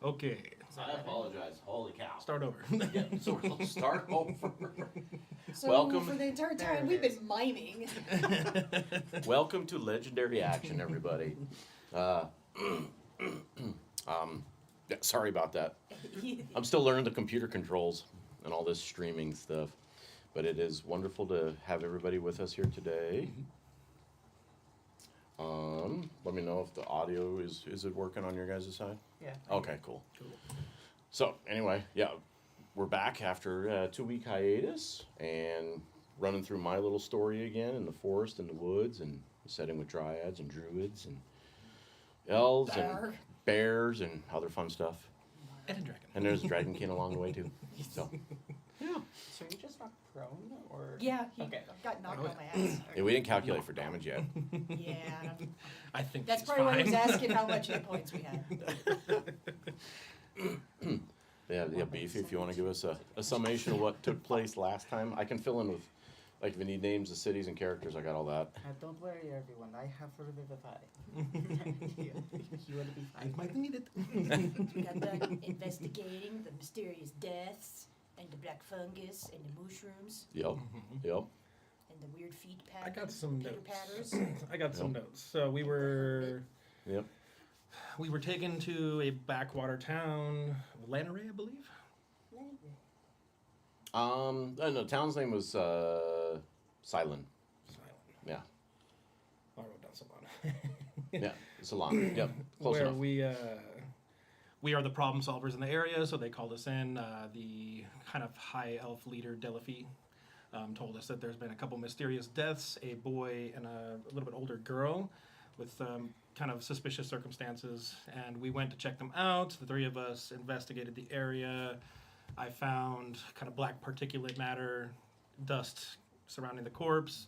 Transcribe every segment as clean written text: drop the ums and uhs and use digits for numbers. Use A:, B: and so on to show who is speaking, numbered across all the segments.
A: Okay,
B: I apologize. Holy cow.
A: start over.
B: Yeah, so we'll start over.
C: So
B: Welcome.
C: for the entire
D: There
C: time
D: it
C: we've
D: is.
C: been miming.
B: Welcome to Legendary Action, everybody. Uh, yeah, sorry about that. I'm still learning the computer controls and all this streaming stuff. But it is wonderful to have everybody with us here today. Let me know if the audio is it working on your guys' side?
D: Yeah.
B: Okay, cool. So anyway, yeah, we're back after a 2 week hiatus and running through my little story again in the forest and the woods and setting with dryads and druids and elves
C: Bear.
B: and bears and other fun stuff.
A: And a dragon.
B: And there's a dragon king along the way too. So yeah,
D: So you're just not prone, or
C: Yeah, he
D: Okay.
C: got knocked
A: Oh,
C: on my ass.
B: yeah, we didn't calculate for damage yet.
C: Yeah,
A: I think
C: that's
A: she's
C: probably why he was
A: fine.
C: asking how much hit points we had.
B: Yeah, Beef, if you want to give us a summation of what took place last time, I can fill in with, like, if you need names of cities and characters, I got all that.
D: don't worry, everyone. I have revivify. You will be
A: I
D: fine.
A: might need it.
C: We got the investigating the mysterious deaths and the black fungus and the mushrooms
B: Yep, yep.
C: and the weird feet
A: I
C: patterns.
A: got some
C: Pitter
A: notes.
C: patters.
A: I got some
B: Yep.
A: notes. So we were
B: Yep.
A: taken to a backwater town, Lanneray, I believe.
B: No, town's name was Silent.
A: Silent.
B: Yeah,
A: I wrote down some on.
B: yeah, Salon. Yep, close
A: Where
B: enough.
A: we are the problem solvers in the area, so they called us in. The kind of high elf leader Delaphi told us that there's been a couple mysterious deaths, a boy and a little bit older girl, with kind of suspicious circumstances, and we went to check them out. The three of us investigated the area. I found kind of black particulate matter, dust surrounding the corpse.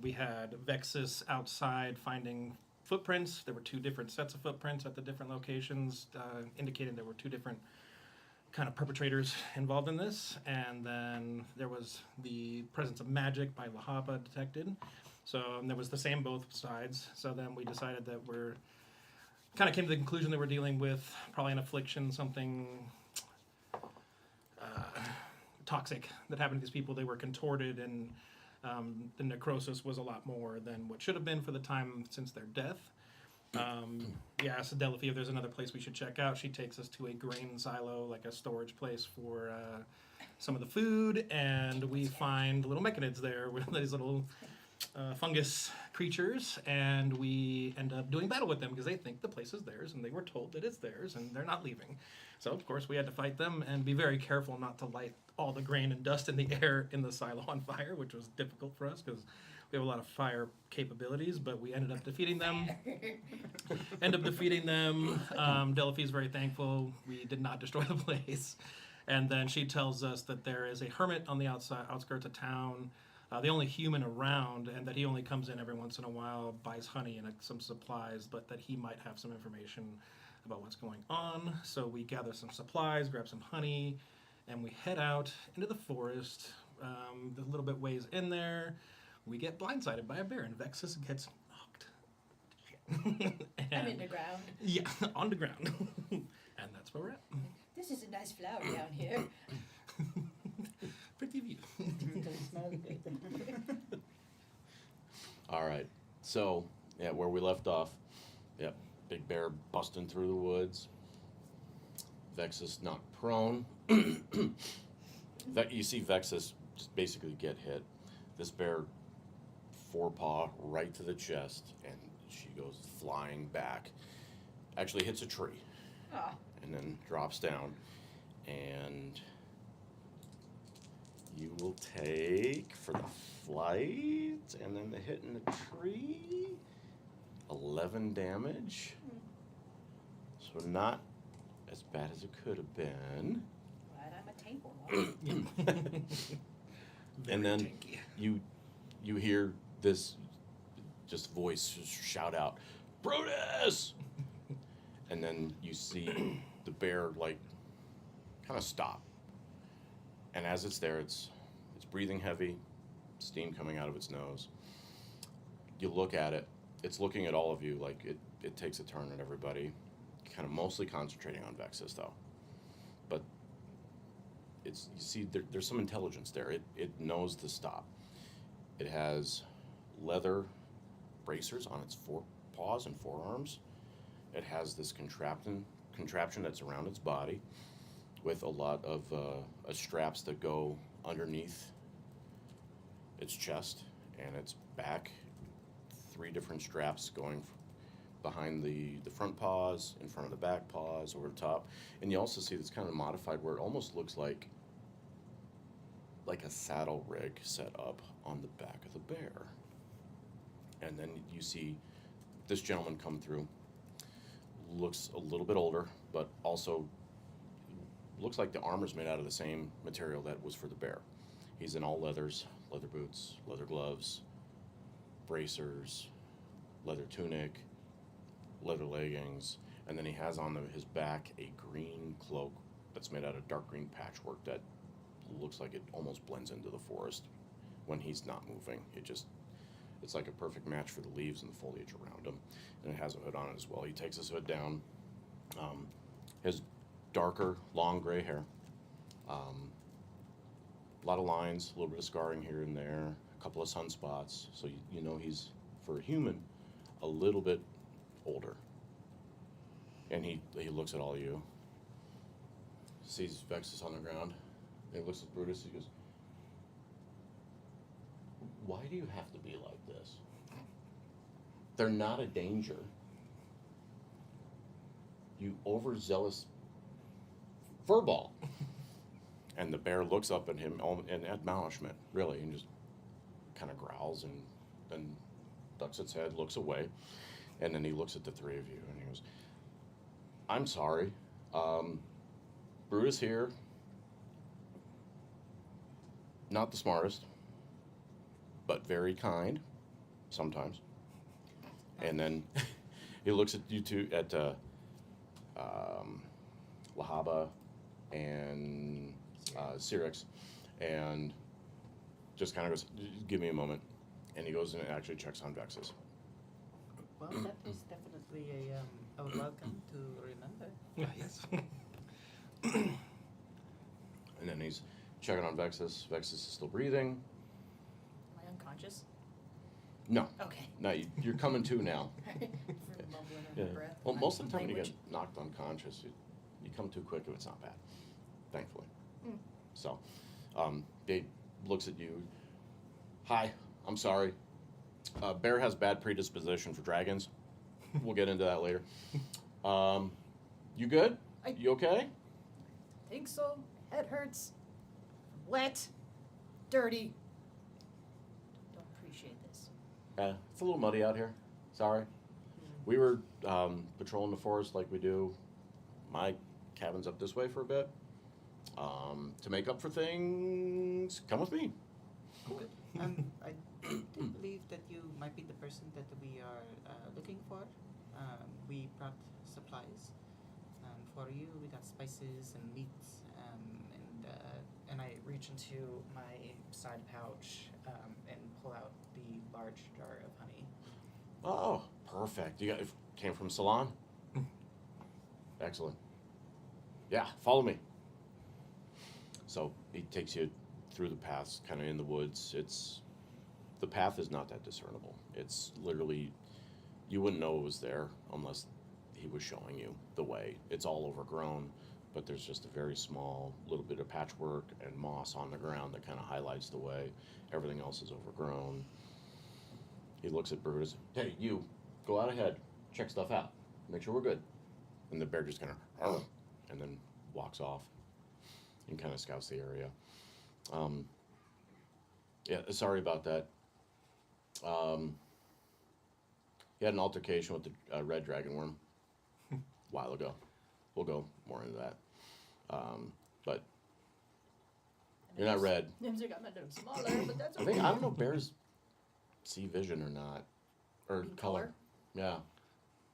A: We had Vexus outside finding footprints. There were two different sets of footprints at the different locations, indicating there were two different kind of perpetrators involved in this. And then there was the presence of magic by Lahaba detected. So there was the same both sides. So then we decided that we're kind of came to the conclusion that we're dealing with probably an affliction, something toxic that happened to these people. They were contorted, and the necrosis was a lot more than what should have been for the time since their death. Yeah, so Delaphi, if there's another place we should check out, she takes us to a grain silo, like a storage place for some of the food, and we find little mechanids there with these little fungus creatures, and we end up doing battle with them because they think the place is theirs, and they were told that it's theirs, and they're not leaving. So, of course, we had to fight them and be very careful not to light all the grain and dust in the air in the silo on fire, which was difficult for us because we have a lot of fire capabilities, but we ended up defeating them. Delaphi is very thankful. We did not destroy the place. And then she tells us that there is a hermit on the outskirts of town, the only human around, and that he only comes in every once in a while, buys honey and some supplies, but that he might have some information about what's going on. So we gather some supplies, grab some honey, and we head out into the forest. A little bit ways in there, we get blindsided by a bear, and Vexus gets knocked.
C: I'm in the ground.
A: Yeah, on the ground. And that's where we're at.
C: This is a nice flower down here.
A: Pretty view.
D: It smells good.
B: All right. So, yeah, where we left off, yep, big bear busting through the woods. Vexus knocked prone. You see Vexus just basically get hit. This bear forepaw right to the chest, and she goes flying back. Actually hits a tree,
C: Oh,
B: and then drops down. And you will take, for the flight, and then the hit in the tree, 11 damage. So not as bad as it could have been.
C: glad I'm a table one.
B: And then
A: tanky.
B: you hear this just voice shout out, Brutus! And then you see the bear like kind of stop. And as it's there, it's breathing heavy, steam coming out of its nose. You look at it, it's looking at all of you like it takes a turn at everybody, kind of mostly concentrating on Vexus though. But it's, you see, there's some intelligence there. It knows to stop. It has leather bracers on its forepaws and forearms. It has this contraption that's around its body with a lot of straps that go underneath its chest and its back. 3 different straps going behind the front paws, in front of the back paws, over the top. And you also see this kind of modified where it almost looks like a saddle rig set up on the back of the bear. And then you see this gentleman come through. Looks a little bit older, but also looks like the armor's made out of the same material that was for the bear. He's in all leathers, leather boots, leather gloves, bracers, leather tunic, leather leggings, and then he has on his back a green cloak that's made out of dark green patchwork that looks like it almost blends into the forest when he's not moving. It's like a perfect match for the leaves and the foliage around him. And it has a hood on it as well. He takes his hood down. His darker, long gray hair. A lot of lines, a little bit of scarring here and there, a couple of sunspots. So you know he's, for a human, a little bit older. And he looks at all of you, sees Vexus on the ground, and he looks at Brutus, he goes, "Why do you have to be like this? They're not a danger. You overzealous furball." And the bear looks up at him in admonishment, really, and just kind of growls and then ducks its head, looks away, and then he looks at the 3 of you and he goes, "I'm sorry. Brutus here, not the smartest, but very kind, sometimes." And then he looks at you two, at Lahaba and Cyrix, and just kind of goes, "Give me a moment." And he goes and actually checks on Vexus.
D: Well, that was definitely a welcome to remember.
A: Yes.
B: And then he's checking on Vexus. Vexus is still breathing.
C: Am I unconscious?
B: No,
C: Okay.
B: no, you're coming to now.
C: For mumbling
B: Yeah.
C: under breath.
B: Well, most of the time when you
C: Language.
B: get knocked unconscious, you come too quick if it's not bad, thankfully.
C: Mm.
B: So, Dave looks at you. "Hi, I'm sorry. Bear has bad predisposition for dragons. We'll get into that later. You good? You okay?"
C: Think so. Head hurts. Wet. Dirty. Don't appreciate this.
B: It's a little muddy out here. Sorry. We were patrolling the forest like we do. My cabin's up this way for a bit. To make up for things, come with me.
D: I do believe that you might be the person that we are looking for. We brought supplies for you. We got spices and meats, and I reach into my side pouch and pull out the large jar of honey.
B: Oh, perfect. You came from Salon? Excellent. Yeah, follow me. So he takes you through the paths, kind of in the woods. The path is not that discernible. It's literally, you wouldn't know it was there unless he was showing you the way. It's all overgrown, but there's just a very small little bit of patchwork and moss on the ground that kind of highlights the way. Everything else is overgrown. He looks at Brutus. "Hey, you, go out ahead, check stuff out, make sure we're good." And the bear just kind of, and then walks off and kind of scouts the area. Yeah, sorry about that. He had an altercation with the red dragon worm a while ago. We'll go more into that. But you're not red.
C: Names got made smaller, but that's
B: I
C: okay.
B: don't know if bears see vision or not, or
C: Mean
B: color.
C: color?
B: Yeah,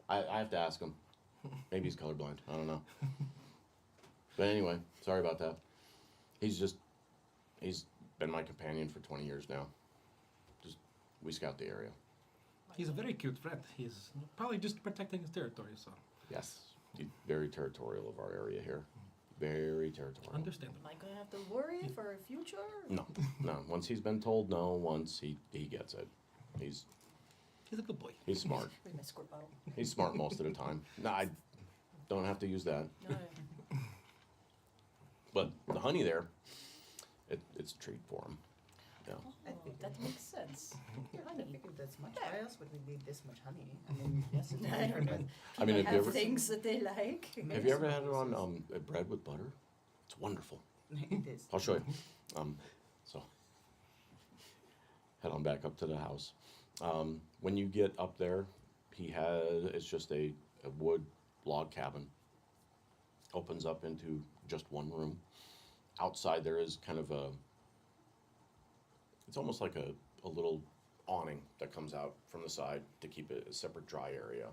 B: I have to ask him. Maybe he's colorblind. I don't know. But anyway, sorry about that. He's been my companion for 20 years now. We scout the area.
A: He's a very cute friend. He's probably just protecting his territory, so.
B: Yes. He's very territorial of our area here. Very territorial.
A: Understandable.
C: Am I gonna have to worry for a future?
B: No, no. Once he's been told no, once he gets it. He's
A: He's a good boy.
B: he's smart.
C: Where's my squirt bottle?
B: He's smart most of the time. No, I don't have to use that.
C: No.
B: But the honey there, it's a treat for him. Yeah.
D: I
C: Oh,
D: figured.
C: that makes sense.
D: Yeah, I
C: Honey.
D: figured that's much. Why else would we need this much honey? I mean, yes, it's
C: I don't know.
D: but
B: I mean,
C: People
B: have you
C: have
B: ever
C: things that they like.
B: have you ever had it on bread with butter? It's wonderful.
D: it is.
B: I'll show you. So head on back up to the house. When you get up there, it's just a wood log cabin. Opens up into just one room. Outside there is kind of it's almost like a little awning that comes out from the side to keep it a separate dry area.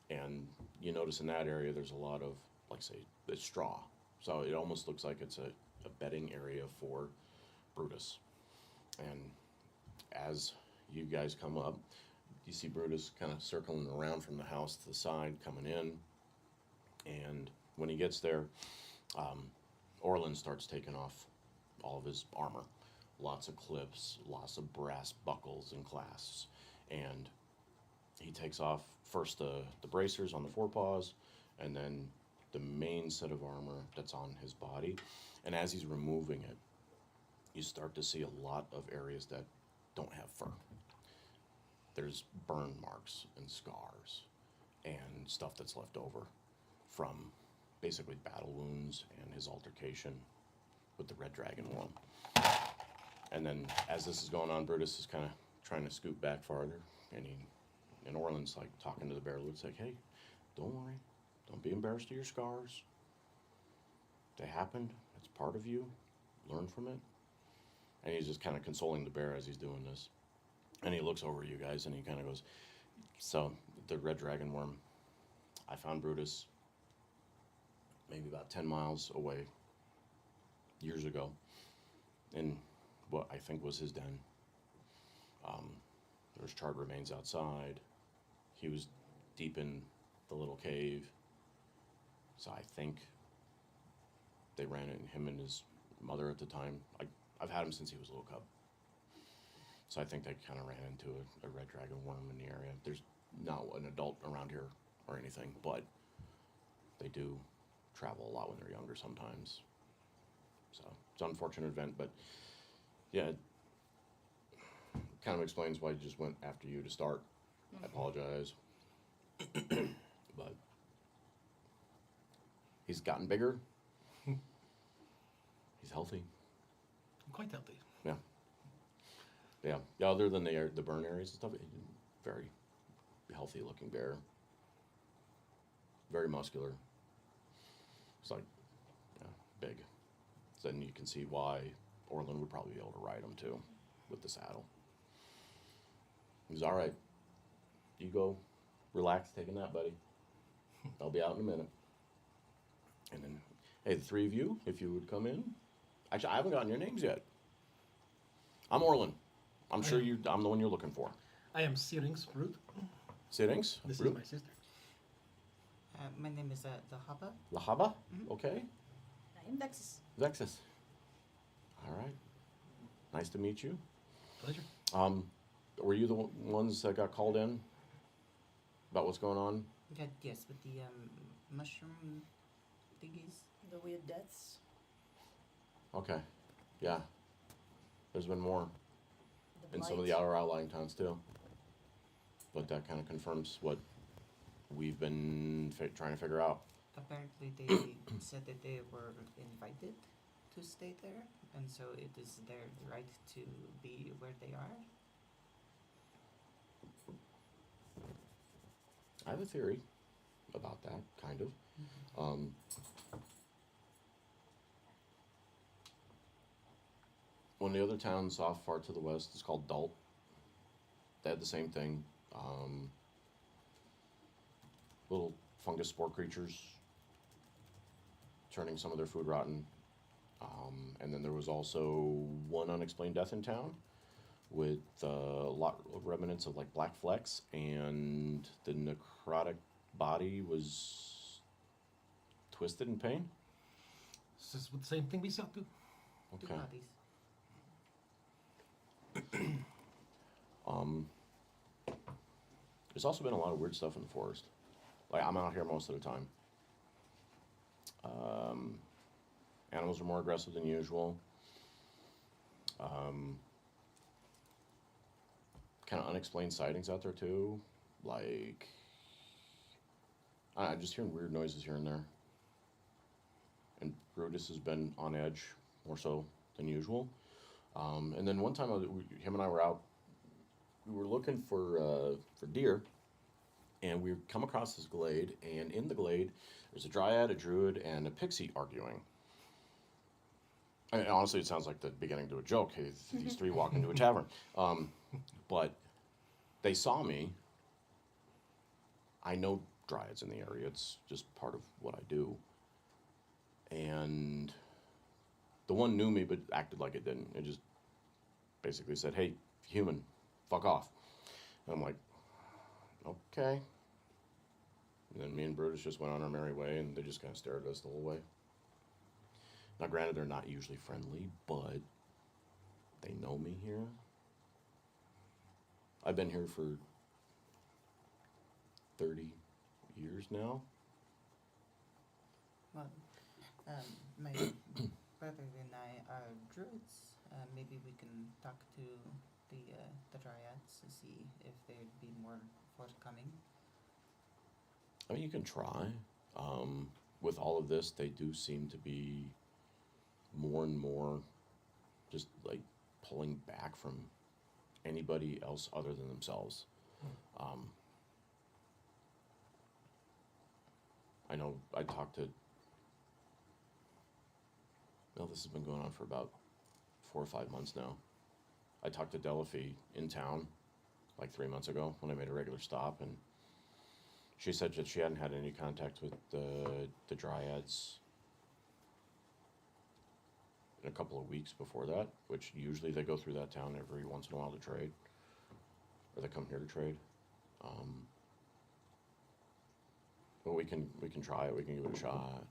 B: And you notice in that area there's a lot of, like say, the straw. So it almost looks like it's a bedding area for Brutus. And as you guys come up, you see Brutus kind of circling around from the house to the side, coming in. And when he gets there, Orlin starts taking off all of his armor. Lots of clips, lots of brass buckles and clasps. And he takes off first the bracers on the forepaws, and then the main set of armor that's on his body. And as he's removing it, you start to see a lot of areas that don't have fur. There's burn marks and scars and stuff that's left over from basically battle wounds and his altercation with the red dragon worm. And then as this is going on, Brutus is kind of trying to scoot back farther, and Orlin's like talking to the bear. Looks like, hey, don't worry, don't be embarrassed of your scars. They happened. It's part of you. Learn from it. And he's just kind of consoling the bear as he's doing this. And he looks over at you guys and he kind of goes, so the red dragon worm, I found Brutus maybe about 10 miles away years ago in what I think was his den. There was charred remains outside. He was deep in the little cave. So I think they ran into him and his mother at the time. I've had him since he was a little cub. So I think they kind of ran into a red dragon worm in the area. There's not an adult around here or anything, but they do travel a lot when they're younger sometimes. So it's an unfortunate event, but yeah, it kind of explains why he just went after you to start. I apologize. But he's gotten bigger. He's healthy.
A: Quite healthy.
B: Yeah. Yeah. Yeah. Other than the burn areas and stuff, very healthy looking bear. Very muscular. It's like, yeah, big. So then you can see why Orlin would probably be able to ride him too, with the saddle. He's all right. You go, relax, take a nap, buddy. I'll be out in a minute. And then, hey, the three of you, if you would come in. Actually, I haven't gotten your names yet. I'm Orlin. I'm sure I'm the one you're looking for.
A: I am Syrinx Root.
B: Sittings?
A: This
B: Root?
A: is my sister.
D: My name is Lahaba.
B: Lahaba? Okay.
C: I'm Vexus.
B: Vexus. All right. Nice to meet you.
A: Pleasure.
B: Were you the ones that got called in about what's going on?
D: Yes, with the mushroom thingies.
C: The weird deaths.
B: Okay. Yeah. There's been more
C: The
B: in some of
C: blight.
B: the outer outlying towns too. But that kind of confirms what we've been trying to figure out.
D: Apparently, they said that they were invited to stay there, and so it is their right to be where they are.
B: I have a theory about that, kind of. One of the other towns off far to the west is called Dalt. They had the same thing. Little fungus spore creatures turning some of their food rotten. And then there was also one unexplained death in town with a lot of remnants of like black flecks, and the necrotic body was twisted in pain?
A: This is the same thing we saw too.
D: Two
B: Okay.
D: bodies.
B: There's also been a lot of weird stuff in the forest. Like, I'm out here most of the time. Animals are more aggressive than usual. Kind of unexplained sightings out there too. Like, I'm just hearing weird noises here and there. And Brutus has been on edge more so than usual. And then one time, him and I were out. We were looking for deer, and we come across this glade. And in the glade, there's a dryad, a druid, and a pixie arguing. And honestly, it sounds like the beginning to a joke. Hey, these three walk into a tavern. But they saw me. I know dryads in the area. It's just part of what I do. And the one knew me but acted like it didn't. It just basically said, hey, human, fuck off. And I'm like, okay. And then me and Brutus just went on our merry way, and they just kind of stared at us the whole way. Now, granted, they're not usually friendly, but they know me here. I've been here for 30 years now.
D: Well, my brother and I are druids. Maybe we can talk to the dryads to see if they'd be more forthcoming.
B: I mean, you can try. With all of this, they do seem to be more and more just like pulling back from anybody else other than themselves. I know I talked to, well, this has been going on for about 4 or 5 months now. I talked to Delaphy in town like 3 months ago when I made a regular stop, and she said that she hadn't had any contact with the dryads in a couple of weeks before that, which usually they go through that town every once in a while to trade, or they come here to trade. But we can try it. We can give it a shot.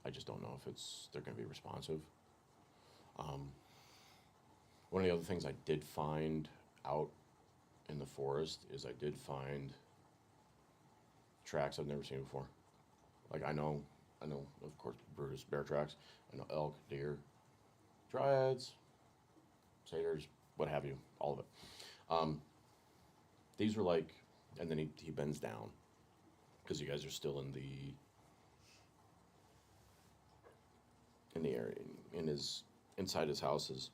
B: I just don't know if they're going to be responsive. One of the other things I did find out in the forest is I did find tracks I've never seen before. Like, I know, of course, Brutus, bear tracks. I know elk, deer, dryads, satyrs, what have you, all of it. These were like, and then he bends down because you guys are still in the area, inside his house is,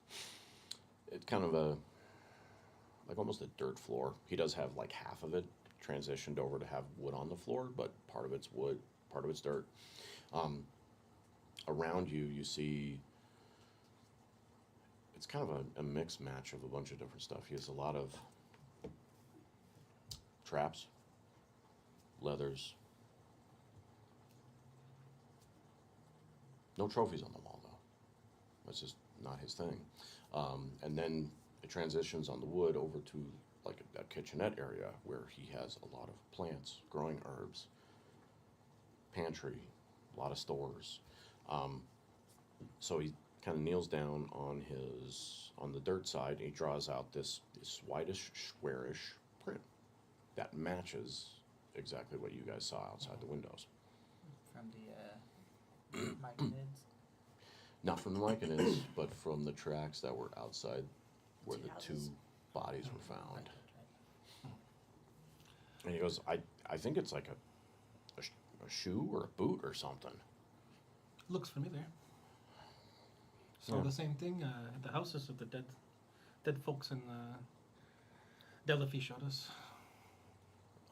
B: it's kind of like almost a dirt floor. He does have like half of it transitioned over to have wood on the floor, but part of it's wood, part of it's dirt. Around you see, it's kind of a mixed match of a bunch of different stuff. He has a lot of traps, leathers. No trophies on the wall, though. That's just not his thing. And then it transitions on the wood over to like a kitchenette area where he has a lot of plants, growing herbs, pantry, a lot of stores. So he kind of kneels down on the dirt side, and he draws out this whitish, squarish print that matches exactly what you guys saw outside the windows.
D: From the Myconids.
B: Not from the Myconids, but from the tracks that were outside where the two
C: Houses.
B: bodies were found.
D: Right.
B: And he goes, I think it's like a shoe or a boot or something.
A: Looks familiar. Saw
B: Yeah.
A: the same thing at the houses of the dead folks in Delaphy showed us.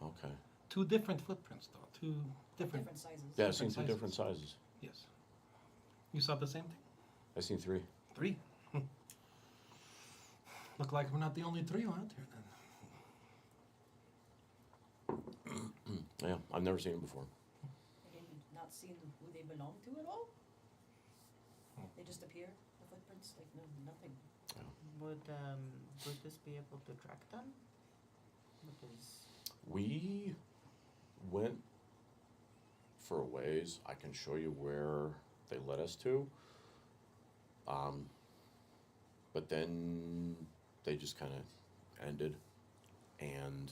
B: Okay.
A: 2 different footprints, though. 2 different.
C: Different sizes.
B: Yeah, I've seen
A: Different
B: 2 different sizes.
A: Yes. You saw the same thing?
B: I've seen 3.
A: 3. Look like we're not the only 3 out here then.
B: Yeah, I've never seen them before.
C: Again, not seen who they belong to at all. They just appear, the footprints, like no, nothing.
D: Would Brutus be able to track them? Because
B: We went for a ways. I can show you where they led us to. But then they just kind of ended, and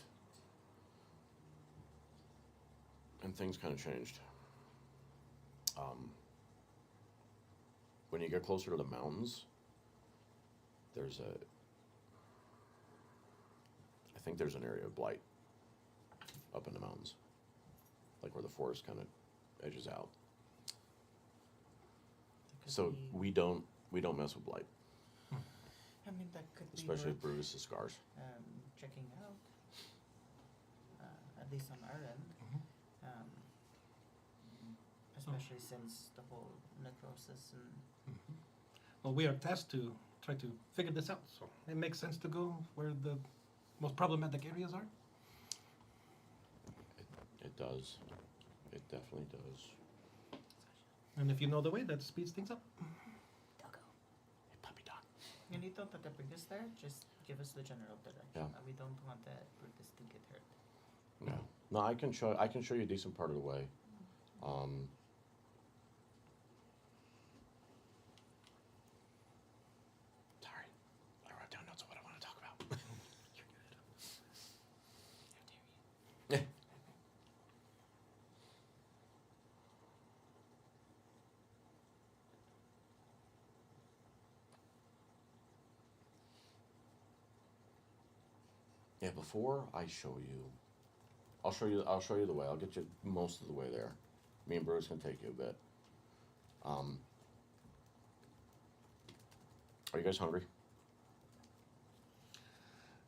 B: things kind of changed. When you get closer to the mountains, I think there's an area of blight up in the mountains, like where the forest kind of edges out.
D: Could
B: So
D: be-
B: we don't mess with blight,
D: I mean, that could
B: especially
D: be
B: with Brutus's scars.
D: checking out, at least on our end. Um, especially since the whole necrosis and
A: Well, we are tasked to try to figure this out, so it makes sense to go where the most problematic areas are.
B: It does. It definitely does.
A: And if you know the way, that speeds things up.
C: Doggo.
B: Hey, puppy dog.
D: And you don't have to bring us there, just give us the general direction.
B: Yeah.
D: We don't want that Brutus to get hurt.
B: No, no, I can show you a decent part of the way. Sorry, I wrote down notes of what I want to talk about. Yeah. Yeah, before I show you, I'll show you the way. I'll get you most of the way there. Me and Bruce can take you a bit. Are you guys hungry?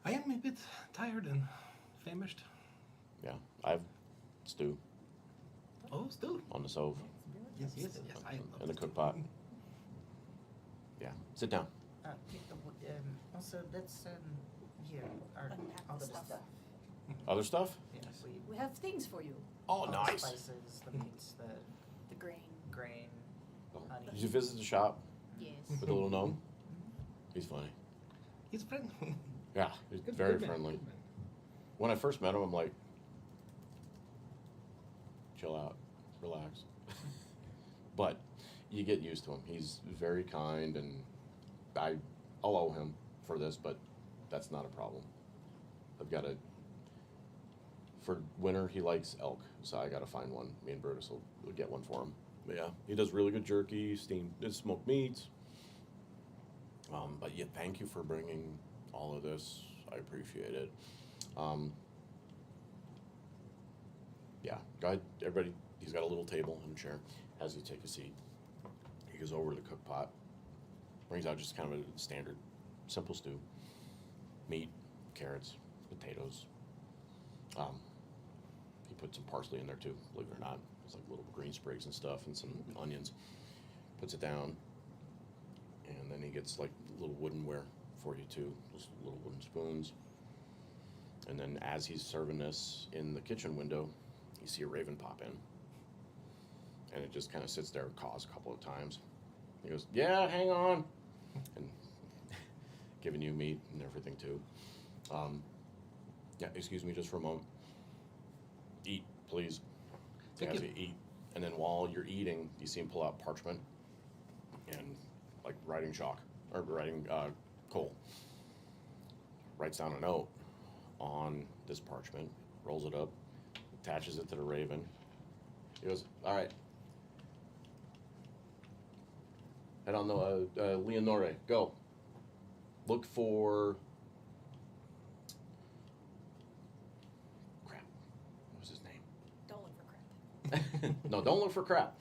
A: I am a bit tired and famished.
B: Yeah, I have stew
A: Oh, still.
B: on the stove
A: Yes, I love
B: in the
A: this
B: cook
A: too.
B: pot. Yeah, sit down.
D: Also, let's here our
C: Unpack the
D: other
C: stuff.
D: stuff.
B: Other stuff?
D: Yeah,
C: We have things for you.
B: Oh,
D: all the
B: nice.
D: spices, the meats, the
C: The grain.
D: grain, honey.
B: Did you visit the shop
C: Yes.
B: with the little gnome? He's funny.
A: He's friendly.
B: Yeah, he's
A: Good-
B: very
A: good man,
B: friendly.
A: good man.
B: When I first met him, I'm like, chill out, relax. But you get used to him. He's very kind, and I'll owe him for this, but that's not a problem. I've got to, for winter, he likes elk, so I got to find one. Me and Brutus will get one for him. But yeah, he does really good jerky, steamed, smoked meats. But yeah, thank you for bringing all of this. I appreciate it. Yeah, go ahead, everybody. He's got a little table and a chair. Has you take a seat. He goes over to the cook pot, brings out just kind of a standard, simple stew. Meat, carrots, potatoes. He put some parsley in there too, believe it or not. It's like little green sprigs and stuff and some onions. Puts it down, and then he gets like little woodenware for you too, those little wooden spoons. And then as he's serving this in the kitchen window, you see a raven pop in. And it just kind of sits there and caws a couple of times. He goes, yeah, hang on. And giving you meat and everything too. Yeah, excuse me just for a moment. Eat, please.
A: Thank
B: As
A: you.
B: you eat. And then while you're eating, you see him pull out parchment and like writing chalk, or writing coal. Writes down a note on this parchment, rolls it up, attaches it to the raven. He goes, all right. Head on the Leonore, go. Look for crap. What was his name?
C: Don't look for crap.
B: No, don't look for crap.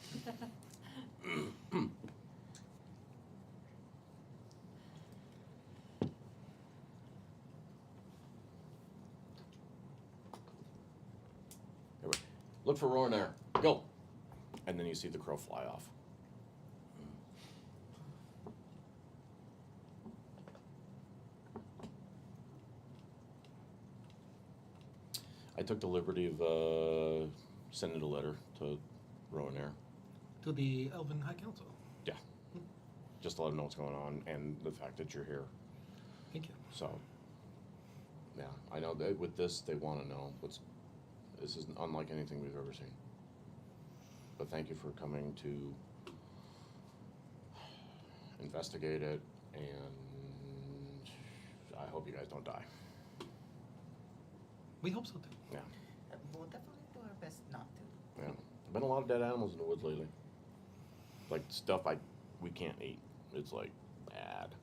B: Anyway, look for Rornair. Go. And then you see the crow fly off. I took the liberty of sending a letter to Rornair.
A: To the Elven High Council.
B: Yeah. Just to let them know what's going on and the fact that you're here.
A: Thank you.
B: So, yeah, I know that with this, they want to know this is unlike anything we've ever seen. But thank you for coming to investigate it, and I hope you guys don't die.
A: We hope so too.
B: Yeah,
D: We'll definitely do our best not to.
B: yeah. Been a lot of dead animals in the woods lately. Like stuff we can't eat. It's like bad.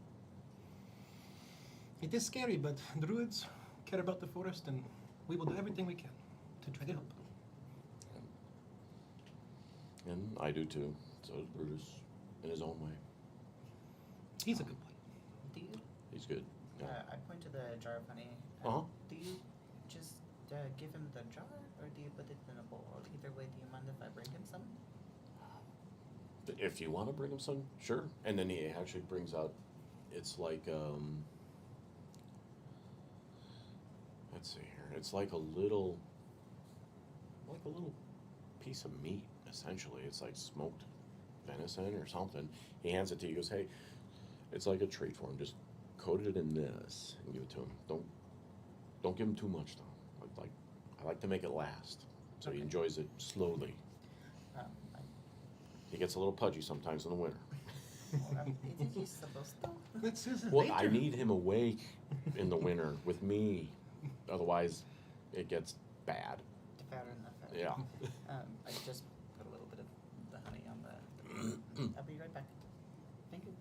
A: It is scary, but druids care about the forest, and we will do everything we can to try to help.
B: And I do too. So does Brutus, in his own way.
A: He's a good boy.
D: Do you?
B: He's good. Yeah.
D: I point to the jar of honey.
B: Uh-huh.
D: Do you just give him the jar, or do you put it in a bowl? Either way, do you mind if I bring him some?
B: If you want to bring him some, sure. And then he actually brings out, it's like, let's see here. It's like a little piece of meat, essentially. It's like smoked venison or something. He hands it to you. He goes, hey, it's like a treat for him. Just coat it in this and give it to him. Don't give him too much though. I like to make it last, so he
D: Okay.
B: enjoys it slowly.
D: I,
B: He gets a little pudgy sometimes in the winter.
D: isn't he supposed to?
A: That's his
B: Well, I
A: nature.
B: need him awake in the winter with me, otherwise it gets bad.
D: Fair enough.
B: Yeah.
D: I just put a little bit of the honey on the. I'll be right back. Thank you.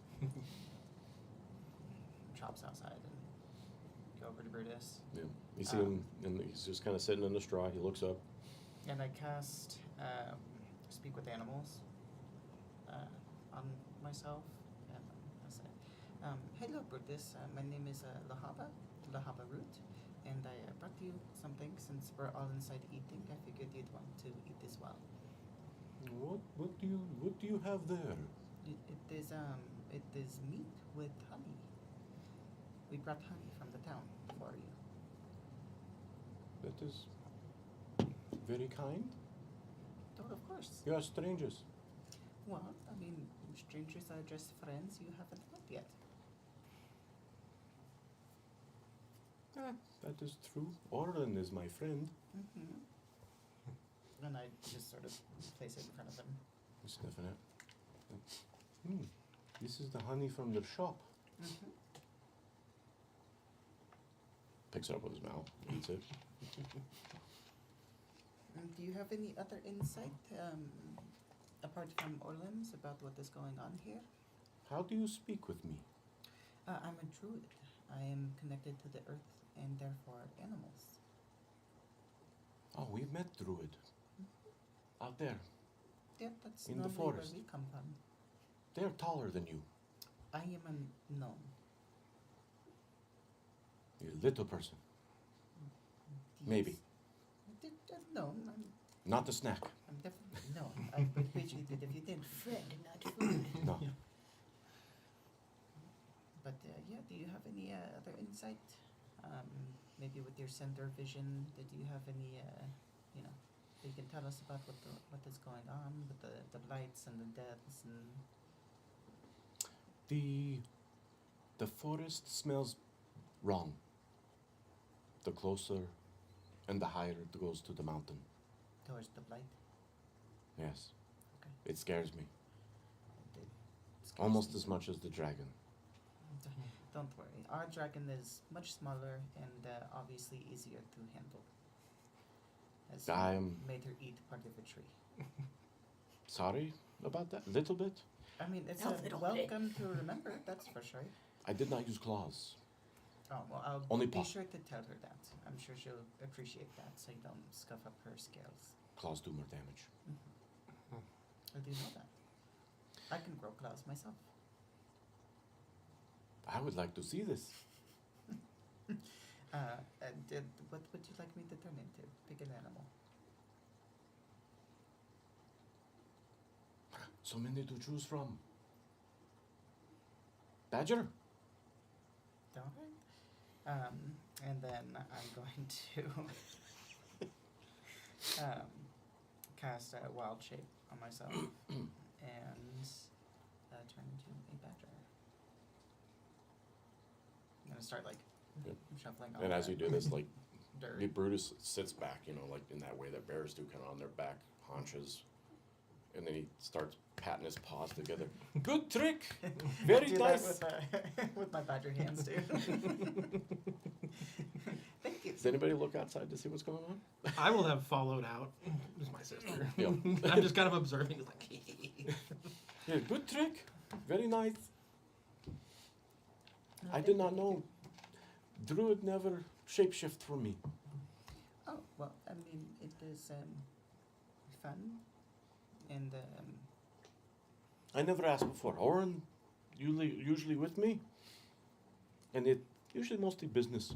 D: Chops outside and go over to Brutus.
B: Yeah. You see him, and he's just kind of sitting in the straw. He looks up.
D: And I cast Speak with Animals on myself. And I say, hello, Brutus. My name is Lahaba Root. And I brought you something since we're all inside eating. I figured you'd want to eat as well.
B: What do you have there?
D: It is meat with honey. We brought honey from the town for you.
B: That is very kind.
D: Oh, of course.
B: You are strangers.
D: Well, I mean, strangers are just friends you haven't met yet.
B: That is true. Orlin is my friend.
D: Mm-hmm. And I just sort of place it in front of him.
B: He's sniffing it. This is the honey from the shop.
D: Mm-hmm.
B: Picks it up with his mouth, eats it.
D: Do you have any other insight, apart from Orlin's, about what is going on here?
B: How do you speak with me?
D: I'm a druid. I am connected to the earth and therefore animals.
B: Oh, we've met Druid. Out there.
D: Yeah, that's
B: In the
D: normally where
B: forest.
D: we come from.
B: They're taller than you.
D: I am a gnome.
B: You're a little person. Maybe.
D: Yes. No,
B: Not the snack.
D: I'm definitely no. I would appreciate it if you did.
C: Friend, not food.
B: No.
D: But yeah, do you have any other insight? Maybe with your center vision, did you have any, you can tell us about what is going on with the blights and the deaths and.
B: The forest smells wrong. The closer and the higher it goes to the mountain.
D: Towards the blight?
B: Yes.
D: Okay.
B: It scares me.
D: It scares
B: Almost
D: me.
B: as much as the dragon.
D: Don't worry. Our dragon is much smaller and obviously easier to handle. As
B: I'm
D: made her eat part of a tree.
B: sorry about that. Little bit.
D: I mean, it's
C: A
D: a
C: little bit.
D: welcome to remember, that's for sure.
B: I did not use claws.
D: Oh, well, I'll
B: Only
D: be
B: paw.
D: sure to tell her that. I'm sure she'll appreciate that so you don't scuff up her scales.
B: Claws do more damage.
D: I do know that. I can grow claws myself.
B: I would like to see this.
D: What would you like me to turn into? Pick an animal.
B: So many to choose from. Badger?
D: Alright. And then I'm going to cast a wild shape on myself and turn into a badger. I'm gonna start like
B: Yep.
D: shuffling on
B: And as you do this, like,
D: dirt.
B: Brutus sits back, like in that way that bears do, kind of on their back haunches, and then he starts patting his paws together. Good trick. Very
D: Do
B: nice.
D: that with my badger hands too. Thank you.
B: Does anybody look outside to see what's going on?
A: I will have followed out. It's my sister.
B: Yeah.
A: I'm just kind of observing. It's like,
B: Yeah, good trick. Very nice.
D: No,
B: I
D: thank
B: did
D: you,
B: not
D: thank
B: know.
D: you.
B: Druid never shapeshift for me.
D: Oh well, I mean it is fun, and
B: I never asked before. Oren, usually with me, and it usually mostly business.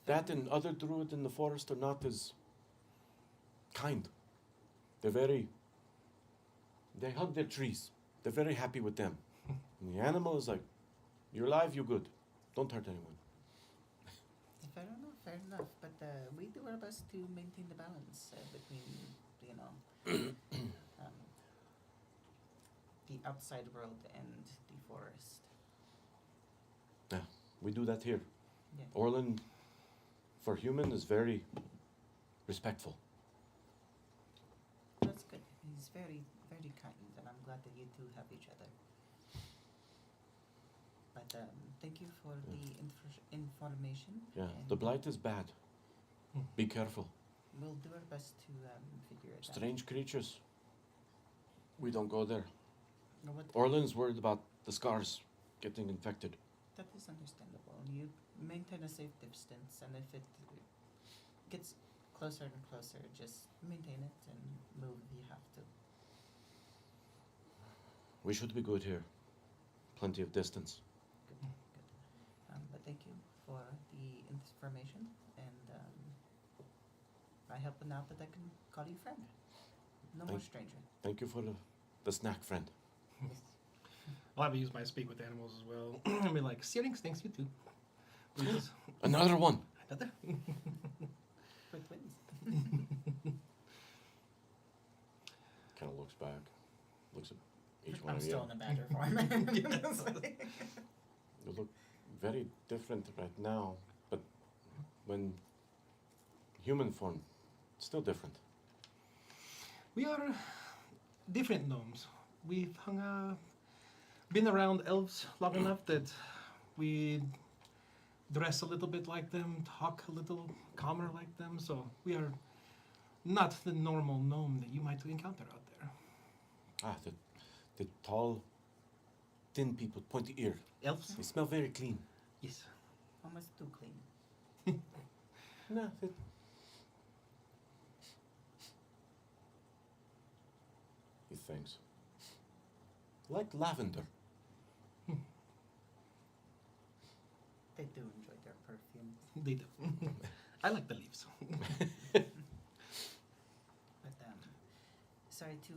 B: That and other druids in the forest are not as kind. They hug their trees. They're very happy with them. And the animal is like, you're alive, you're good. Don't hurt anyone.
D: fair enough. But we do our best to maintain the balance between the outside world and the forest.
B: Yeah, we do that here.
D: Yeah.
B: Orlin, for human, is very respectful.
D: That's good. He's very, very kind, and I'm glad that you two have each other. But thank you for the information.
B: Yeah,
D: and
B: the blight is bad. Be careful.
D: We'll do our best to figure it out.
B: Strange creatures. We don't go there.
D: No, what,
B: Orlin's worried about the scars getting infected.
D: that is understandable. You maintain a safe distance, and if it gets closer and closer, just maintain it and move if you have to.
B: We should be good here. Plenty of distance.
D: Good, good. But thank you for the information, and I hope now that I can call you friend. No more
B: Thank-
D: stranger.
B: Thank you for the snack, friend.
A: I'll have to use my speak with animals as well. And be like, steering stinks, you too. Brutus.
B: Another one.
A: Another?
D: We're twins.
B: Kind of looks back. Looks at each one
D: I'm
B: of you.
D: still in the badger form.
B: You look very different right now, but when human form, still different.
A: We are different gnomes. We've been around elves long enough that we dress a little bit like them, talk a little calmer like them, so we are not the normal gnome that you might encounter out there.
B: Ah, the tall, thin people, pointy ear.
A: Elves?
B: They smell very clean.
A: Yes.
D: Almost too clean.
B: No, he thinks. Like lavender.
D: They do enjoy their perfume.
A: They do. I like the leaves.
D: But sorry to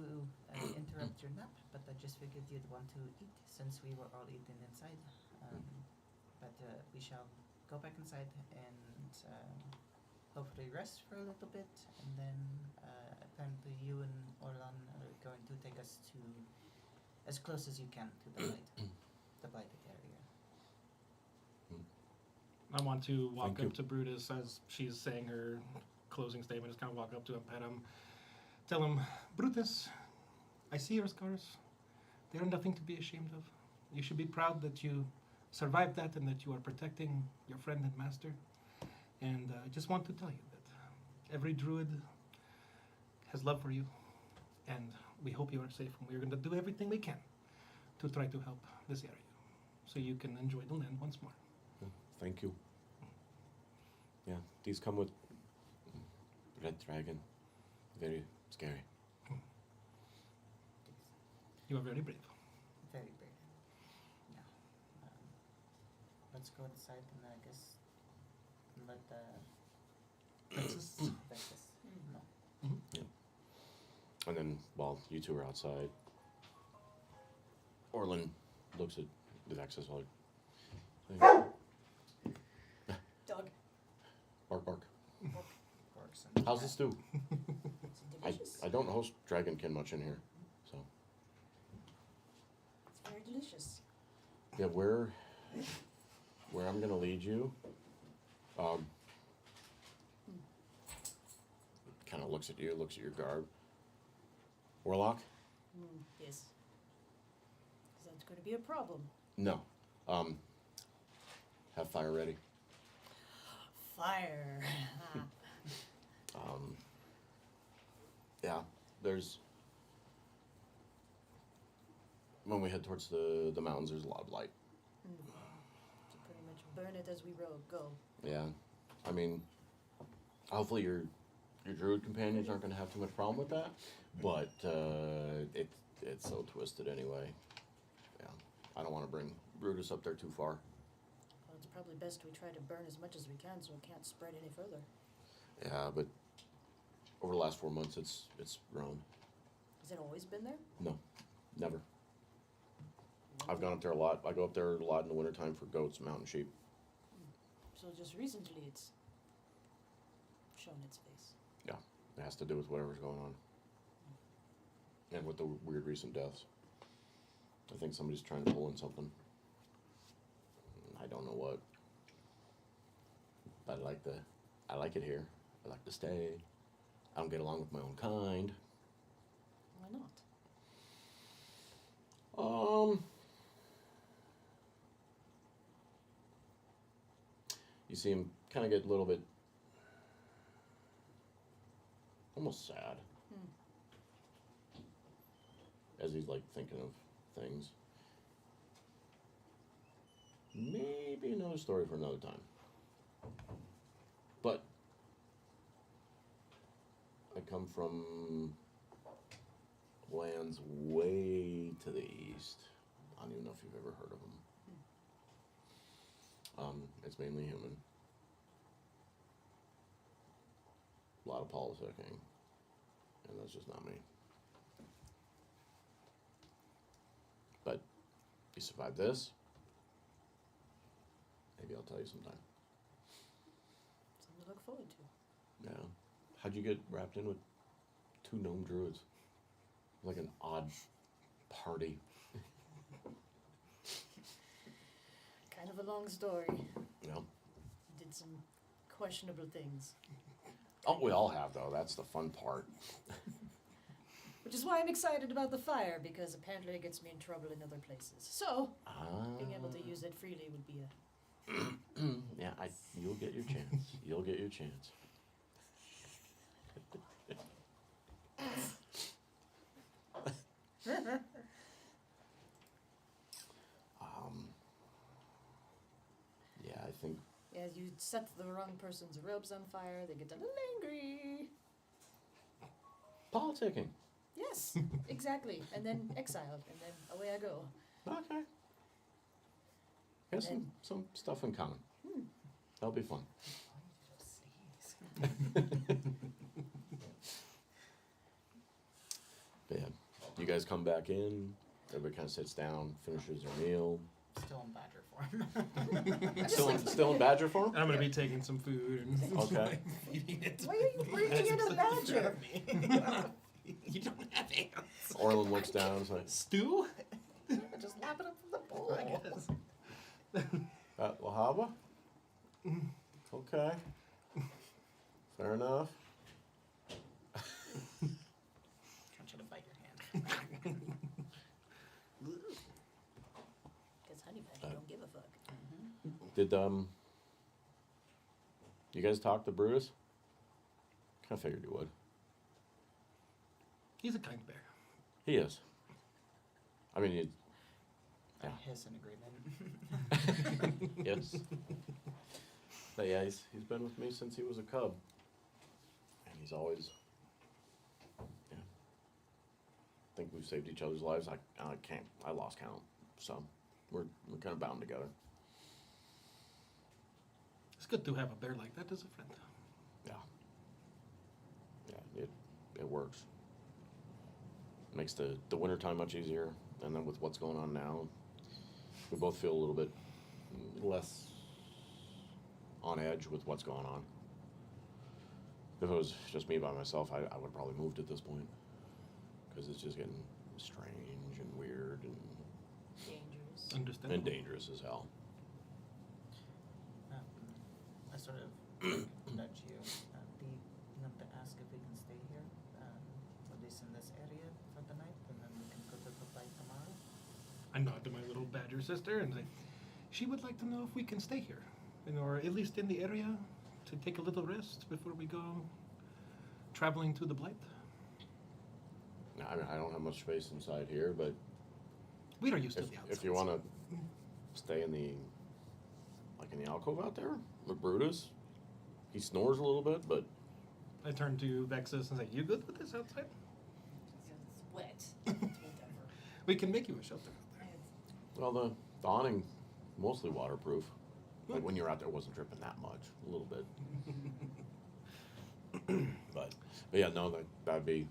D: interrupt your nap, but I just figured you'd want to eat since we were all eating inside. But we shall go back inside and hopefully rest for a little bit, and then apparently you and Orlan are going to take us to as close as you can to the blighted area.
A: I want to walk
B: Thank you.
A: up to Brutus as she's saying her closing statement. Just kind of walk up to him, pet him, tell him, Brutus, I see your scars. They are nothing to be ashamed of. You should be proud that you survived that and that you are protecting your friend and master. And I just want to tell you that every druid has love for you, and we hope you are safe. And we're going to do everything we can to try to help this area so you can enjoy the land once more.
B: Thank you. Yeah, these come with red dragon. Very scary.
A: You are very brave.
D: Very brave. Yeah. Let's go inside and I guess let Vexus. No.
B: And then while you two are outside, Orlin looks at the Vexus like,
C: Dog.
B: bark, bark.
D: Works and
B: How's the stew?
C: It's delicious.
B: I don't host Dragonkin much in here, so.
C: It's very delicious.
B: Yeah, where I'm gonna lead you, kind of looks at you, looks at your garb. Warlock?
C: Yes. 'Cause that's going to be a problem.
B: No. Have fire ready.
C: Fire.
B: Yeah, there's. When we head towards the mountains, there's a lot of light.
C: So pretty much burn it as we go.
B: Yeah, I mean, hopefully your druid companions aren't going to have too much problem with that, but it's so twisted anyway. Yeah, I don't want to bring Brutus up there too far.
C: Well, it's probably best we try to burn as much as we can so it can't spread any further.
B: Yeah, but over the last 4 months, it's grown.
C: Has it always been there?
B: No, never. I've gone up there a lot. I go up there a lot in the wintertime for goats and mountain sheep.
C: So just recently it's shown its face.
B: Yeah, it has to do with whatever's going on. And with the weird recent deaths. I think somebody's trying to pull in something. I don't know what. But I like it here. I like to stay. I don't get along with my own kind.
C: Why not?
B: You see him kind of get a little bit almost sad as he's like thinking of things. Maybe another story for another time. But I come from lands way to the east. I don't even know if you've ever heard of them. It's mainly human. A lot of politicking, and that's just not me. But you survived this. Maybe I'll tell you sometime.
C: Something to look forward to.
B: Yeah. How'd you get wrapped in with 2 gnome druids? Like an odd party.
C: Kind of a long story.
B: Yeah.
C: Did some questionable things.
B: Oh, we all have though. That's the fun part.
C: Which is why I'm excited about the fire, because apparently it gets me in trouble in other places. So, being able to use it freely would be a...
B: Yeah, you'll get your chance. You'll get your chance. Yeah, I think.
C: Yeah, you set the wrong person's robes on fire, they get a little angry.
B: Politicking.
C: Yes, exactly. And then exiled, and then away I go.
B: Okay. Got some stuff in common. That'll be fun. But yeah, you guys come back in. Everybody kind of sits down, finishes their meal.
D: Still in badger form.
B: Still in badger form?
A: I'm gonna be taking some food and
B: Okay.
A: feeding it.
C: Why are you bringing in a badger?
A: You don't have hands.
B: Orlin looks down and is like,
A: Stew?
D: Just lap it up from the bowl.
A: I guess.
B: Lahaba? Okay. Fair enough.
D: Trying to bite your hand.
C: Because honey badger don't give a fuck.
B: Did you guys talk to Brutus? Kind of figured you would.
A: He's a kind bear.
B: He is. I mean,
D: I
B: Yeah.
D: hiss in agreement.
B: yes. But yeah, he's been with me since he was a cub, and he's always. Yeah. I think we've saved each other's lives. I lost count. So we're kind of bound together.
A: It's good to have a bear like that as a friend.
B: Yeah. Yeah, it works. Makes the wintertime much easier, and then with what's going on now, we both feel a little bit less on edge with what's going on. If it was just me by myself, I would have probably moved at this point, because it's just getting strange and weird
C: Dangerous.
A: Understandable.
B: and dangerous as hell.
D: I sort of nudge you. Do you want to ask if we can stay here, at least in this area, for
A: Badger sister and say, she would like to know if we can stay here, or at least in the area, to take a little rest before we go traveling to the Blight.
B: I mean, I don't have much space inside here, but
A: We are used to the outside.
B: if you want to stay in the alcove out there with Brutus, he snores a little bit, but
A: I turn to Vexus and say, you good with this outside?
C: It's wet. It's whatever.
A: We can make you a shelter out there.
B: well, the awning mostly waterproof. Like when you're out there, it wasn't dripping that much, a little bit. but yeah, no, that'd be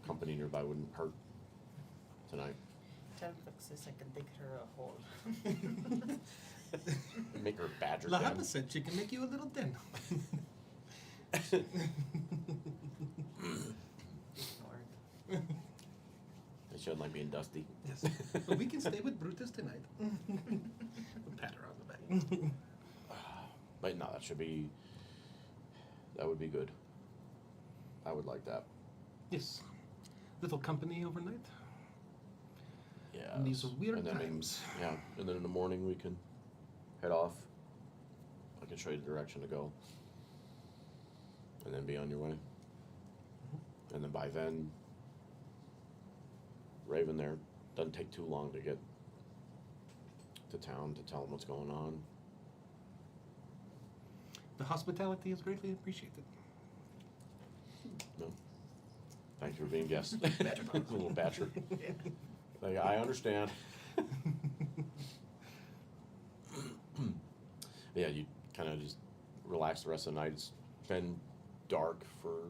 B: company nearby wouldn't hurt tonight.
D: Tell Vexus I can dig her a hole.
B: Make her a badger
A: La
B: den.
A: Habba said she can make you a little den.
D: Lord.
B: It shouldn't like being dusty.
A: Yes. But we can stay with Brutus tonight. Pat her on the back.
B: But no, that would be good. I would like that.
A: Yes. Little company overnight.
B: Yeah.
A: In these weird
B: then
A: times.
B: And then in the morning we can head off. I can show you the direction to go. And then be on your way. And then by then, Raven there doesn't take too long to get to town to tell him what's going on.
A: The hospitality is greatly appreciated.
B: No. Thanks for being guest. A little badger. Like, I understand. Yeah, you kind of just relax the rest of the night. It's been dark for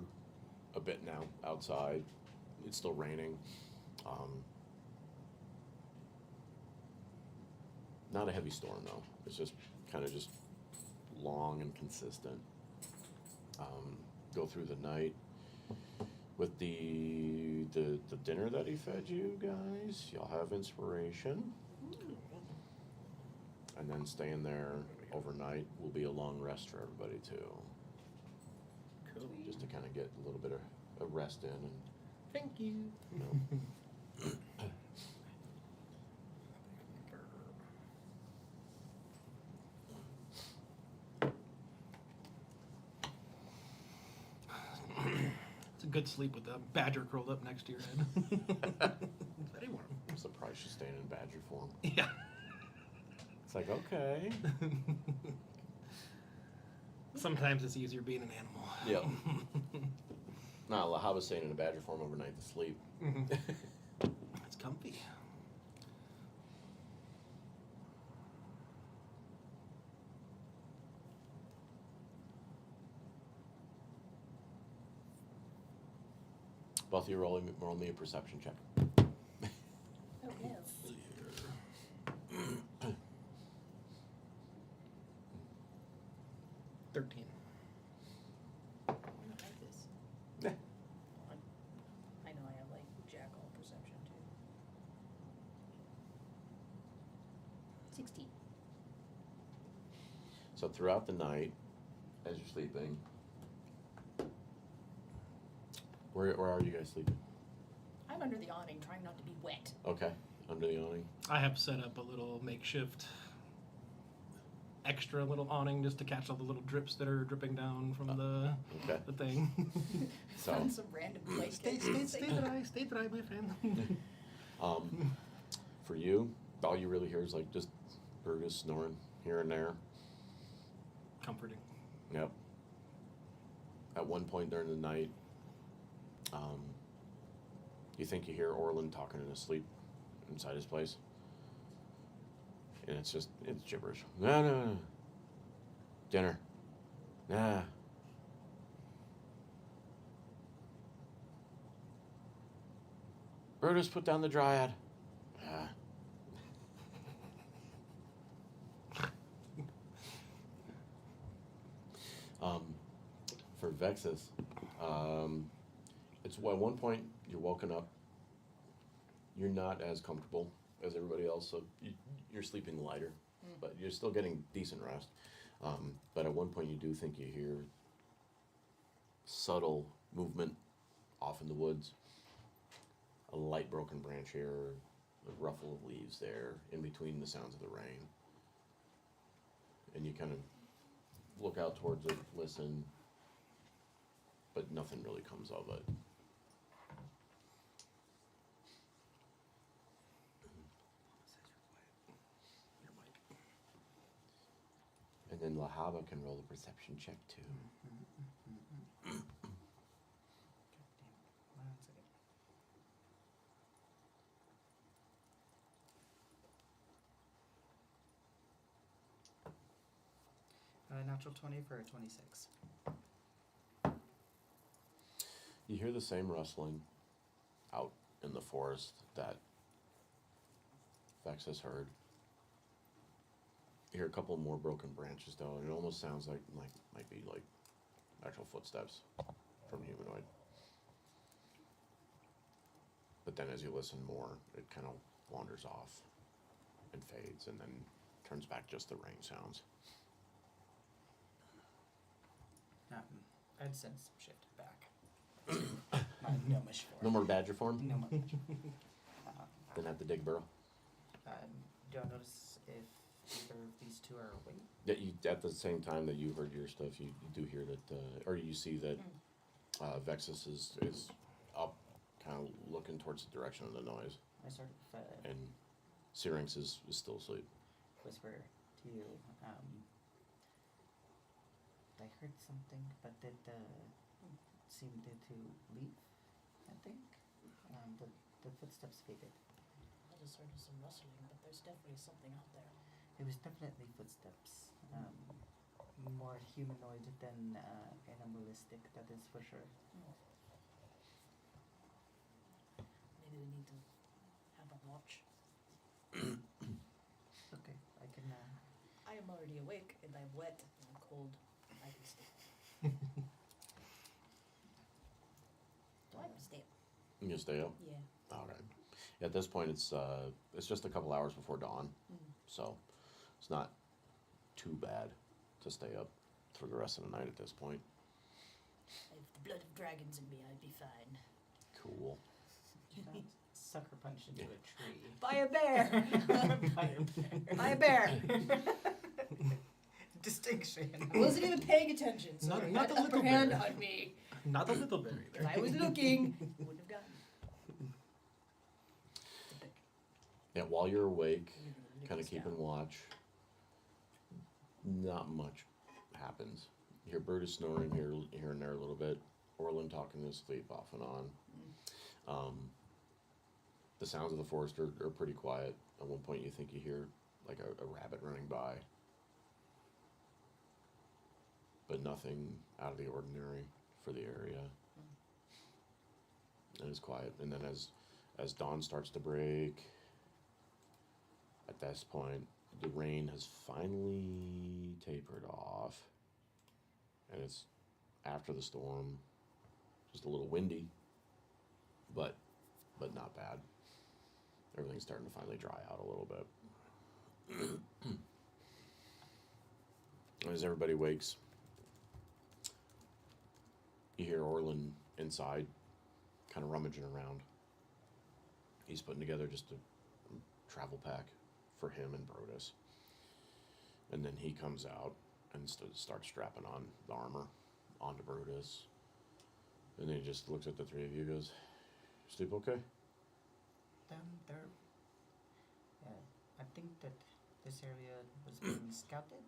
B: a bit now outside. It's still raining. Not a heavy storm though. It's just kind of just long and consistent. Go through the night with the dinner that he fed you guys. Y'all have inspiration, and then staying there overnight will be a long rest for everybody too.
A: Cool.
B: Just to kind of get a little bit of rest in and.
A: Thank you.
B: You know.
A: It's a good sleep with a badger curled up next to your head. Very warm.
B: I'm surprised she's staying in badger form.
A: Yeah.
B: It's like, okay.
A: Sometimes it's easier being an animal.
B: Yep. Nah, La Habba's staying in a badger form overnight to sleep.
A: It's comfy.
B: Both of you roll me a perception check.
C: Oh, yes.
A: 13.
C: I don't like this.
B: Yeah.
C: I know I have like jackal perception too. 16.
B: So throughout the night, as you're sleeping, where are you guys sleeping?
C: I'm under the awning trying not to be wet.
B: Okay, under the awning.
A: I have set up a little makeshift extra little awning just to catch all the little drips that are dripping down from the thing.
B: So
C: Found some random place.
A: Stay dry, my friend.
B: for you, all you really hear is like just Brutus snoring here and there.
A: Comforting.
B: Yep. At one point during the night, you think you hear Orland talking in his sleep inside his place. And it's gibberish. No. Dinner. Nah. Brutus, put down the dryad. Ah. For Vexus, it's at one point you're woken up. You're not as comfortable as everybody else, so you're sleeping lighter, but you're still getting decent rest. But at one point you do think you hear subtle movement off in the woods. a light broken branch here, a ruffle of leaves there, in between the sounds of the rain. And you kind of look out towards it, listen, but nothing really comes of it.
A: Your mic.
B: And then Lahaba can roll a perception check too.
D: God damn it. 1 second. Natural 20 for a 26.
B: You hear the same rustling out in the forest that Vex has heard. You hear a couple more broken branches though, and it almost sounds like might be like actual footsteps from a humanoid. But then as you listen more, it kind of wanders off and fades and then turns back just the rain sounds.
D: I'd send some shit back. My gnomish form.
B: No more badger form?
D: No more.
B: Then have to dig burrow.
D: Do I notice if either of these two are awake?
B: Yeah, you, at the same time that you heard your stuff, you do hear that, or you see that Vexus is up, kind of looking towards the direction of the noise,
D: I sort of
B: and Syrinx is still asleep.
D: whisper to you. I heard something, but it seemed to leave, I think. The footsteps faded.
C: I just heard some rustling, but there's definitely something out there.
D: It was definitely footsteps. More humanoid than animalistic, that is for sure.
C: Maybe we need to have a watch.
D: Okay, I can.
C: I am already awake and I'm wet and I'm cold. I can stay. Do I can stay?
B: You gonna stay up?
C: Yeah.
B: All right. At this point, it's just a couple hours before dawn, so it's not too bad to stay up for the rest of the night at this point.
C: If the blood of dragons in me, I'd be fine.
B: Cool.
D: Not sucker punch into a tree.
C: By a bear!
D: By a bear.
C: By a bear!
D: Distinction.
C: I wasn't even paying attention, so
A: Not-
C: it
A: not
C: had
A: the
C: the upper
A: little
C: hand
A: bear.
C: on me.
A: Not the little bear
C: If
A: either.
C: I was looking, wouldn't have gotten me.
B: Yeah, while you're awake,
C: Lick
B: kind of
C: us down.
B: keeping watch, not much happens. You hear Brutus snoring here and there a little bit. Orlin talking in his sleep off and on. The sounds of the forest are pretty quiet. At one point, you think you hear like a rabbit running by, but nothing out of the ordinary for the area. And it's quiet. And then as dawn starts to break, at this point, the rain has finally tapered off, and it's after the storm, just a little windy, but not bad. Everything's starting to finally dry out a little bit. As everybody wakes, you hear Orlin inside, kind of rummaging around. He's putting together just a travel pack for him and Brodus. And then he comes out and starts strapping on the armor onto Brodus. And then he just looks at the three of you and goes, "Sleep okay?"
D: There. I think that this area was being scouted.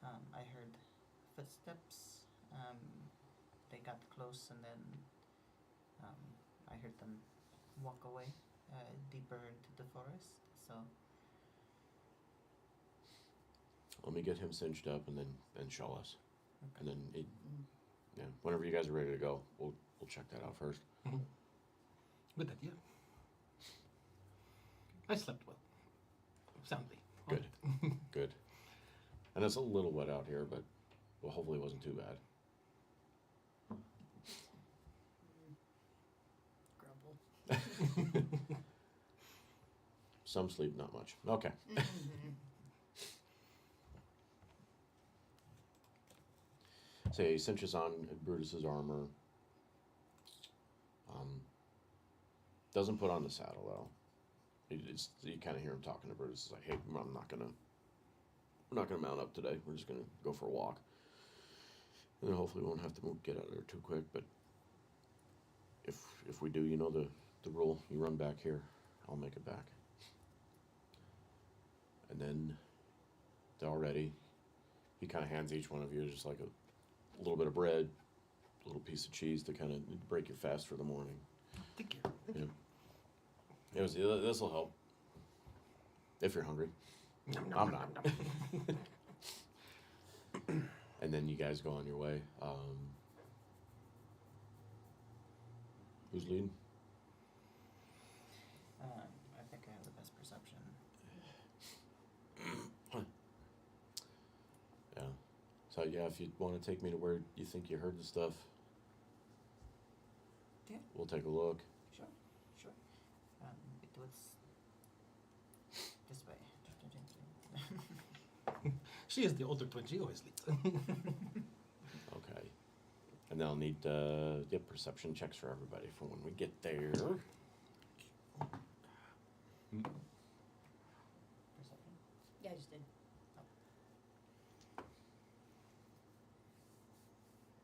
D: I heard footsteps. They got close, and then I heard them walk away deeper into the forest. So
B: Let me get him cinched up and then show us.
D: okay.
B: And then yeah, whenever you guys are ready to go, we'll check that out first.
A: Good idea. I slept well. Soundly.
B: Good. Good. And it's a little wet out here, but well, hopefully it wasn't too bad.
C: Grumble.
B: Some sleep, not much. Okay. So he cinches on Brutus's armor. Doesn't put on the saddle though. You kind of hear him talking to Brutus. It's like, hey, we're not gonna mount up today. We're just gonna go for a walk. And then hopefully we won't have to get out of there too quick. But if we do, you know the rule. You run back here. I'll make it back. And then already, he kind of hands each one of you just like a little bit of bread, a little piece of cheese to kind of break your fast for the morning.
A: Thank you.
B: Yeah. This will help. If you're hungry. I'm not. And then you guys go on your way. Who's leading?
D: I think I have the best perception.
B: Yeah. So yeah, if you want to take me to where you think you heard the stuff,
D: Yeah.
B: we'll take a look.
D: Sure. It was this way.
A: She is the older twin. She always leads.
B: Okay. And then I'll need perception checks for everybody for when we get there.
D: Perception.
C: Yeah, I just did.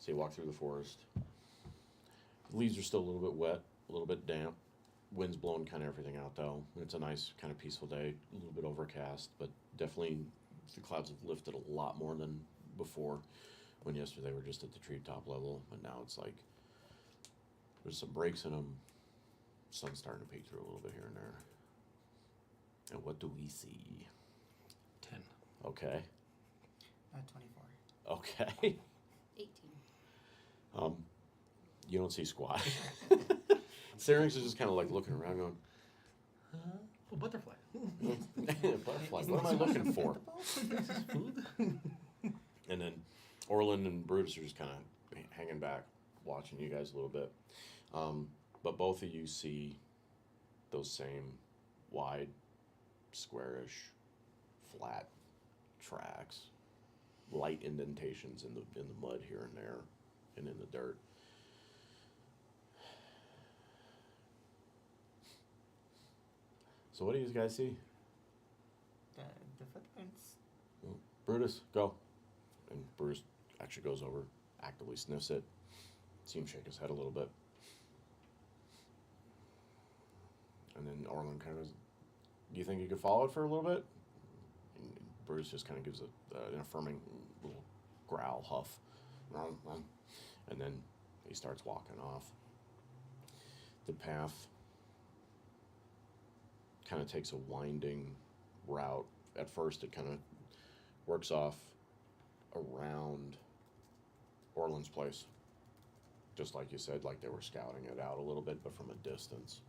B: So you walk through the forest. The leaves are still a little bit wet, a little bit damp. Wind's blowing kind of everything out though. It's a nice kind of peaceful day, a little bit overcast, but definitely the clouds have lifted a lot more than before. When yesterday we were just at the treetop level, but now it's like there's some breaks in them. Sun's starting to peek through a little bit here and there. And what do we see?
A: 10.
B: Okay.
D: 24.
B: Okay.
C: 18.
B: You don't see squat. Syrinx is just kind of like looking around going,
A: Oh, butterfly.
B: butterfly, what am I looking for?
A: Food?
B: And then Orland and Brutus are just kind of hanging back, watching you guys a little bit. But both of you see those same wide, squarish, flat tracks, light indentations in the mud here and there, and in the dirt. So what do you guys see?
D: The footprints.
B: Brutus, go. And Brutus actually goes over, actively sniffs it. See him shake his head a little bit. And then Orland kind of goes, do you think you could follow it for a little bit? And Brutus just kind of gives an affirming little growl, huff. And then he starts walking off. The path kind of takes a winding route. At first it kind of works off around Orland's place. Just like you said, like they were scouting it out a little bit, but from a distance.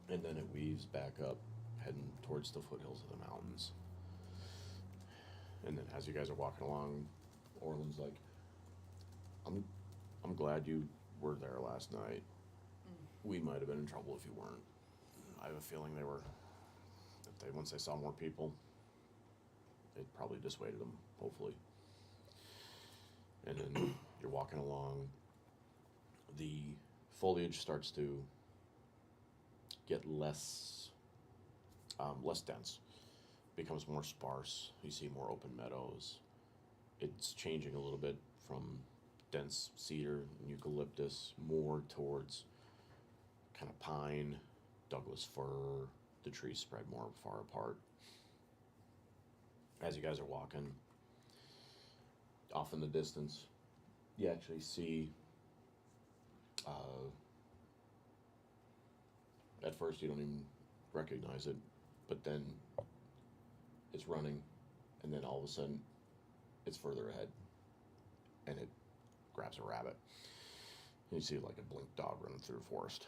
B: And then it weaves back up, heading towards the foothills of the mountains. And then as you guys are walking along, Orland's like, I'm glad you were there last night. We might have been in trouble if you weren't. I have a feeling once they saw more people, it probably dissuaded them, hopefully. And then you're walking along, the foliage starts to get less dense, becomes more sparse. You see more open meadows. It's changing a little bit from dense cedar and eucalyptus more towards kind of pine, Douglas fir. The trees spread more far apart. As you guys are walking, off in the distance, you actually see, at first you don't even recognize it, but then it's running, and then all of a sudden it's further ahead, and it grabs a rabbit. And you see like a blink dog running through the forest.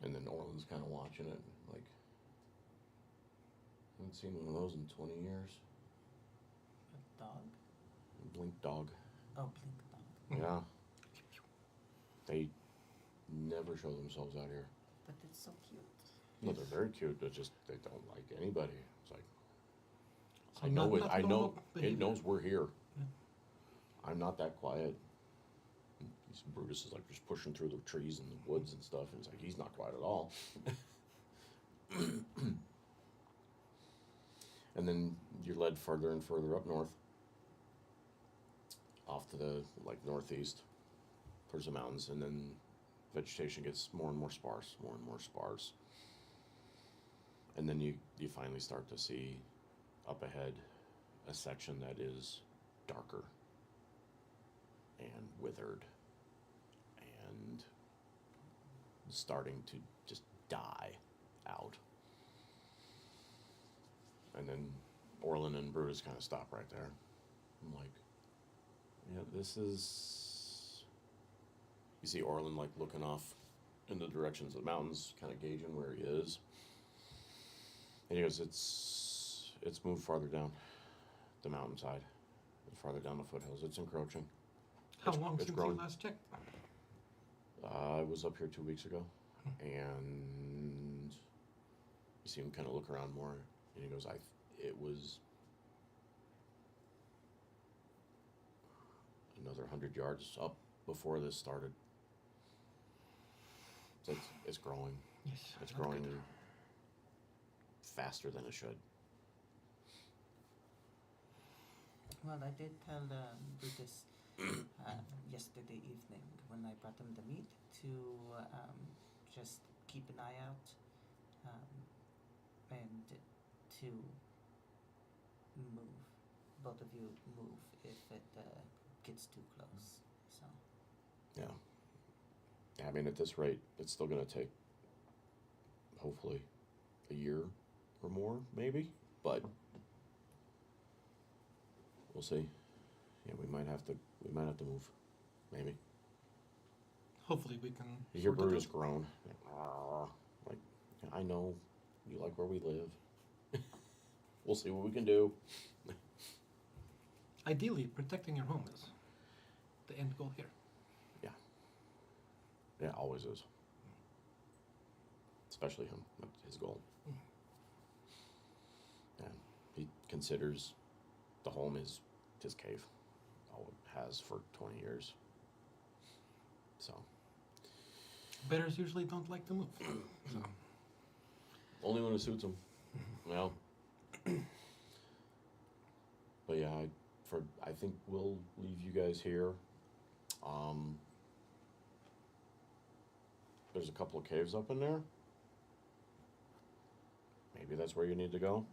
B: And then Orland's kind of watching it, like, I haven't seen one of those in 20 years.
D: A dog?
B: Blink dog.
D: Oh, blink dog.
B: Yeah. They never show themselves out here.
D: But it's so cute.
B: No, they're very cute. They're just, they don't like anybody. It's like,
A: So
B: I know
A: not-
B: it.
A: not
B: I know
A: normal
B: it
A: behavior.
B: knows we're here.
A: Yeah.
B: I'm not that quiet. Brutus is like just pushing through the trees and the woods and stuff, and it's like he's not quiet at all. And then you're led further and further up north, off to the like northeast, towards the mountains, and then vegetation gets more and more sparse, more and more sparse. And then you finally start to see up ahead a section that is darker and withered and starting to just die out. And then Orlin and Brutus kind of stop right there. I'm like, yeah, this is. You see Orlin like looking off in the directions of the mountains, kind of gauging where he is. And he goes, it's moved farther down the mountainside, farther down the foothills. It's encroaching.
A: How
B: It's-
A: long
B: it's
A: since
B: growing.
A: you last checked?
B: I was up here 2 weeks ago, and you see him kind of look around more, and he goes, it was another 100 yards up before this started. So it's growing.
A: Yes.
B: It's
A: not
B: growing
A: good.
B: faster than it should.
D: Well, I did tell Brutus yesterday evening when I brought him the meat to just keep an eye out and to move. Both of you move if it gets too close. So
B: Yeah, I mean, at this rate, it's still going to take, hopefully, a year or more, maybe. But we'll see. Yeah, we might have to move, maybe.
A: Hopefully we can.
B: You hear
A: sort it
B: Brutus
A: out.
B: groan, like, I know you like where we live. We'll see what we can do.
A: Ideally, protecting your home is the end goal here.
B: Yeah, always is. Especially him. That's his goal. And he considers the home is his cave. All it has for 20 years. So,
A: Bears usually don't like to move. So.
B: only when it suits him. Well, but yeah, I think we'll leave you guys here. There's a couple of caves up in there. Maybe that's where you need to go.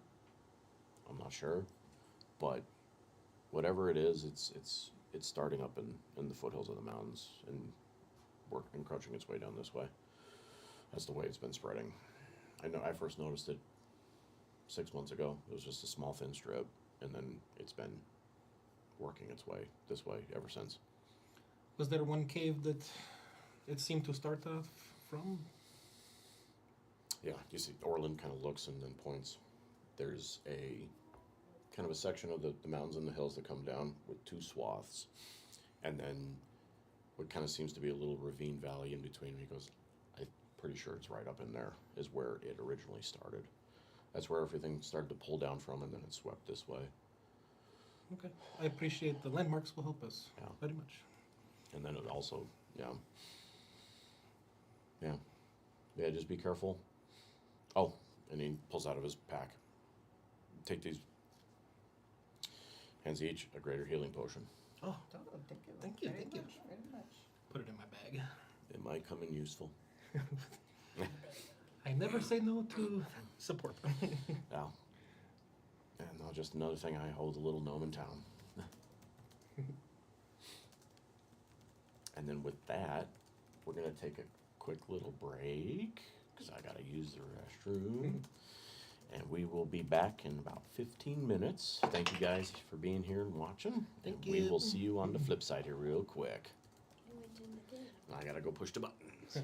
B: I'm not sure, but whatever it is, it's starting up in the foothills of the mountains and encroaching its way down this way. That's the way it's been spreading. I know I first noticed it 6 months ago. It was just a small thin strip, and then it's been working its way this way ever since.
A: Was there one cave that it seemed to start off from?
B: Yeah, you see Orland kind of looks and then points. There's a kind of a section of the mountains and the hills that come down with two swaths, and then what kind of seems to be a little ravine valley in between. He goes, I'm pretty sure it's right up in there is where it originally started. That's where everything started to pull down from, and then it swept this way.
A: Okay. I appreciate the landmarks will help us
B: Yeah.
A: very much.
B: And then it also, yeah, just be careful. Oh, and he pulls out of his pack. Take these. Hands each a greater healing potion.
A: Oh,
D: Oh, thank you.
A: Thank you,
D: Very
A: thank you.
D: much, very much.
A: put it in my bag.
B: It might come in useful.
A: I never say no to support.
B: Yeah. And now just another thing, I hold a little gnome in town. And then with that, we're going to take a quick little break because I got to use the restroom. And we will be back in about 15 minutes. Thank you guys for being here and watching.
A: Thank
B: And we
A: you.
B: will see you on the flip side here real quick. I got to go push the buttons.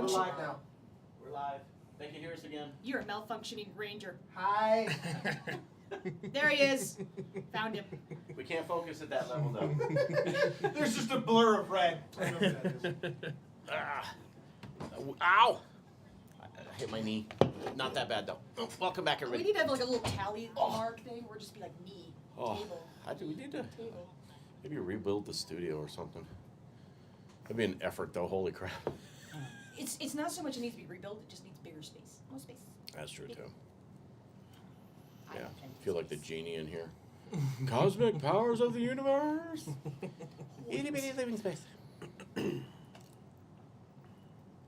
C: malfunction.
E: now.
B: We're live. They can hear us again.
C: You're a malfunctioning ranger.
E: Hi.
C: There he is. Found him.
B: We can't focus at that level though.
E: There's just a blur of red. I don't know what that is.
B: Ow! I hit my knee. Not that bad though. Oh, welcome back,
C: We
B: everybody.
C: need to have like a little tally mark thing where just be like knee,
B: Oh,
C: table,
B: we need to
C: table.
B: maybe rebuild the studio or something. That'd be an effort though. Holy crap.
C: It's not so much it needs to be rebuilt, it just needs bigger space. More space.
B: That's true too.
C: I
B: Yeah,
C: have plenty of
B: feel like the
C: space.
B: genie in here. Cosmic powers of the universe. Itty bitty living space.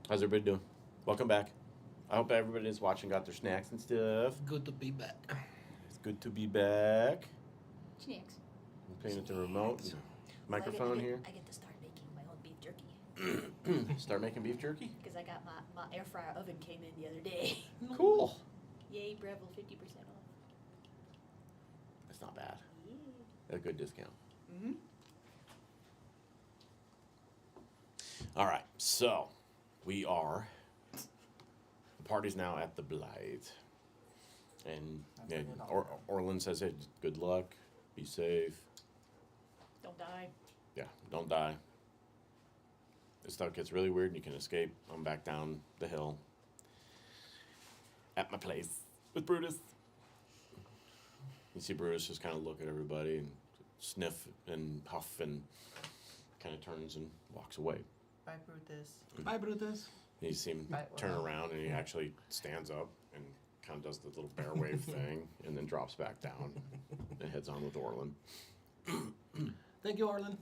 B: How's everybody doing? Welcome back. I hope everybody that's watching got their snacks and stuff.
A: Good to be back.
B: It's good to be back.
C: Snacks.
B: I'm playing at the remote. and Microphone here.
C: I get to start making my own beef jerky.
B: Start making beef jerky?
C: Because I got my air fryer oven came in the other day.
B: Cool.
C: Yay, Breville, 50% off.
B: That's not bad.
C: Yeah.
B: A good discount.
C: Mm-hmm.
B: All right, so we are. The party's now at the Blythe, and yeah, Orlin says, "Hey, good luck, be safe.
C: Don't die.
B: Yeah, don't die. This stuff gets really weird, and you can escape. I'm back down the hill at my place with Brutus. You see Brutus just kind of look at everybody and sniff and huff and kind of turns and walks away.
D: Bye, Brutus.
A: Bye, Brutus.
B: You see him
D: Bye,
B: turn
D: Orlin.
B: around and he actually stands up and kind of does the little bear wave thing and then drops back down and heads on with Orlin.
A: Thank you, Arlen.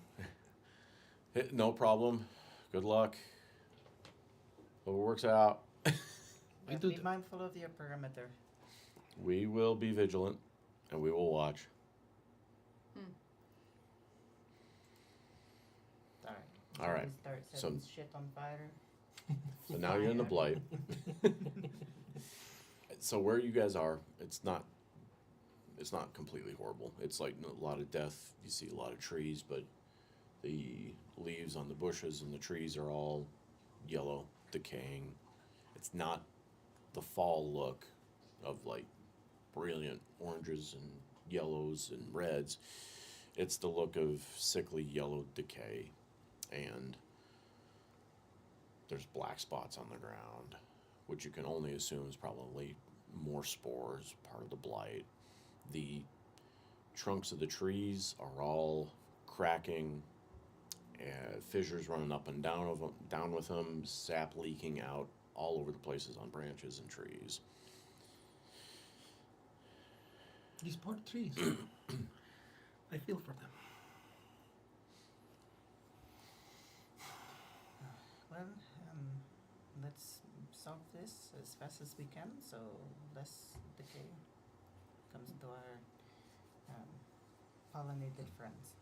B: No problem. Good luck. Hope it works out.
A: We
D: But
A: do
D: be
A: th-
D: mindful of your perimeter.
B: We will be vigilant and we will watch.
D: All right.
B: All right.
D: Start
B: So-
D: setting shit on fire.
B: So now you're in the blight. So where you guys are, it's not completely horrible. It's like a lot of death. You see a lot of trees, but the leaves on the bushes and the trees are all yellow, decaying. It's not the fall look of like brilliant oranges and yellows and reds. It's the look of sickly yellow decay, and there's black spots on the ground, which you can only assume is probably more spores, part of the blight. The trunks of the trees are all cracking, fissures running up and down with them, sap leaking out all over the places on branches and trees.
A: These poor trees. I feel for them.
D: Well, let's solve this as fast as we can, so less decay comes to our pollinated friends.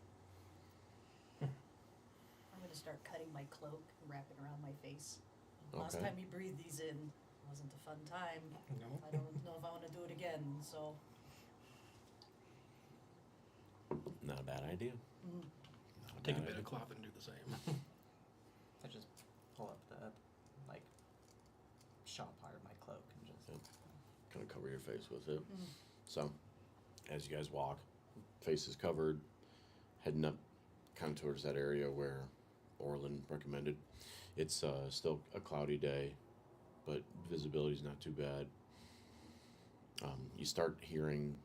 C: I'm going to start cutting my cloak and wrap it around my face. Last
B: Okay.
C: time we breathed these in wasn't a fun time.
A: No.
C: I don't know if I want to do it again, so.
B: Not a bad idea.
C: Mm.
B: Not
A: Take a
B: bad
A: bit of
B: idea.
A: cloth and do the same.
D: I just pull up the like shawl part of my cloak and just
B: Kind of cover your face with it.
C: Mm.
B: So, as you guys walk, face is covered, heading up kind of towards that area where Orlin recommended. It's still a cloudy day, but visibility's not too bad. You start hearing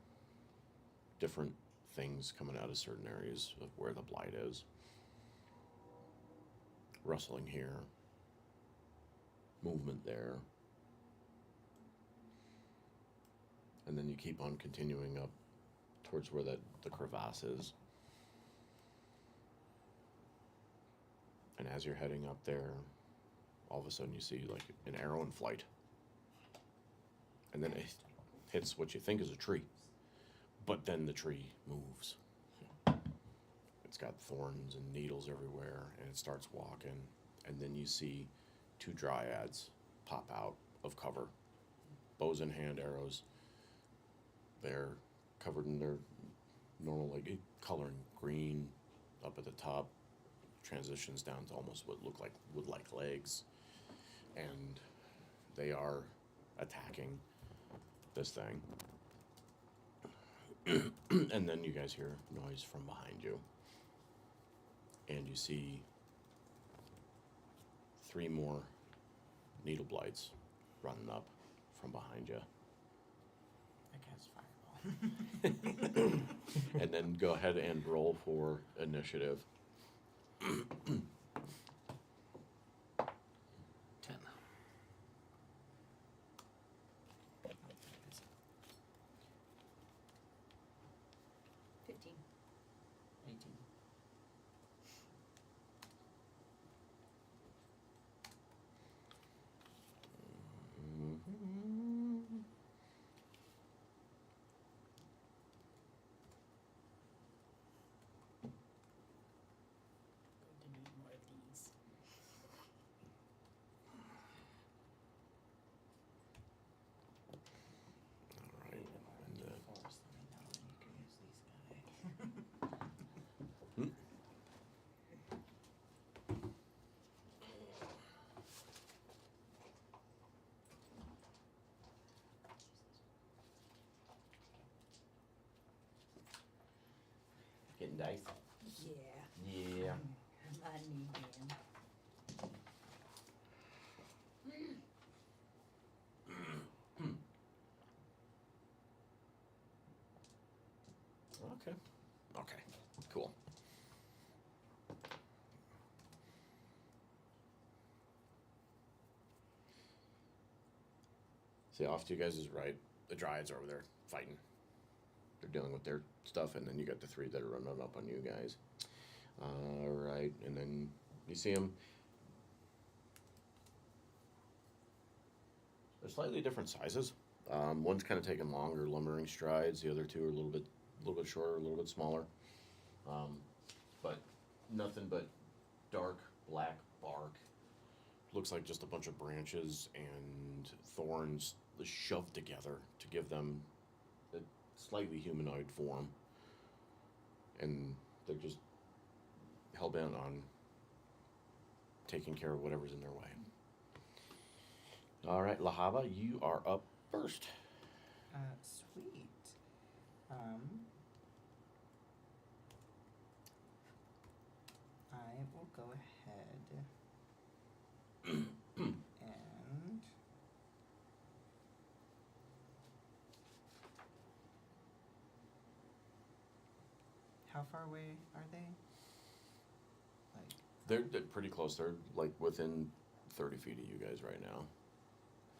B: different things coming out of certain areas of where the blight is. Rustling here, movement there. And then you keep on continuing up towards where the crevasse is. And as you're heading up there, all of a sudden you see like an arrow in flight. And then it hits what you think is a tree. But then the tree moves. It's got thorns and needles everywhere, and it starts walking. And then you see two dryads pop out of cover, bows in hand, arrows. They're covered in their normal like coloring green up at the top, transitions down to almost what look like wood-like legs, and They are attacking this thing. And then you guys hear noise from behind you. And you see 3 more needle blights running up from behind you.
D: I cast fireball.
B: And then go ahead and roll for initiative.
A: 10.
C: 15.
D: 18.
C: Going to need more of these.
B: All right. And,
D: Force, let me know when you can use these guys.
B: getting dice.
C: Yeah.
B: Yeah.
C: I need them.
B: Okay. Okay. Cool. See, off to you guys is right. The Dryads are over there fighting. They're dealing with their stuff, and then you got the 3 that are running up on you guys. All right, and then you see them. They're slightly different sizes. One's kind of taking longer, lumbering strides. The other 2 are a little bit shorter, a little bit smaller. But nothing but dark black bark. Looks like just a bunch of branches and thorns shoved together to give them a slightly humanoid form. And they're just hell bent on taking care of whatever's in their way. All right, Lahaba, you are up first.
D: Sweet. I will go ahead and how far away are they? Like,
B: They're pretty close. They're like within 30 feet of you guys right now.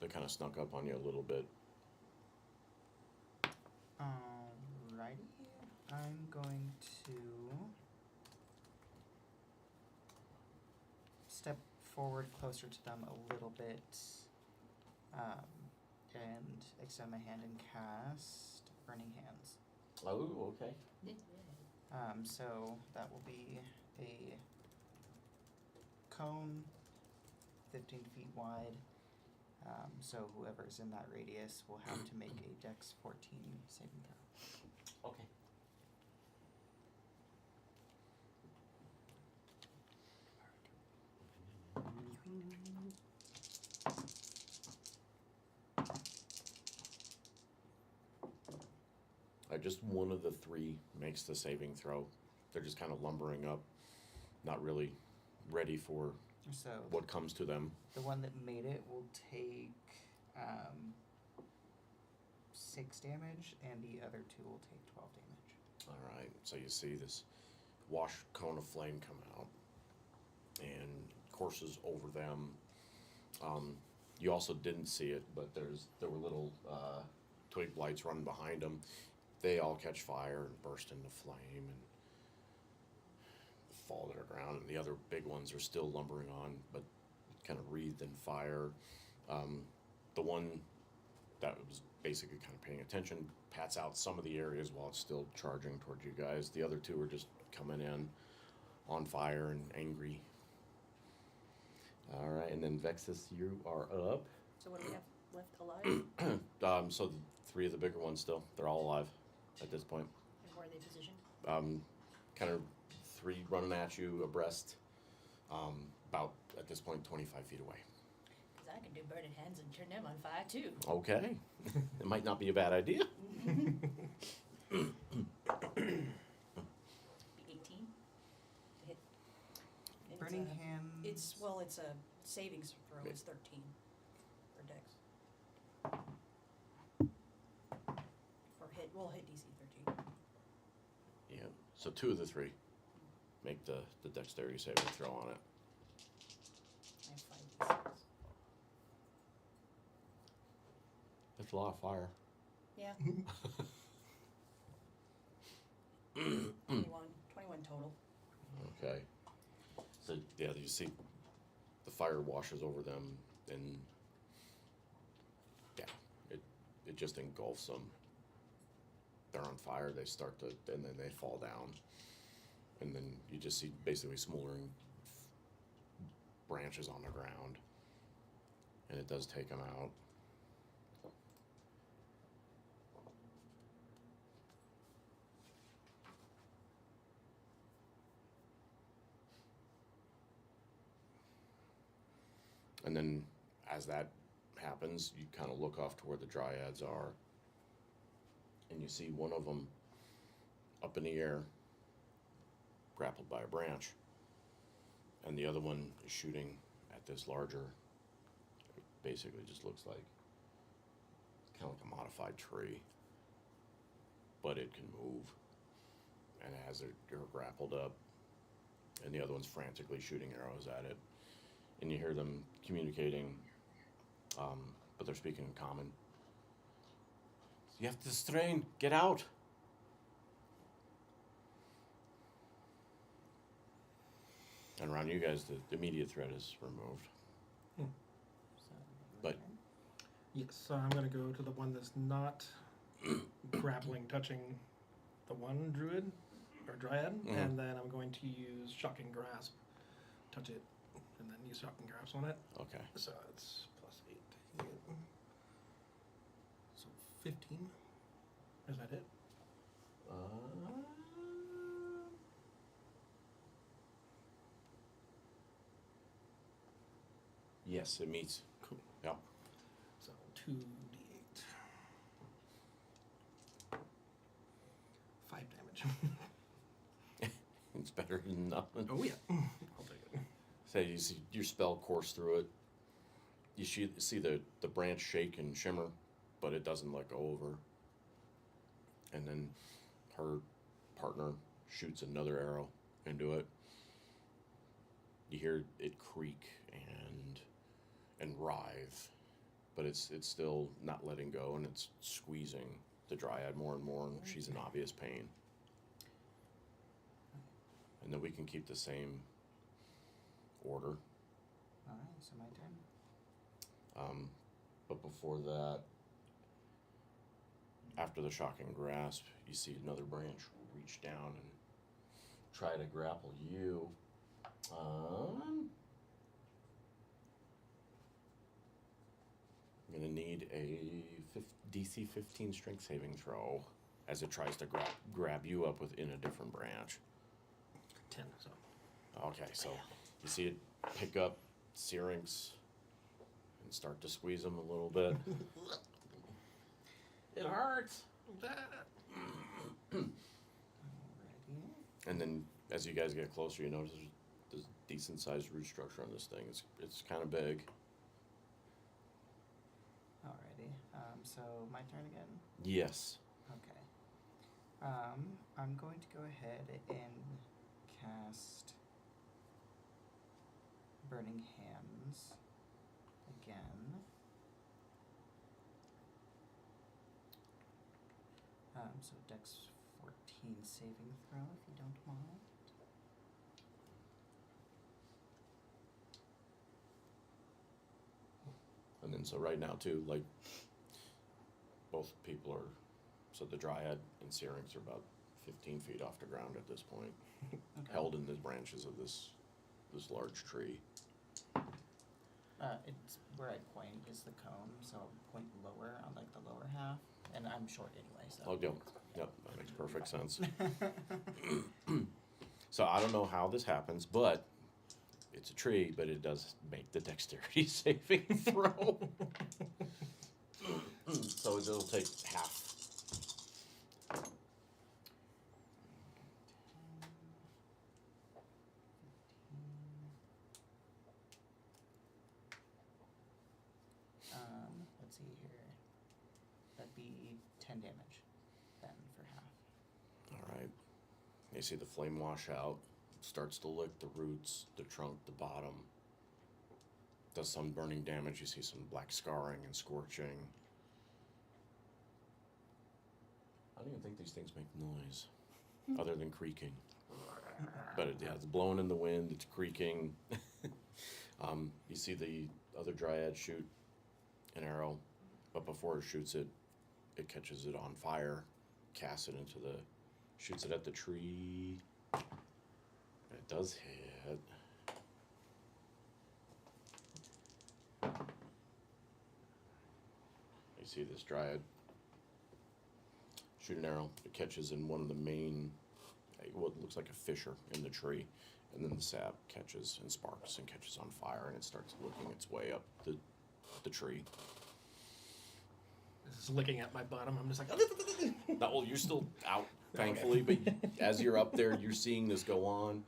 B: They kind of snuck up on you a little bit.
D: alrighty. I'm going to step forward closer to them a little bit, and extend my hand and cast Burning Hands.
B: Oh, okay.
D: So that will be a cone 15 feet wide. So whoever's in that radius will have to make a Dex 14 saving throw.
B: Okay. Just one of the 3 makes the saving throw. They're just kind of lumbering up, not really ready for
D: So
B: what comes to them.
D: the one that made it will take 6 damage, and the other 2 will take 12 damage.
B: All right, so you see this wash cone of flame come out and courses over them. You also didn't see it, but there were little twig blights running behind them. They all catch fire and burst into flame and fall to the ground, and the other big ones are still lumbering on, but kind of wreathed in fire. The one that was basically kind of paying attention pats out some of the areas while it's still charging towards you guys. The other 2 are just coming in on fire and angry. All right, and then Vexus, you are up.
C: So what do we have left alive?
B: So the 3 of the bigger ones still, they're all alive at this point.
C: And where are they positioned?
B: Kind of 3 running at you abreast, about at this point 25 feet away.
C: Because I can do burning hands and turn them on fire too.
B: Okay. It might not be a bad idea.
C: Be 18 to hit. And
D: Burning
C: it's
D: hands.
C: it's a savings throw. It's 13 for Dex. Or hit. We'll hit DC 13.
B: Yeah. So 2 of the 3 make the dexterity saving throw on it.
C: I have 5 D6s.
B: That's a lot of fire.
C: Yeah. 21 total.
B: Okay. So yeah, you see the fire washes over them, and yeah, it just engulfs them. They're on fire. They start to, and then they fall down, and then you just see basically smoldering branches on the ground, and it does take them out. And then as that happens, you kind of look off to where the dryads are, and you see one of them up in the air, grappled by a branch, and the other one is shooting at this larger, it basically just looks like, kind of like a modified tree, but it can move, and as they're grappled up, and the other one's frantically shooting arrows at it. And you hear them communicating, but they're speaking in common. You have to strain, get out. And around you guys, the immediate threat is removed.
D: So,
B: But-
A: Yes, so I'm going to go to the one that's not grappling, touching the one druid or dryad,
B: Mhm.
A: and then I'm going to use Shocking Grasp, touch it, and then use Shocking Grasp on it.
B: Okay.
A: So it's +8 to hit. So 15. Is that it?
B: Yes, it meets.
A: Cool.
B: Yep.
A: So 2d8. 5 damage.
B: It's better than nothing.
A: Oh yeah, I'll take it.
B: So you see your spell course through it. You see the branch shake and shimmer, but it doesn't let go over. And then her partner shoots another arrow into it. You hear it creak and writhe, but it's still not letting go, and it's squeezing the dryad more and more, and she's in obvious pain. And then we can keep the same order.
D: Alright, so my turn.
B: But before that, after the shocking grasp, you see another branch reach down and try to grapple you. I'm gonna need a DC 15 strength saving throw as it tries to grab you up within a different branch.
A: 10. So
B: Okay, so you see it pick up Syrinx and start to squeeze him a little bit. It hurts.
D: Alrighty.
B: And then as you guys get closer, you notice there's a decent sized root structure on this thing. It's kind of big.
D: Alrighty. So my turn again?
B: Yes.
D: Okay. I'm going to go ahead and cast Burning Hands again. So Dex 14 saving throw, if you don't mind.
B: And then so right now too, like both people are, so the Dryad and Syrinx are about 15 feet off the ground at this point,
D: Okay.
B: held in the branches of this large tree.
D: It's where I point is the cone, so I'll point lower on like the lower half, and I'm short anyway, so.
B: Oh, yep, that makes perfect sense. So I don't know how this happens, but It's a tree, but it does make the dexterity saving throw. So it'll take half.
D: Let's see here. That'd be 10 damage then for half.
B: All right. You see the flame wash out. Starts to lick the roots, the trunk, the bottom. Does some burning damage. You see some black scarring and scorching. I don't even think these things make noise other than creaking. But yeah, it's blowing in the wind, it's creaking. You see the other dryad shoot an arrow, but before it shoots it, it catches it on fire, casts it into the, shoots it at the tree. It does hit. You see this dryad shoot an arrow. It catches in one of the main, what looks like a fissure in the tree, and then the sap catches and sparks and catches on fire, and it starts licking its way up the tree.
A: This is licking at my bottom. I'm just like,
B: Now, well, you're still out, thankfully, but as you're up there, you're seeing this go on.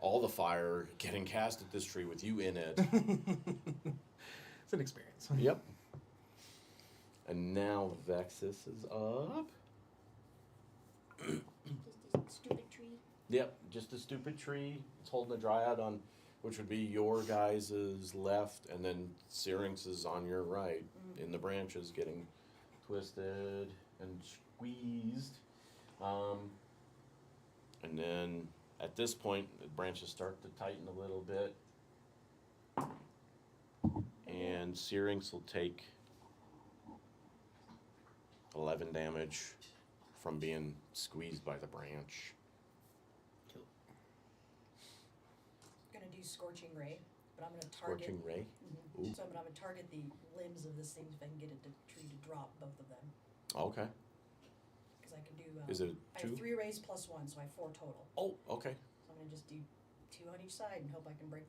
B: All the fire getting cast at this tree with you in it.
A: it's an experience.
B: Yep. And now Vexus is up.
C: Just a stupid tree.
B: Yep, just a stupid tree. It's holding a dryad on, which would be your guys' left, and then Syrinx is on your right, in the branches, getting twisted and squeezed. And then at this point, the branches start to tighten a little bit. And Syrinx will take 11 damage from being squeezed by the branch.
C: I'm gonna do Scorching Ray, but I'm gonna target.
B: Scorching Ray?
C: Mhm.
B: Ooh.
C: So I'm gonna target the limbs of this thing if I can get it to tree to drop both of them.
B: Okay.
C: Because I can do.
B: Is it
C: I
B: 2?
C: have 3 rays plus 1, so I have 4 total.
B: Oh, okay.
C: So I'm gonna just do 2 on each side and hope I can break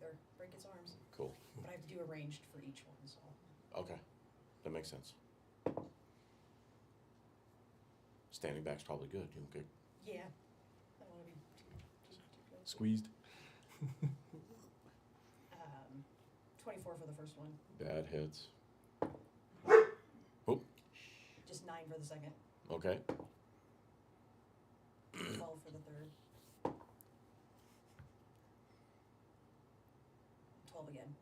C: its arms.
B: Cool.
C: But I have to do a ranged for each one, so.
B: Okay. That makes sense. Standing back's probably good. You don't get
C: Yeah. I don't wanna be too close.
B: squeezed.
C: 24 for the first one.
B: That hits.
C: Just 9 for the second.
B: Okay.
C: 12 for the third. 12 again.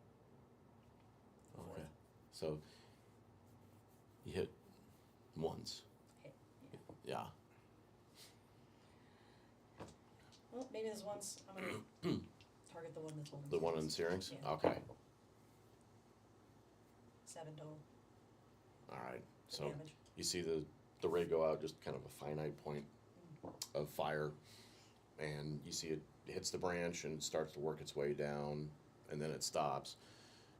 B: Okay. So you hit once.
C: Hit.
B: Yeah.
C: Well, maybe this once I'm gonna target the one that's holding.
B: The one in
C: Syrinx.
B: Syrinx?
C: Yeah.
B: Okay.
C: 7 total
B: All right.
C: for
B: So
C: damage.
B: you see the ray go out, just kind of a finite point of fire, and you see it hits the branch and starts to work its way down, and then it stops.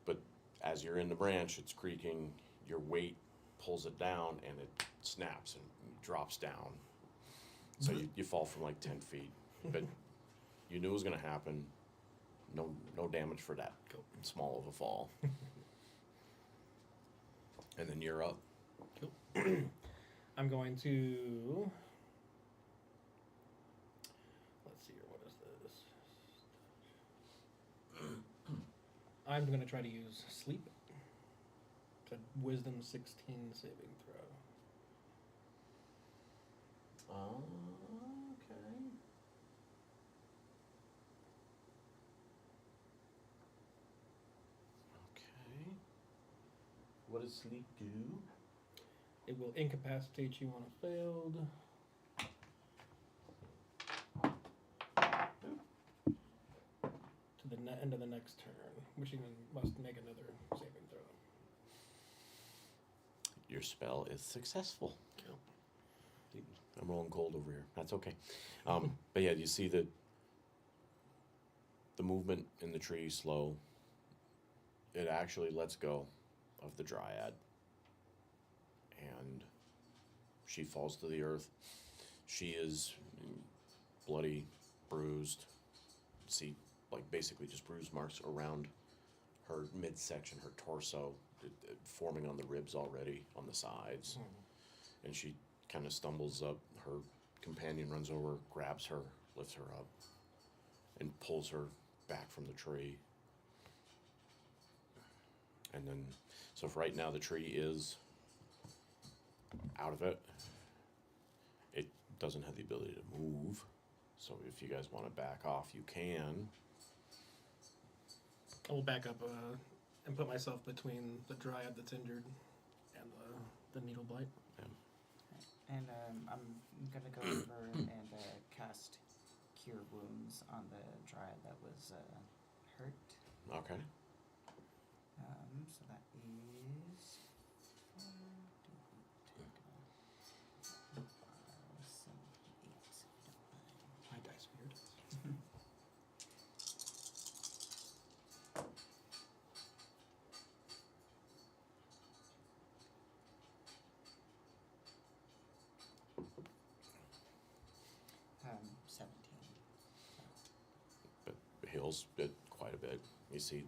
B: But as you're in the branch, it's creaking, your weight pulls it down, and it snaps and drops down. So you fall from like 10 feet. But you knew it was going to happen. No damage for that small of a fall. And then you're up.
A: I'm going to. Let's see here. What is this? I'm going to try to use sleep. It's a wisdom 16 saving throw.
B: Okay. Okay. What does sleep do?
A: It will incapacitate you on a failed. To the end of the next turn, which you must make another saving throw.
B: Your spell is successful. I'm rolling cold over here. That's okay. But yeah, you see the movement in the tree slow. It actually lets go of the dryad. And she falls to the earth. She is bloody, bruised. See like basically just bruise marks around her midsection, her torso, forming on the ribs already, on the sides. And she kind of stumbles up. Her companion runs over, grabs her, lifts her up, and pulls her back from the tree. And then, so for right now, the tree is out of it. It doesn't have the ability to move. So if you guys want to back off, you can.
A: I will back up and put myself between the dryad that's injured and the needle blight.
D: And I'm gonna go over and cast Cure Wounds on the dryad that was hurt.
B: Okay.
D: So that is 4, 7, 8.
A: My dice weird.
D: Um, 17.
B: But it heals it quite a bit. You see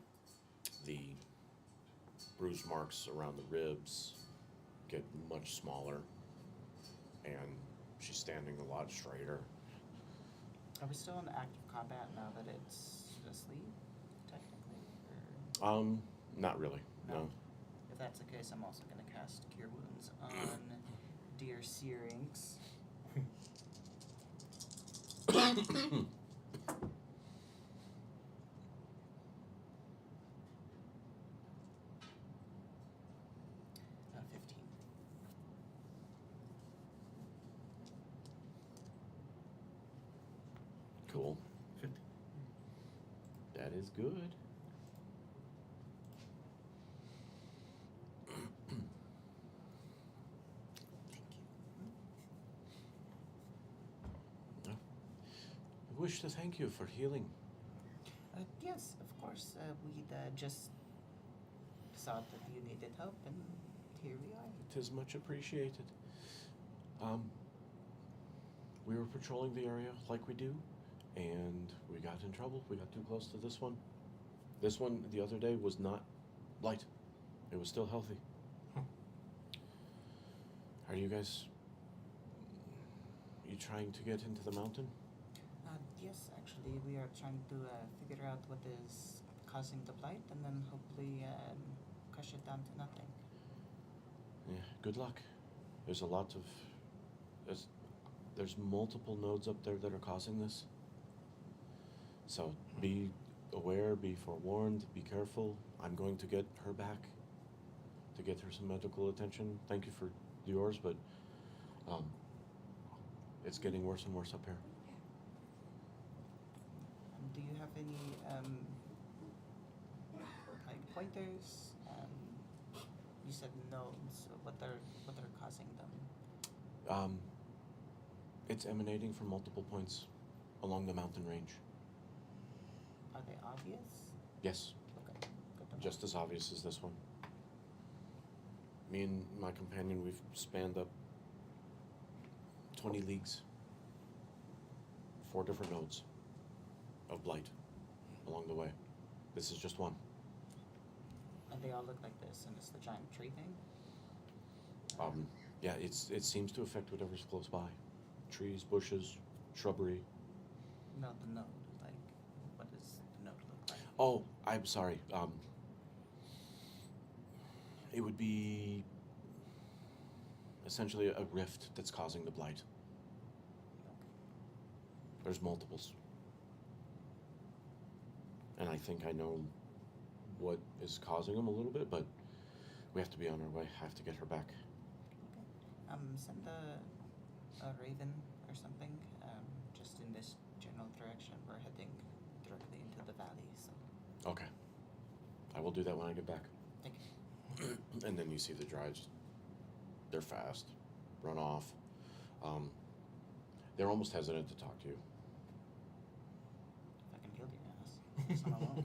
B: the bruise marks around the ribs get much smaller, and she's standing a lot straighter.
D: Are we still in active combat now that it's asleep, technically?
B: Not really. No.
D: If that's the case, I'm also going to cast Cure Wounds on Dear Syrinx. Uh, 15.
B: Cool.
A: 50.
B: That is good.
D: Thank you.
B: I wish to thank you for healing.
D: Yes, of course. We'd just thought that you needed help, and here we are.
B: It is much appreciated. We were patrolling the area like we do, and we got in trouble. We got too close to this one. This one the other day was not blight. It was still healthy. Are you guys... you trying to get into the mountain?
D: Yes, actually, we are trying to figure out what is causing the blight, and then hopefully crush it down to nothing.
B: Yeah, good luck. There's a lot of... There's multiple nodes up there that are causing this. So be aware, be forewarned, be careful. I'm going to get her back to get her some medical attention. Thank you for yours, but it's getting worse and worse up here.
D: Do you have any like pointers? You said nodes. What are causing them?
B: It's emanating from multiple points along the mountain range.
D: Are they obvious?
B: Yes,
D: Okay, good to know.
B: just as obvious as this one. Me and my companion, we've spanned up 20 leagues. 4 different nodes of blight along the way. This is just one.
D: And they all look like this, and it's the giant tree thing?
B: Yeah, it seems to affect whatever's close by. Trees, bushes, shrubbery.
D: No, the node. Like, what does the node look like?
B: Oh, I'm sorry. It would be essentially a rift that's causing the blight. There's multiples. And I think I know what is causing them a little bit, but we have to be on our way. I have to get her back.
D: Okay. Send a raven or something, just in this general direction. We're heading directly into the valley, so.
B: Okay. I will do that when I get back.
D: Thank you.
B: And then you see the drives. They're fast. Run off. They're almost hesitant to talk to you.
D: If I can heal your ass. It's not alone.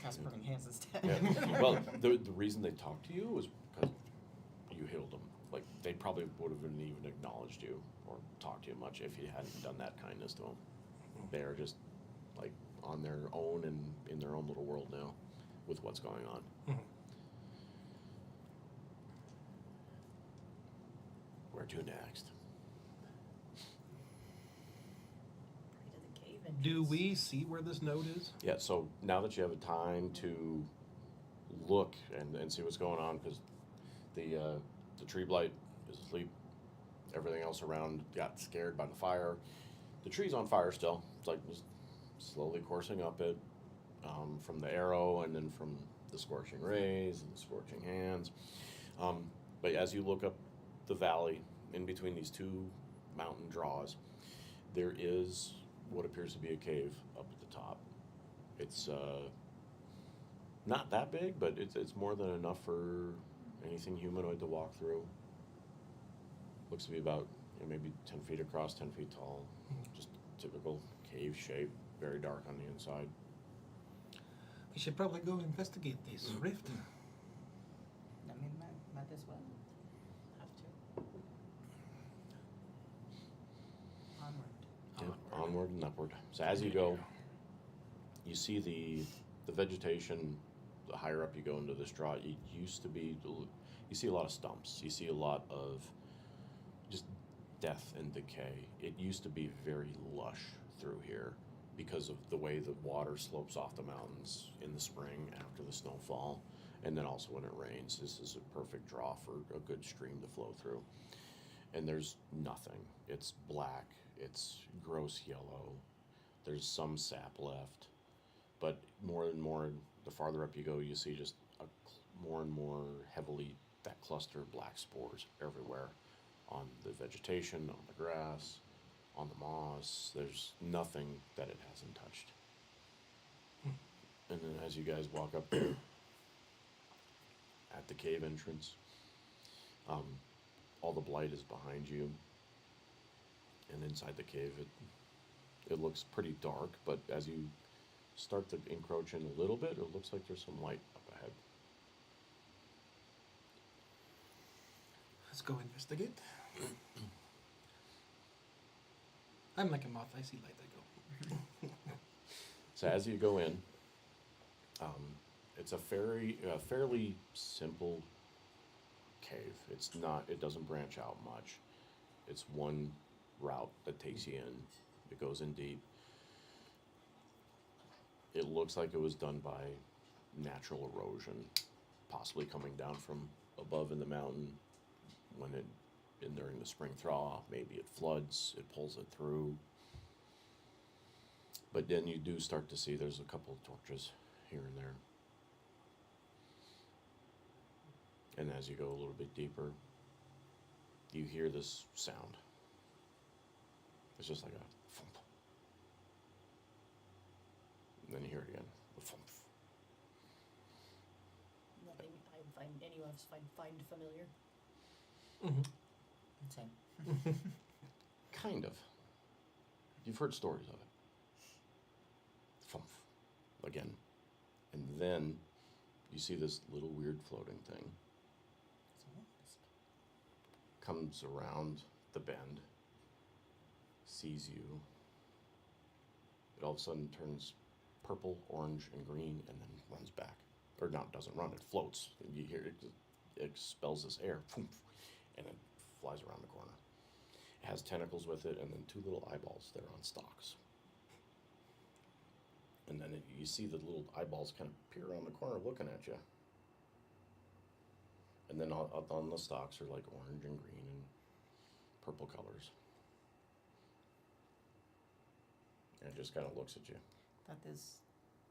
D: Cast burning hands instead.
B: Yeah. Well, the reason they talked to you was because you healed them. Like, they probably would have even acknowledged you or talked to you much if you hadn't done that kindness to them. They are just like on their own and in their own little world now with what's going on.
A: Mhm.
B: Where to next?
C: Into the cave
A: Do
C: entrance.
A: we see where this node is?
B: Yeah, so now that you have time to look and see what's going on, because the tree blight is asleep, everything else around got scared by the fire. The tree's on fire still. It's like just slowly coursing up it from the arrow and then from the scorching rays and the scorching hands. But as you look up the valley in between these two mountain draws, there is what appears to be a cave up at the top. It's not that big, but it's more than enough for anything humanoid to walk through. Looks to be about maybe 10 feet across, 10 feet tall. Just typical cave shape, very dark on the inside.
A: We should probably go investigate this rift.
D: I mean, might as well.
C: Have to.
D: Onward.
B: Yeah, onward and upward. So as you go, you see the vegetation. The higher up you go into this draw, it used to be. You see a lot of stumps. You see a lot of just death and decay. It used to be very lush through here because of the way the water slopes off the mountains in the spring after the snowfall, and then also when it rains. This is a perfect draw for a good stream to flow through. And there's nothing. It's black. It's gross yellow. There's some sap left, but more and more, the farther up you go, you see just more and more heavily that cluster of black spores everywhere on the vegetation, on the grass, on the moss. There's nothing that it hasn't touched. And then as you guys walk up there at the cave entrance, all the blight is behind you. And inside the cave, it looks pretty dark, but as you start to encroach in a little bit, it looks like there's some light up ahead.
A: Let's go investigate. I'm like a moth. I see light. I go.
B: So as you go in, it's a fairly simple cave. It doesn't branch out much. It's one route that takes you in. It goes in deep. It looks like it was done by natural erosion, possibly coming down from above in the mountain during the spring thaw. Maybe it floods, it pulls it through. But then you do start to see there's a couple of torches here and there. And as you go a little bit deeper, you hear this sound. It's just like a thump. And then you hear it again. A thump.
C: Nothing I find any of us find familiar.
A: Mm-hmm.
D: Same.
B: Kind of. You've heard stories of it. Thump. Again. And then you see this little weird floating thing.
D: It's a wasp.
B: Comes around the bend, sees you. It all of a sudden turns purple, orange, and green, and then runs back. Or not, doesn't run, it floats. And you hear it expels this air, poof, and it flies around the corner. It has tentacles with it, and then two little eyeballs there on stalks. And then you see the little eyeballs kind of peer around the corner looking at you. And then on the stalks are like orange and green and purple colors. And it just kind of looks at you.
D: That is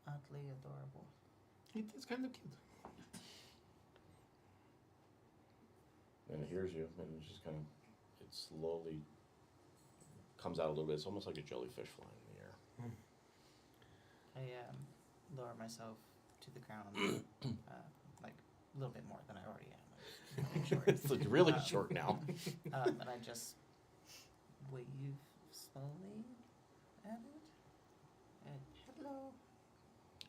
D: oddly adorable.
A: It's kind of cute.
B: And it hears you, and it's just kind of, it slowly comes out a little bit. It's almost like a jellyfish flying in the air.
D: I lower myself to the ground, like a little bit more than I already am. I'm short.
B: It's like really short now.
D: And I just wave slowly at it. And hello.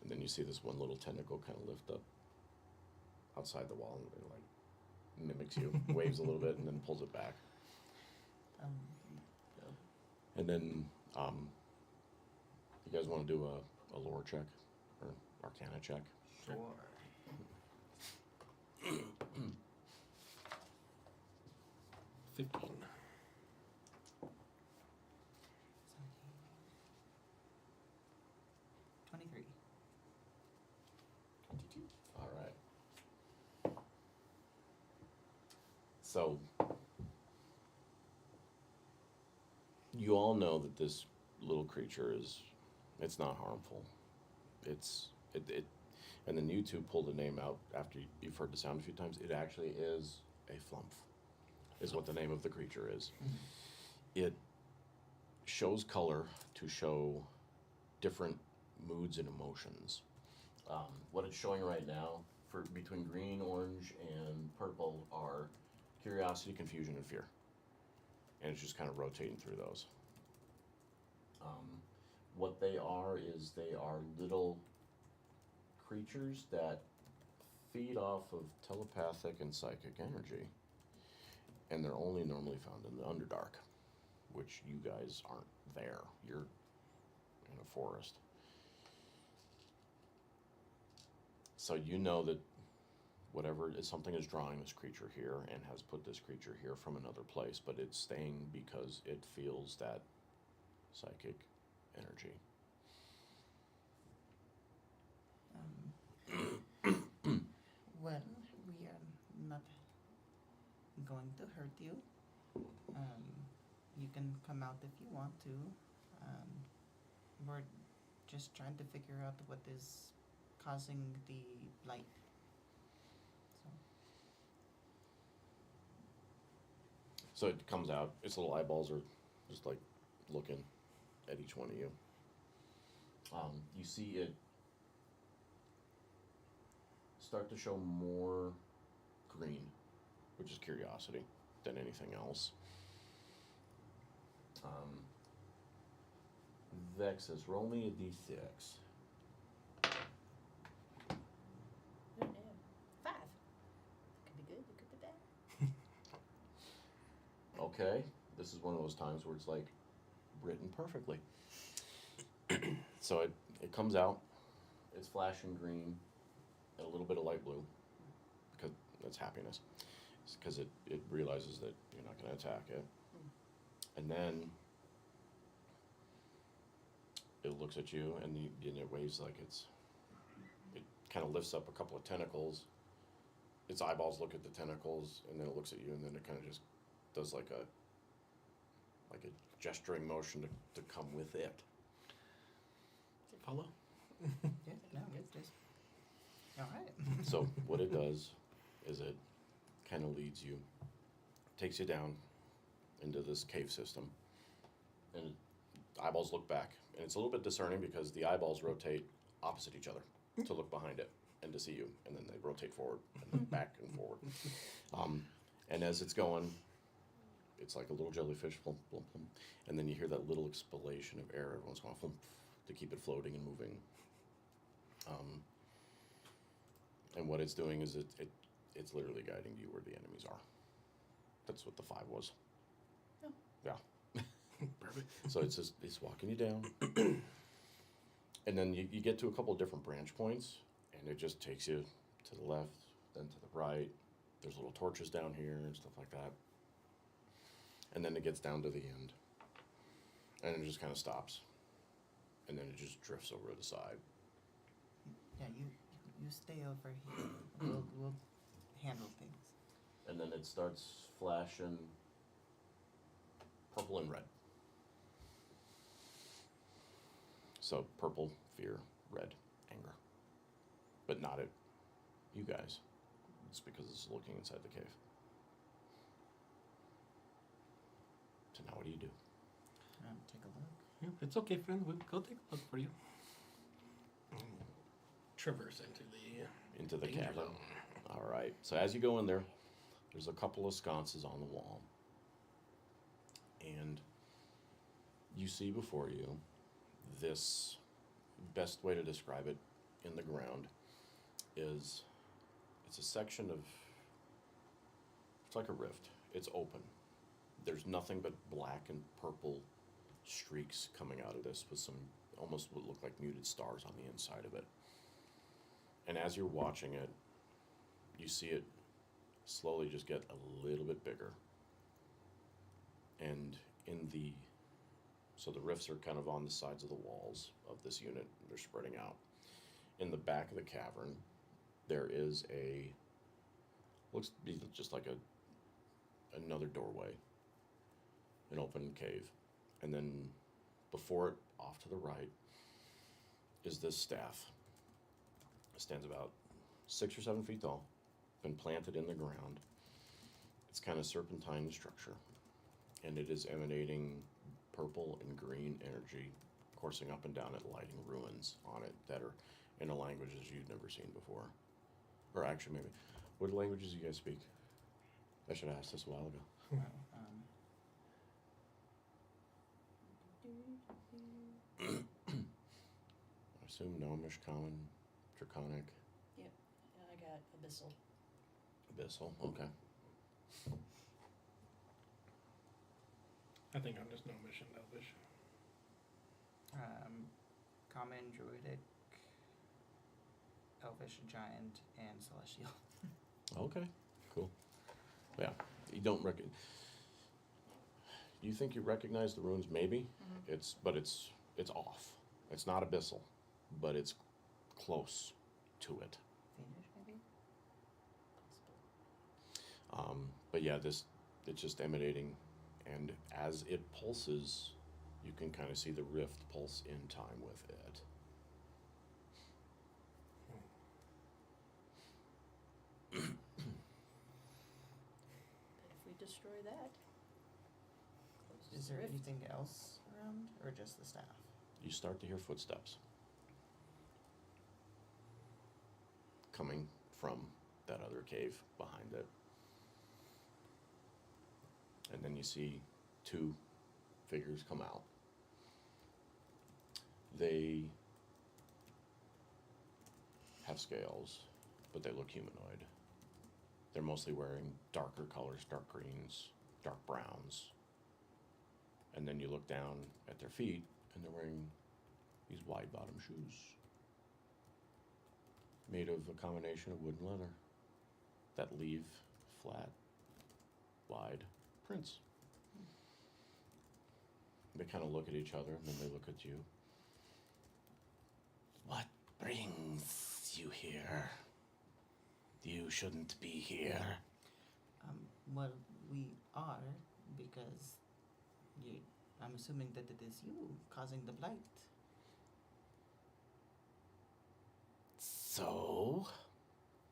B: And then you see this one little tentacle kind of lift up outside the wall and it like mimics you, waves a little bit, and then pulls it back.
D: Um,
B: And then guys want to do a lore check or arcana check?
D: Sure.
A: 15.
D: 23.
C: 22.
B: All right. So, you all know that this little creature it's not harmful. And then you two pulled the name out after you've heard the sound a few times. It actually is a flumph, is what the name of the creature is. It shows color to show different moods and emotions. What it's showing right now, for between green, orange, and purple, are curiosity, confusion, and fear. And it's just kind of rotating through those. What they are is they are little creatures that feed off of telepathic and psychic energy. And they're only normally found in the Underdark, which you guys aren't there. You're in a forest. So you know that something is drawing this creature here and has put this creature here from another place, but it's staying because it feels that psychic energy.
D: Well, we are not going to hurt you. You can come out if you want to. We're just trying to figure out what is causing the blight.
B: So it comes out, its little eyeballs are just like looking at each one of you. You see it start to show more green, which is curiosity, than anything else. Vex says, roll me a d6.
C: Oh, no. 5. Could be good, it could be bad.
B: Okay, this is one of those times where it's like written perfectly. So it comes out, it's flashing green and a little bit of light blue, because that's happiness. It's because it realizes that you're not going to attack it. And then it looks at you and it waves like it kind of lifts up a couple of tentacles. Its eyeballs look at the tentacles, and then it looks at you, and then it kind of just does like a gesturing motion to come with it.
A: Follow?
D: Yeah, no, it's just. Alright.
B: So what it does is it kind of leads you, takes you down into this cave system, and eyeballs look back, and it's a little bit discerning because the eyeballs rotate opposite each other to look behind it and to see you, and then they rotate forward and then back and forward. And as it's going, it's like a little jellyfish, plump, plump, plump, and then you hear that little explanation of air every once in a while, plump, to keep it floating and moving. And what it's doing is it's literally guiding you where the enemies are. That's what the 5 was.
C: Oh.
B: Yeah.
A: Perfect.
B: So it's walking you down. And then you get to a couple of different branch points, and it just takes you to the left, then to the right. There's little torches down here and stuff like that. And then it gets down to the end. And it just kind of stops. And then it just drifts over to the side.
D: Yeah, you stay over here. We'll handle things.
B: And then it starts flashing purple and red. So purple, fear, red, anger. But not at you guys. It's because it's looking inside the cave. So now what do you do?
D: Take a look.
A: Yeah, it's okay, friend. We'll go take a look for you. Traverse
B: Into the
A: danger
B: cavern.
A: zone.
B: All right. So as you go in there, there's a couple of sconces on the wall. And you see before you this, best way to describe it, in the ground is, it's a section of, it's like a rift. It's open. There's nothing but black and purple streaks coming out of this with some almost what look like muted stars on the inside of it. And as you're watching it, you see it slowly just get a little bit bigger. And so the rifts are kind of on the sides of the walls of this unit. They're spreading out. In the back of the cavern, there is looks to be just like another doorway, an open cave. And then before it, off to the right, is this staff. It stands about 6 or 7 feet tall, been planted in the ground. It's kind of serpentine structure, and it is emanating purple and green energy coursing up and down it, lighting runes on it that are in a languages you've never seen before. Or actually, maybe. What languages do you guys speak? I should have asked this a while ago.
D: Well,
B: I assume Gnomish, Common, Draconic,
C: Yep. I got Abyssal.
B: Abyssal. Okay.
A: I think I'm just Gnomish and Elvish.
D: Common, Druidic, Elvish, Giant, and Celestial.
B: Okay. Cool. Yeah. You don't reckon. You think you recognize the runes? Maybe.
C: Mm-hmm.
B: It's off. It's not abyssal, but it's close to it.
D: Finnish, maybe?
B: But yeah, it's just emanating, and as it pulses, you can kind of see the rift pulse in time with it.
C: But if we destroy that, close
D: Is
C: the
D: there
C: rift.
D: anything else around, or just the staff?
B: You start to hear footsteps coming from that other cave behind it. And then you see 2 figures come out. They have scales, but they look humanoid. They're mostly wearing darker colors, dark greens, dark browns. And then you look down at their feet, and they're wearing these wide-bottom shoes made of a combination of wood and leather that leave flat, wide prints. They kind of look at each other, and then they look at you. What brings you here? You shouldn't be here.
D: Well, we are, because I'm assuming that it is you causing the blight.
B: So?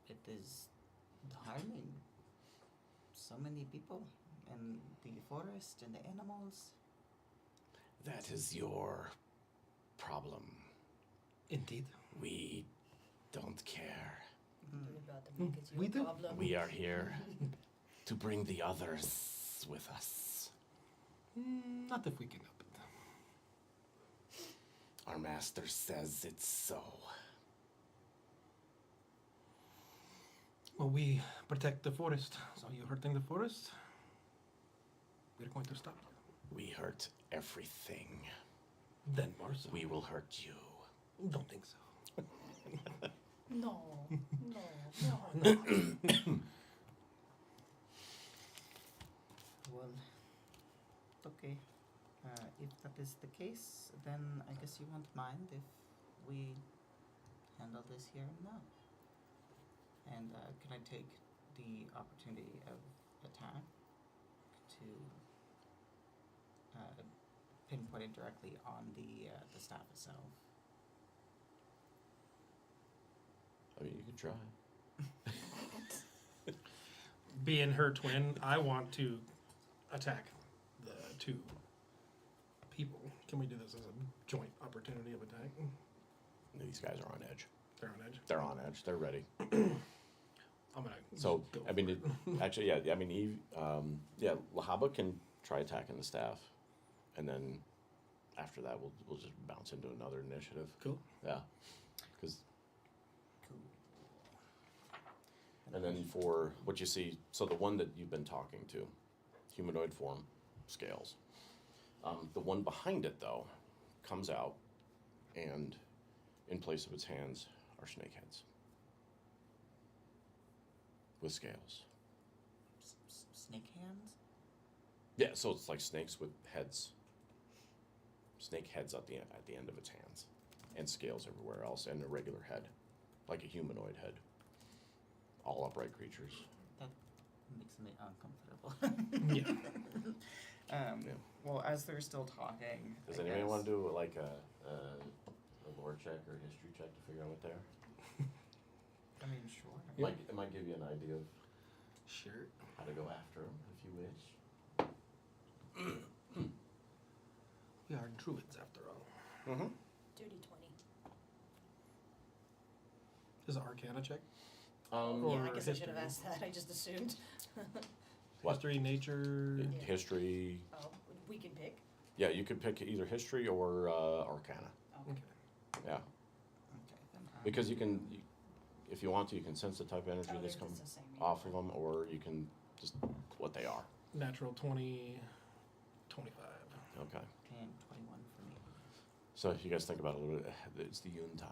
D: It is harming so many people, and the forest and the animals.
B: That is your problem.
A: Indeed.
B: We don't care.
C: We're about to make it your
A: We do.
C: problem.
B: We are here to bring the others with us.
A: Not if we can help it.
B: Our master says it's so.
A: Well, we protect the forest. So you hurting the forest? We're going to stop you.
B: We hurt everything.
A: Then more so.
B: We will hurt you.
A: Don't think so.
C: No, no.
D: Well, okay. If that is the case, then I guess you won't mind if we handle this here and now. And can I take the opportunity of attack to pinpoint it directly on the staff itself?
B: I mean, you could try.
A: Being her twin, I want to attack the 2 people. Can we do this as a joint opportunity of attack?
B: These guys are on edge.
A: They're on edge.
B: They're on edge. They're ready.
A: I'm gonna.
B: So,
A: go
B: I mean,
A: for it.
B: actually, yeah. I mean, Eve, Lahaba can try attacking the staff, and then after that, we'll just bounce into another initiative.
A: Cool.
B: Yeah, because
D: Cool.
B: and then for what you see, so the one that you've been talking to, humanoid form, scales. The one behind it though, comes out, and in place of its hands are snake heads with scales.
D: Snake hands?
B: Yeah, so it's like snakes with heads. Snake heads at the end of its hands, and scales everywhere else, and a regular head, like a humanoid head. All upright creatures.
D: That makes me uncomfortable.
A: Yeah.
B: Yeah.
F: Well, as they're still talking,
B: Does
F: I
B: anyone
F: guess-
B: want to do like a lore check or a history check to figure out what they are?
F: I mean, sure.
A: Yeah.
B: It might give you an idea of
A: Sure.
B: how to go after them if you wish.
A: We are druids after all.
B: Mm-hmm.
C: Dirty 20.
A: Is it Arcana check?
C: Yeah,
A: Or
C: I guess I should have
A: history.
C: asked that. I just assumed.
B: What?
A: History, nature.
C: Yeah.
B: History.
C: Oh, we can pick.
B: Yeah, you could pick either history or arcana.
A: Okay.
B: Yeah,
F: Okay, then
B: because you can, if you want to, you can sense the type of energy
C: Oh,
B: that's
C: it's
B: coming
C: the same, yeah.
B: off of them, or you can just what they are.
A: Natural 20, 25.
B: Okay.
D: And 21 for me.
B: So if you guys think about it a little bit, it's the Yuntai.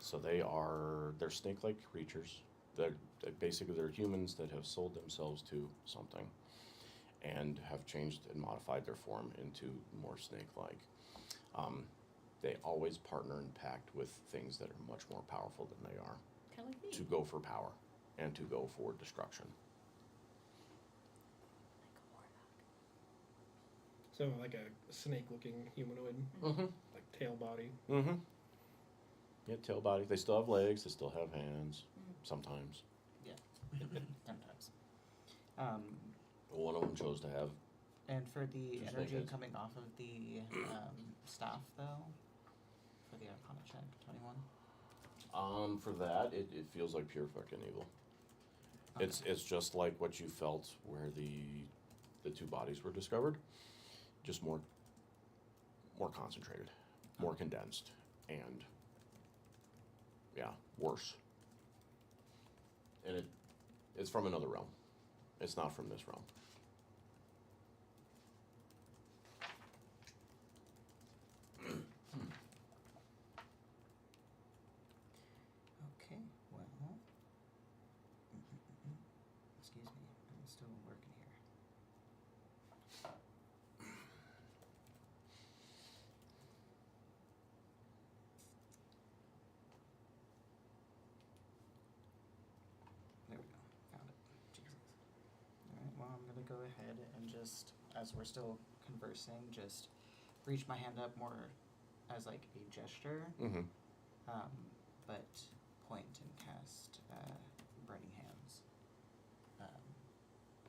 B: So they're snake-like creatures. They're humans that have sold themselves to something and have changed and modified their form into more snake-like. They always partner and pact with things that are much more powerful than they are
C: Kind of like me.
B: to go for power and to go for destruction.
A: So like a snake-looking humanoid,
B: Mm-hmm.
A: like tail body.
B: Mm-hmm. Yeah, tail body. They still have legs. They still have hands. Sometimes.
D: Sometimes.
B: One of them chose to have.
D: And for the
B: Just
D: energy
B: naked.
D: coming off of the staff, though, for the Arcana check, 21.
B: For that, it feels like pure fucking evil.
D: Okay.
B: It's just like what you felt where the two bodies were discovered, just more concentrated, more condensed, and yeah, worse. And it's from another realm. It's not from this realm.
D: Okay, well. Excuse me, I'm still working here. There we go, found it. Jesus. Alright, well, I'm gonna go ahead and just, as we're still conversing, just reach my hand up more as like a gesture.
B: Mm-hmm.
D: But point and cast Burning Hands.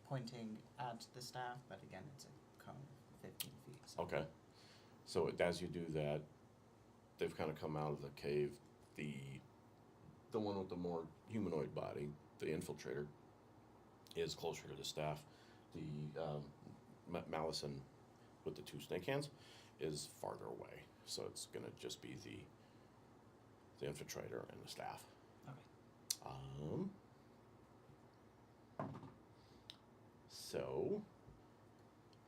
D: Pointing at the staff, but again, it's a cone of 15 feet. So.
B: Okay. So as you do that, they've kind of come out of the cave. The one with the more humanoid body, the infiltrator, is closer to the staff. The Malison with the two snake hands is farther away. So it's gonna just be the infiltrator and the staff.
D: Okay.
B: So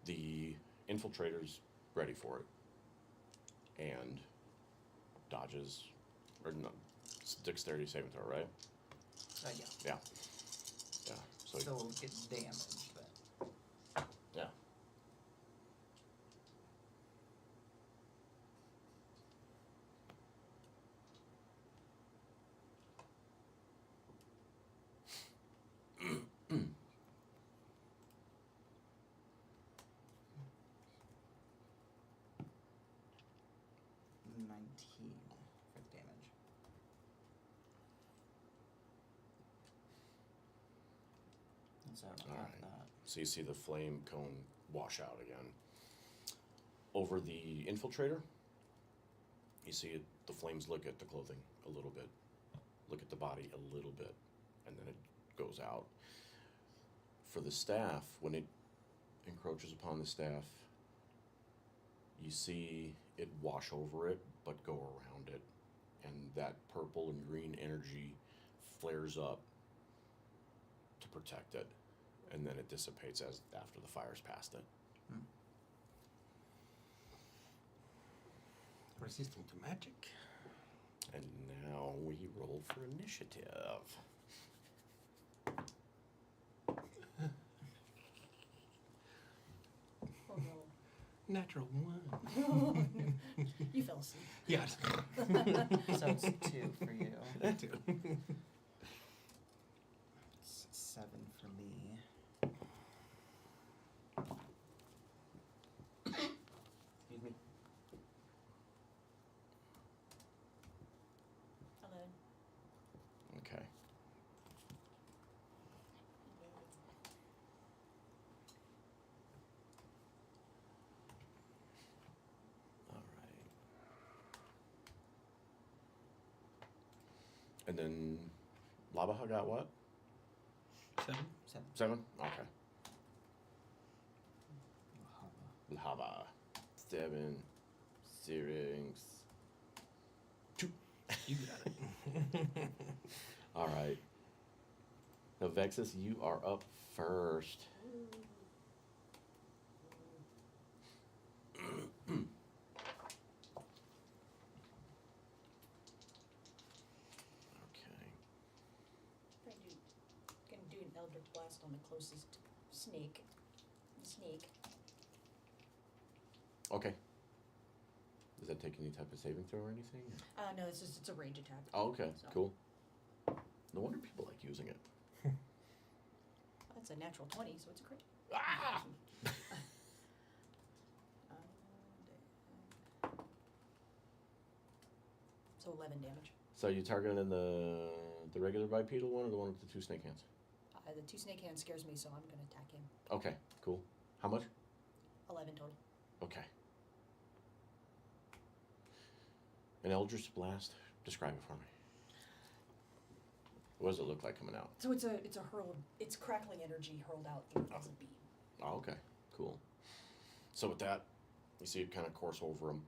B: the infiltrator's ready for it and dodges, or no, it's dexterity saving throw, right?
D: Yeah.
B: Yeah. Yeah. So,
D: So it's damaged then.
B: yeah.
D: For the damage. And so
B: All
D: half
B: right.
D: that.
B: So you see the flame cone wash out again. Over the infiltrator, you see it, the flames look at the clothing a little bit, look at the body a little bit, and then it goes out. For the staff, when it encroaches upon the staff, you see it wash over it, but go around it. And that purple and green energy flares up to protect it. And then it dissipates as after the fire's past it.
A: Resistant to magic.
B: And now we roll for initiative.
C: Oh no.
A: Natural 1.
C: You fell asleep.
A: Yes.
F: So it's 2 for you.
A: That too.
F: It's 7 for me.
B: Excuse me.
C: 11.
B: Okay. All right. And then Labaha got what?
A: 7.
F: 7.
B: 7? Okay.
F: Lahava.
B: Lahaba. 7. Syrinx. 2.
A: You got it.
B: All right. Now, Vexus, you are up first. Okay.
C: Gonna do an Eldritch Blast on the closest snake. Snake.
B: Okay. Does that take any type of saving throw or anything?
C: No, it's a range attack.
B: Oh, okay.
C: So-
B: Cool. No wonder people like using it.
C: That's a natural 20, so it's a crit.
B: Ah!
C: So 11 damage.
B: So you targeting the regular bipedal one or the one with the 2 snake hands?
C: The 2 snake hand scares me, so I'm gonna attack him.
B: Okay, cool. How much?
C: 11 total.
B: Okay. An Eldritch Blast? Describe it for me. What does it look like coming out?
C: So it's a crackling energy hurled out as a beam.
B: Oh, okay, cool. So with that, you see it kind of course over him.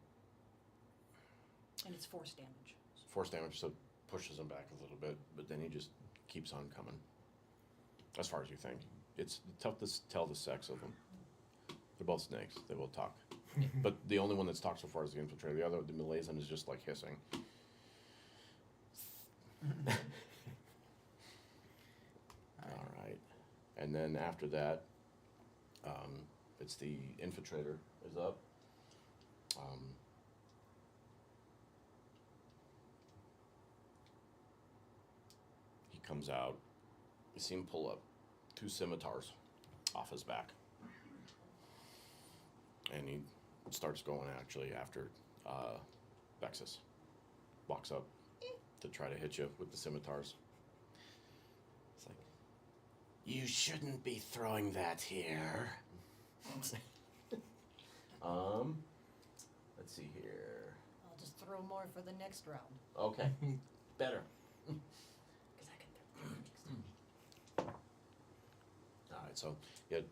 C: And it's force damage.
B: Force damage, so it pushes him back a little bit, but then he just keeps on coming. As far as you think. It's tough to tell the sex of them. They're both snakes. They both talk. But the only one that's talked so far is the infiltrator. The other, the Milazan, is just like hissing. All right. And then after that, it's the infiltrator is up. He comes out. You see him pull up 2 scimitars off his back. And he starts going actually after Vexus. Walks up to try to hit you with the scimitars. It's like, you shouldn't be throwing that here. Let's see here.
C: I'll just throw more for the next round.
B: Okay, better.
C: Because I can throw next time.
B: All right, so it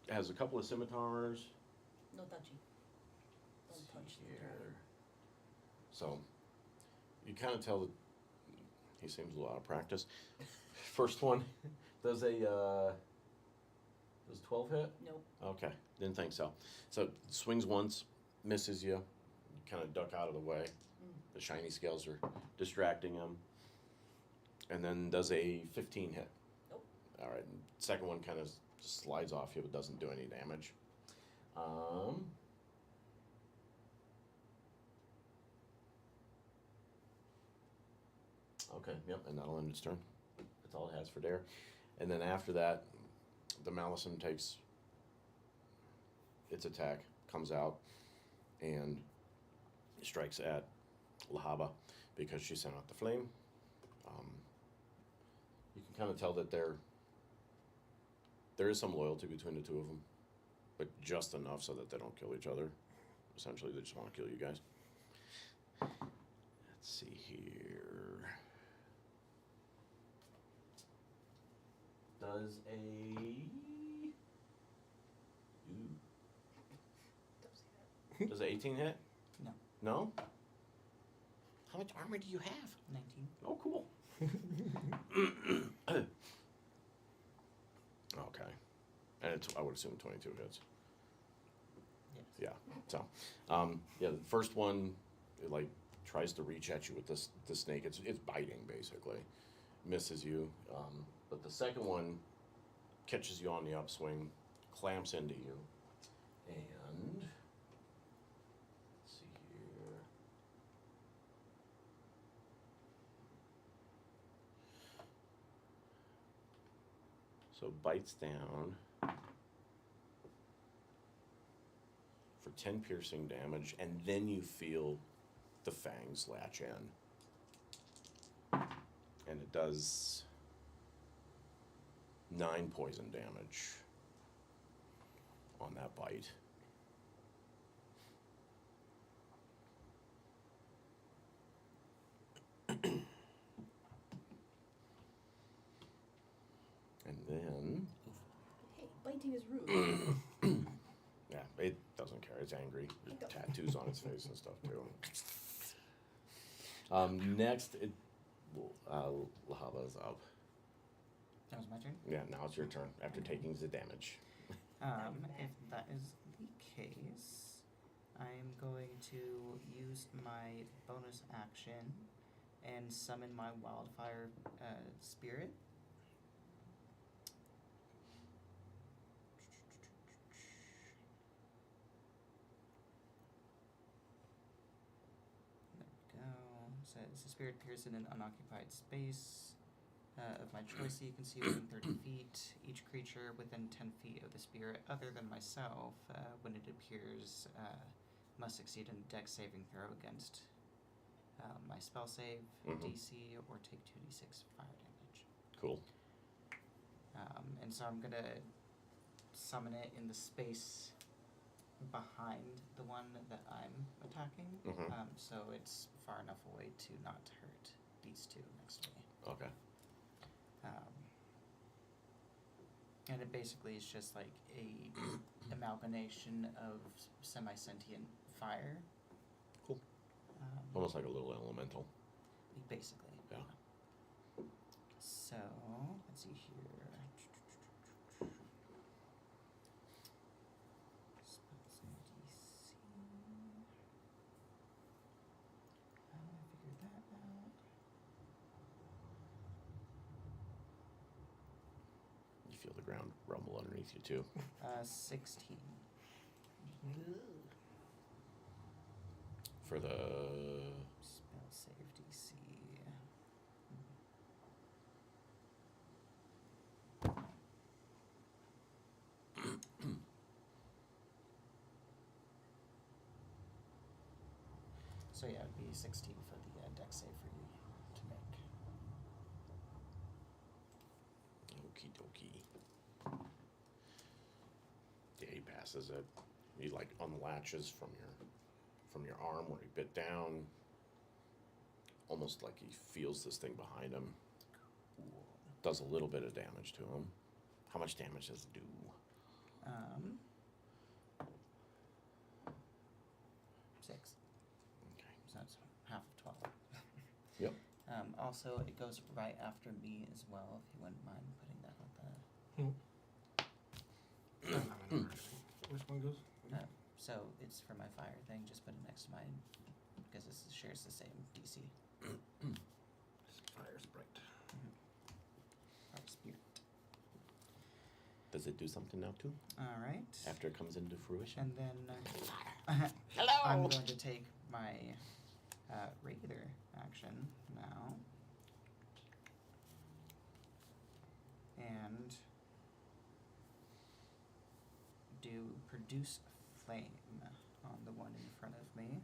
B: has a couple of scimitars.
C: No touchy.
B: Let's
C: Don't touch
B: see
C: the
B: here.
C: dragon.
B: So you kind of tell that he seems a lot of practice. First one does does 12 hit?
C: Nope.
B: Okay, didn't think so. So swings once, misses you, kind of duck out of the way. The shiny scales are distracting him. And then does a 15 hit.
C: Nope.
B: All right, second one kind of just slides off you but doesn't do any damage. Okay, yep, and that'll end its turn. That's all it has for dare. And then after that, the Malison takes its attack, comes out, and strikes at Lahaba because she sent out the flame. You can kind of tell that there is some loyalty between the two of them, but just enough so that they don't kill each other. Essentially, they just want to kill you guys. Let's see here. Does a... Ooh. Does an 18 hit?
F: No.
B: No? How much armor do you have?
F: 19.
B: Oh, cool. Okay. And it's, I would assume 22 hits.
F: Yes.
B: Yeah. So, yeah, the first one, it like tries to reach at you with the snake. It's biting basically, misses you. But the second one catches you on the upswing, clamps into you, and let's see here. So bites down for 10 piercing damage, and then you feel the fangs latch in. And it does 9 poison damage on that bite. And then,
C: Hey, biting is rude.
B: yeah, it doesn't care. It's angry. There's tattoos on its face and stuff too. Next, Lahava's up.
F: That was my turn.
B: Yeah, now it's your turn after taking the damage.
F: If that is the case, I am going to use my bonus action and summon my wildfire spirit. There we go. So it's a spirit appears in an unoccupied space of my choice, so you can see within 30 feet. Each creature within 10 feet of the spirit, other than myself, when it appears, must succeed in a dex saving throw against my spell save DC or take 2d6 fire damage.
B: Cool.
F: And so I'm gonna summon it in the space behind the one that I'm attacking, so it's far enough away to not hurt these two next to me.
B: Okay.
F: And it basically is just like a amalgamation of semi-sentient fire.
B: Cool. Almost like a little elemental.
F: Basically.
B: Yeah.
F: So, let's see here. Spells and DC. How do I figure that out?
B: You feel the ground rumble underneath you too.
F: 16.
B: For the
F: Spell save DC. So yeah, it'd be 16 for the dex save for you to make.
B: okie dokie. Yeah, he passes it. He like unlatches from your arm where he bit down. Almost like he feels this thing behind him. Does a little bit of damage to him. How much damage does it do?
F: Six.
B: Okay.
F: So that's half of 12.
B: Yep.
F: Also, it goes right after me as well, if you wouldn't mind putting that on
A: Which one goes?
F: the. So it's for my fire thing, just put it next to mine, because this shares the same DC.
A: Fire sprite.
F: Fire spirit.
B: Does it do something now too?
F: Alright.
B: After it comes into fruition?
F: And then
B: Hello!
F: I'm going to take my regular action now. And do produce flame on the one in front of me.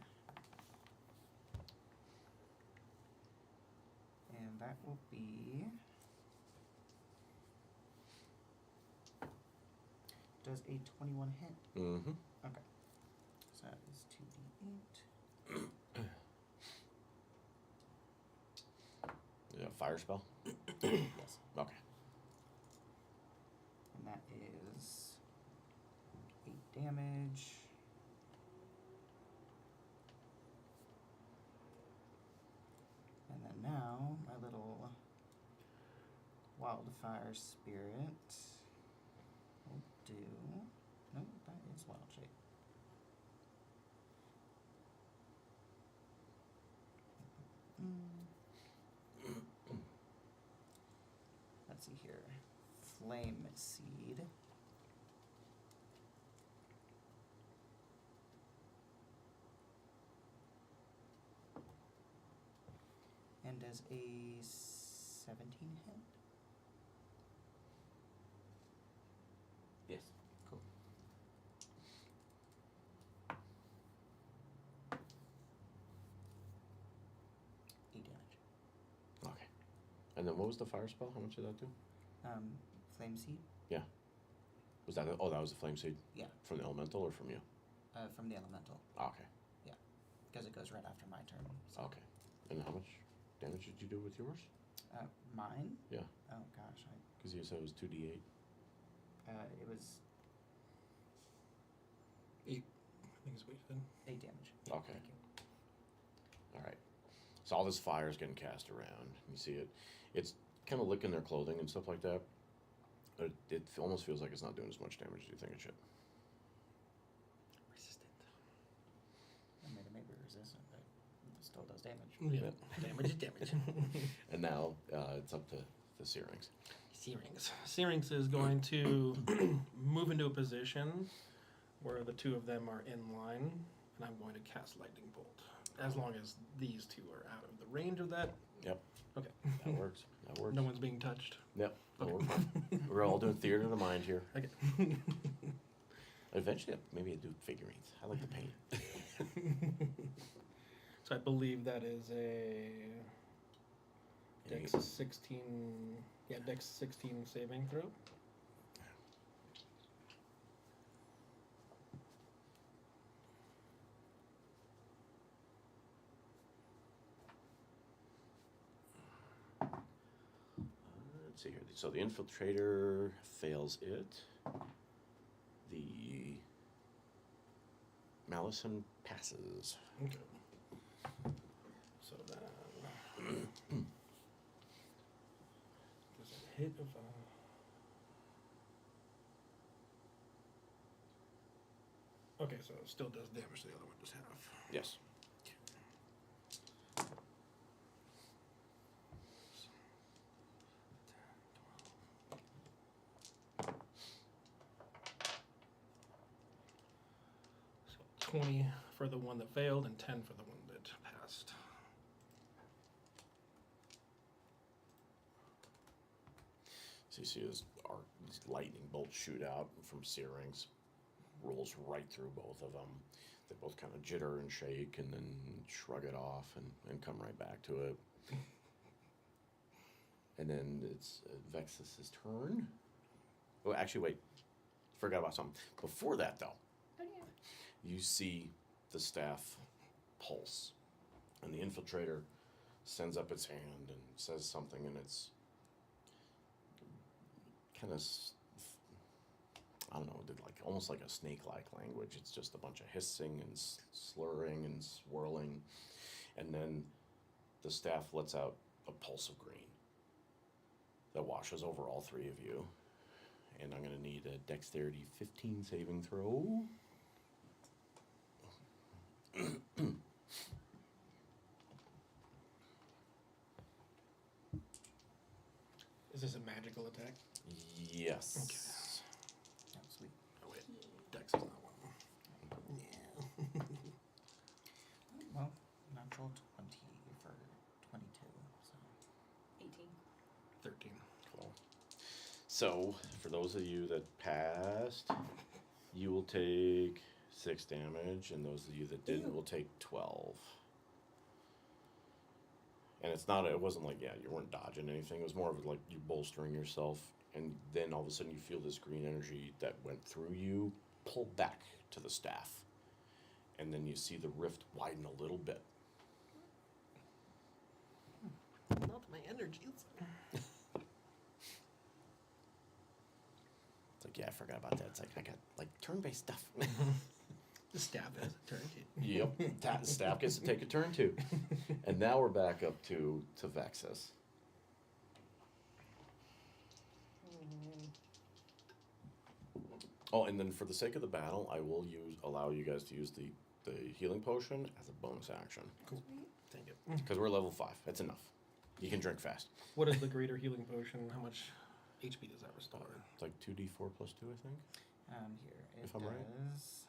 F: And that will be. Does a 21 hit?
B: Mm-hmm.
F: Okay. So that is 2d8.
B: Yeah, fire spell?
F: Yes.
B: Okay.
F: And that is 8 damage. And then now, my little wildfire spirit will do. Nope, that is wild shape. let's see here. Flame Seed. And does a 17 hit?
B: Yes.
F: Cool. Eight damage.
B: Okay. And then what was the fire spell? How much did that do?
F: Flame Seed?
B: Was that that was the flame seed?
F: Yeah.
B: From the elemental or from you?
F: From the elemental,
B: Okay.
F: because it goes right after my turn. So.
B: Okay. And how much damage did you do with yours?
F: Mine?
B: Yeah.
F: Oh gosh,
B: Because you said it was 2d8.
F: it was
A: 8, I think is what you said.
F: 8 damage.
B: Okay.
F: Thank you.
B: All right. So all this fire is getting cast around. You see it. It's kind of licking their clothing and stuff like that. But it almost feels like it's not doing as much damage as you think it should.
A: Resistant.
F: I mean, it may be resistant, but it still does damage.
A: Yeah. Damage is damage.
B: And now it's up to the Searings.
A: Syrinx is going to move into a position where the two of them are in line, and I'm going to cast Lightning Bolt. As long as these two are out of the range of that.
B: Yep.
A: Okay.
B: That works. That works.
A: No one's being touched.
B: Yep. No,
A: Okay.
B: we're fine. We're all doing theater of the mind here.
A: Okay.
B: Eventually, maybe I do figurines. I like to paint.
A: So I believe that is a Dex 16. Yeah, Dex 16 saving throw.
B: Let's see here. So the infiltrator fails it. The Malison passes.
A: Okay. So then there's a hit of Okay, so it still does damage. The other one does half.
B: Yes.
A: So 20 for the one that failed and 10 for the one that passed.
B: So you see this lightning bolt shoot out from Searings, rolls right through both of them. They both kind of jitter and shake and then shrug it off and come right back to it. And then it's Vexus's turn. Oh, actually, wait. Forgot about something. Before that, though,
C: Oh, yeah.
B: you see the staff pulse. And the infiltrator sends up its hand and says something, and it's kind of, I don't know, like almost like a snake-like language. It's just a bunch of hissing and slurring and swirling. And then the staff lets out a pulse of green that washes over all three of you. And I'm going to need a dexterity 15 saving throw.
A: Is this a magical attack?
B: Yes.
F: Oh, sweet.
A: Oh wait, Dex is not one. Yeah.
F: Well, natural 20 for 22, so.
C: 18.
A: 13.
B: Cool. So, for those of you that passed, you will take 6 damage, and those of you that didn't will take 12. And it wasn't like, yeah, you weren't dodging anything. It was more of like you bolstering yourself, and then all of a sudden you feel this green energy that went through you pull back to the staff. And then you see the rift widen a little bit.
A: Not my energies.
B: It's like, yeah, I forgot about that. It's like, I got like turn-based stuff.
A: The staff has a turn kit.
B: Yep, staff gets to take a turn too. And now we're back up to Vexus. Oh, and then for the sake of the battle, I will allow you guys to use the healing potion as a bonus action.
A: Cool. Take it.
B: Because we're level 5. That's enough. You can drink fast.
A: What is the greater healing potion? How much? HP does that restore?
B: It's like 2d4 plus 2, I think.
F: Here it
B: If I'm right.
F: does.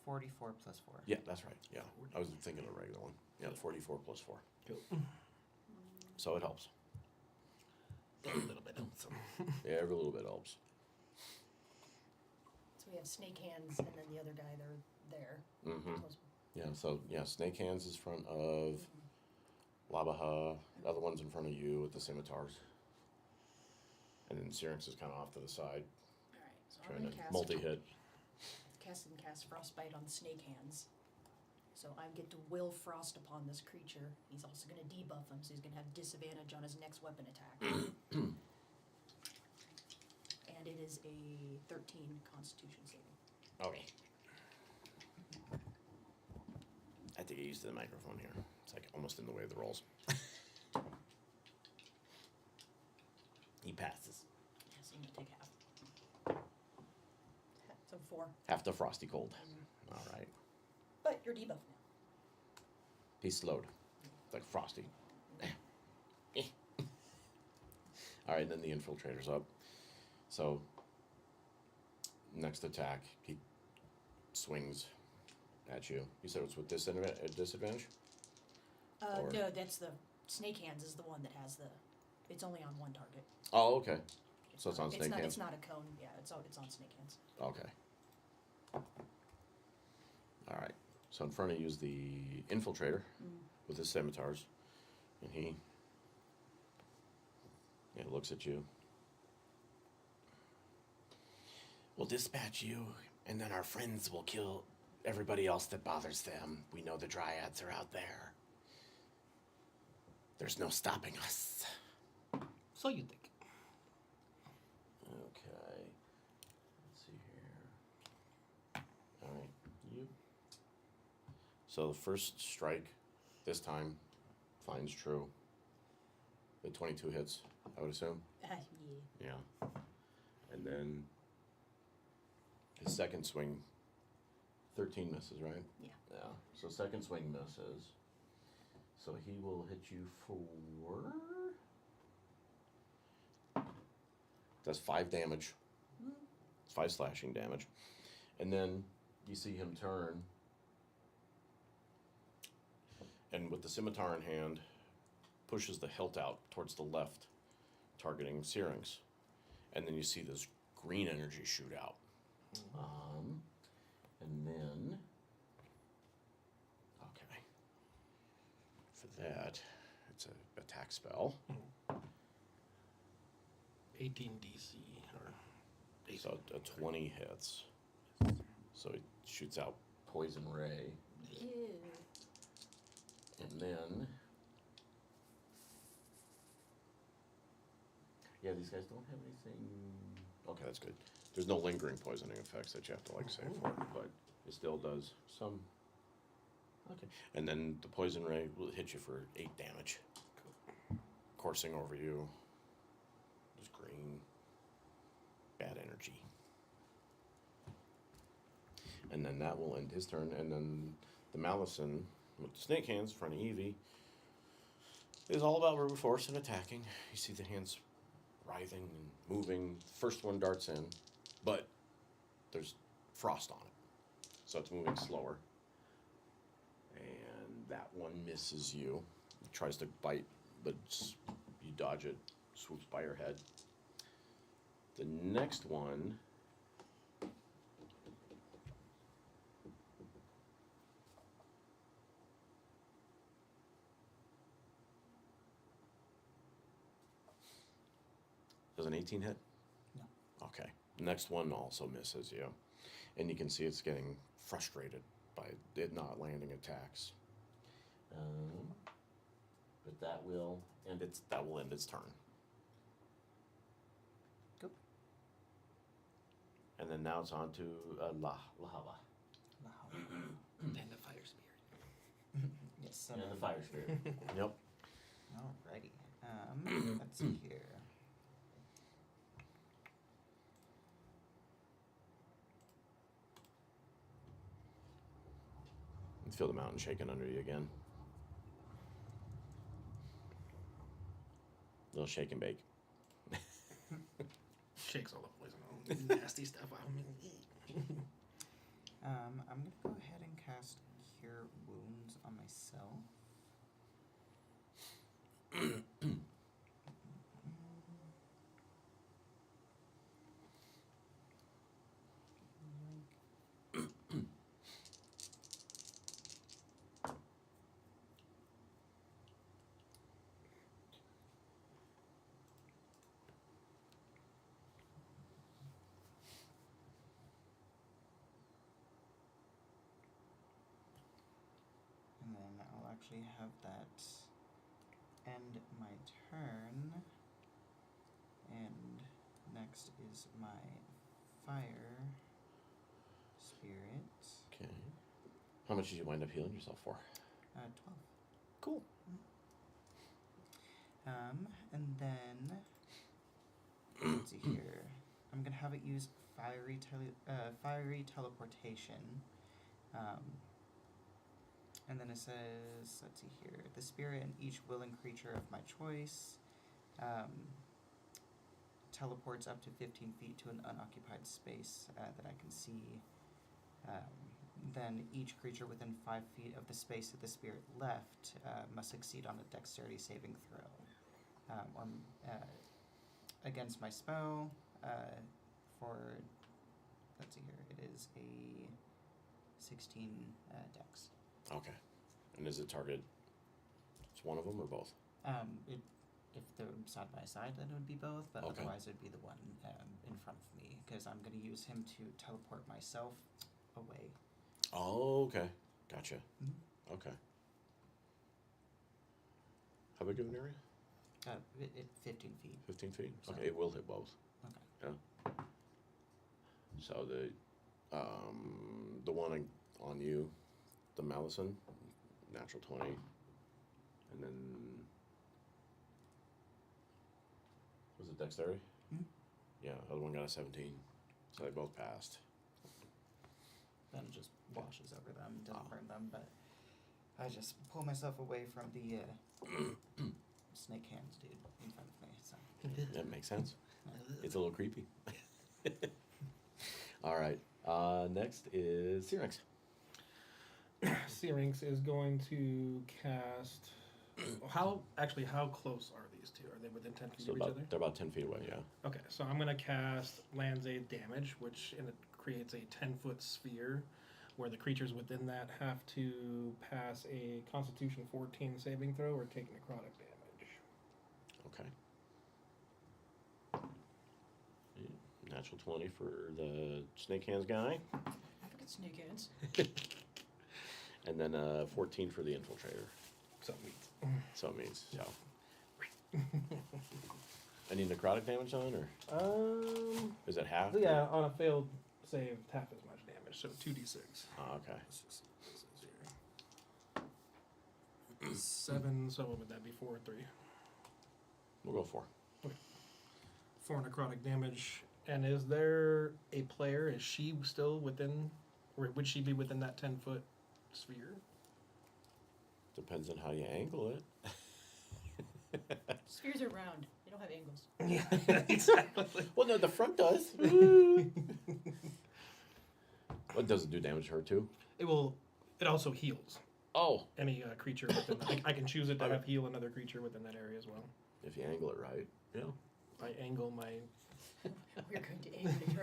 F: 44 plus 4.
B: Yeah, that's right. Yeah, I was thinking of the regular one. Yeah, 44 plus 4.
A: Cool.
B: So it helps.
A: A little bit helps.
B: Yeah, every little bit helps.
C: So we have snake hands, and then the other guy, they're there.
B: Mm-hmm.
C: Close.
B: Yeah, so, yeah, Snake Hands is front of Labaha. The other one's in front of you with the scimitars. And then Syrinx is kind of off to the side,
C: Alright, so I'm
B: trying
C: gonna
B: to multi-hit.
C: cast Frostbite on the snake hands. So I get to will frost upon this creature. He's also gonna debuff him, so he's gonna have disadvantage on his next weapon attack. And it is a 13 Constitution saving.
B: Okay. I have to get used to the microphone here. It's like almost in the way of the rolls. He passes.
C: Yeah, so you take half. So 4.
B: Half the frosty cold. All right.
C: But you're debuffed now.
B: He's slowed. Like frosty. All right, then the infiltrator's up. So, next attack, he swings at you. You said it's with disadvantage? Or-
C: No, that's the snake hands is the one that has the. It's only on one target.
B: Oh, okay. So it's on snake hands?
C: It's not a cone. Yeah, it's on snake hands.
B: Okay. All right. So in front of you is the infiltrator with his scimitars, and he looks at you. We'll dispatch you, and then our friends will kill everybody else that bothers them. We know the dryads are out there. There's no stopping us.
A: So you think.
B: Okay. Let's see here. All right. You. So the first strike, this time, finds true. The 22 hits, I would assume.
C: Yeah.
B: Yeah. And then his second swing, 13 misses, right?
C: Yeah.
B: Yeah. So second swing misses. So he will hit you for. Does 5 damage. It's 5 slashing damage. And then you see him turn. And with the scimitar in hand, pushes the hilt out towards the left, targeting Syrinx. And then you see this green energy shoot out. And then, okay, for that, it's an attack spell.
A: 18 DC or AC.
B: So a 20 hits. So it shoots out poison ray.
C: Ew.
B: And then, yeah, these guys don't have anything. Okay, that's good. There's no lingering poisoning effects that you have to like save for, but it still does some. Okay, and then the poison ray will hit you for 8 damage, coursing over you. Just green, bad energy. And then that will end his turn, and then the Malison with the snake hands in front of Evie is all about brute force and attacking. You see the hands writhing and moving. First one darts in, but there's frost on it, so it's moving slower. And that one misses you. It tries to bite, but you dodge it, swoops by your head. The next one does an 18 hit?
F: No.
B: Okay. The next one also misses you. And you can see it's getting frustrated by it not landing attacks. But that will end its turn.
F: Go.
B: And then now it's on to Lahava.
F: Wow.
A: And the fire spirit.
F: Yes.
B: And the fire spirit. Yep.
F: Alrighty. Let's see here.
B: You feel the mountain shaking under you again. Little shake and bake.
A: Shakes all the poison, all nasty stuff out of me.
F: I'm gonna go ahead and cast Cure Wounds on myself. And then I'll actually have that end my turn. And next is my fire spirit.
B: Okay. How much did you wind up healing yourself for?
F: 12.
B: Cool.
F: And then let's see here. I'm gonna have it use fiery teleportation. And then it says, let's see here, the spirit and each willing creature of my choice teleports up to 15 feet to an unoccupied space that I can see. Then each creature within 5 feet of the space that the spirit left must succeed on a dexterity saving throw. Against my spell, for, let's see here, it is a 16 dex.
B: Okay. And is it targeted? It's one of them or both?
F: If they're side by side, then it would be both, but
B: Okay.
F: otherwise it would be the one in front of me, because I'm going to use him to teleport myself away.
B: Oh, okay. Gotcha.
F: Mhm.
B: Okay. How big of an area?
F: 15 feet.
B: 15 feet?
F: So-
B: Okay, it will hit both.
F: Okay.
B: Yeah. So the one on you, the Malison, natural 20. And then, was it dexterity?
F: Mhm.
B: Yeah, the other one got a 17. So they both passed.
F: Then it just washes over them, doesn't
B: Ah.
F: burn them, but I just pull myself away from the snake hands dude in front of me. So
B: That makes sense. It's a little creepy. All right. Next is Syrinx.
A: Syrinx is going to cast. How close are these two? Are they within 10 feet
B: So
A: of each other?
B: they're about 10 feet away, yeah.
A: Okay, so I'm going to cast Land's Aid Damage, which creates a 10-foot sphere where the creatures within that have to pass a Constitution 14 saving throw or take necrotic damage.
B: Okay. Yeah, natural 20 for the snake hands guy.
C: Look at snake hands.
B: And then 14 for the infiltrator.
A: So
B: So it means, yeah. Any necrotic damage on, or is it half?
A: yeah, on a failed save, half as much damage, so 2d6.
B: Oh, okay.
A: Let's just see what this is here. 7, so what would that be? 4 or 3?
B: We'll go 4.
A: 4 necrotic damage. And is there a player? Is she still within, or would she be within that 10-foot sphere?
B: Depends on how you angle it.
C: Spheres are round. They don't have angles.
A: Yeah, exactly.
B: Well, no, the front does. What does it do damage to her too?
A: It will. It also heals
B: Oh,
A: any creature within. I can choose it to have heal another creature within that area as well.
B: if you angle it right. Yeah.
A: I angle my.
C: We're going to aim it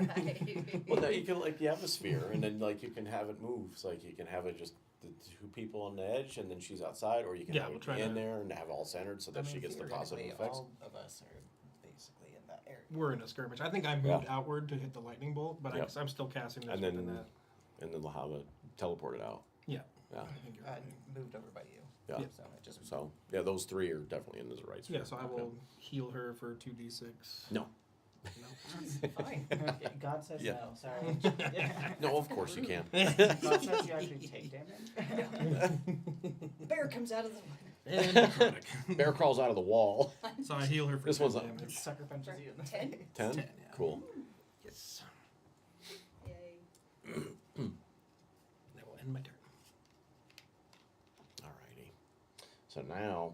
C: right.
B: Well, no, you can you have a sphere, and then you can have it move. So you can have it just the 2 people on the edge, and then she's outside, or you can
A: Yeah,
B: have
A: we'll
B: it
A: try
B: in
A: to-
B: there and have it all centered so that she gets the positive
F: theoretically,
B: effects.
F: all of us are basically in that area.
A: We're in a skirmish. I think I moved outward to hit the lightning bolt, but
B: Yep.
A: I'm still casting this
B: And
A: within
B: then
A: that.
B: and then they'll have it teleported out.
A: Yeah.
B: Yeah.
A: I think you're right.
F: Moved over by you.
B: Yeah.
A: Yeah.
F: So it just
B: So yeah, those 3 are definitely in the right sphere.
A: Yeah, so I will heal her for 2d6.
B: No.
A: No.
C: Fine.
F: God says
B: Yeah.
F: no. Sorry.
B: No, of course you can.
F: God says you actually take damage.
C: Bear comes out of the
A: And necrotic.
B: Bear crawls out of the wall.
A: So I heal her for
B: This
A: 10
B: one's up.
A: damage.
F: Sucker punches you in the
C: 10.
B: 10?
A: 10, yeah.
B: Cool.
A: Yes.
C: Yay.
A: That will end my turn.
B: Alrighty. So now,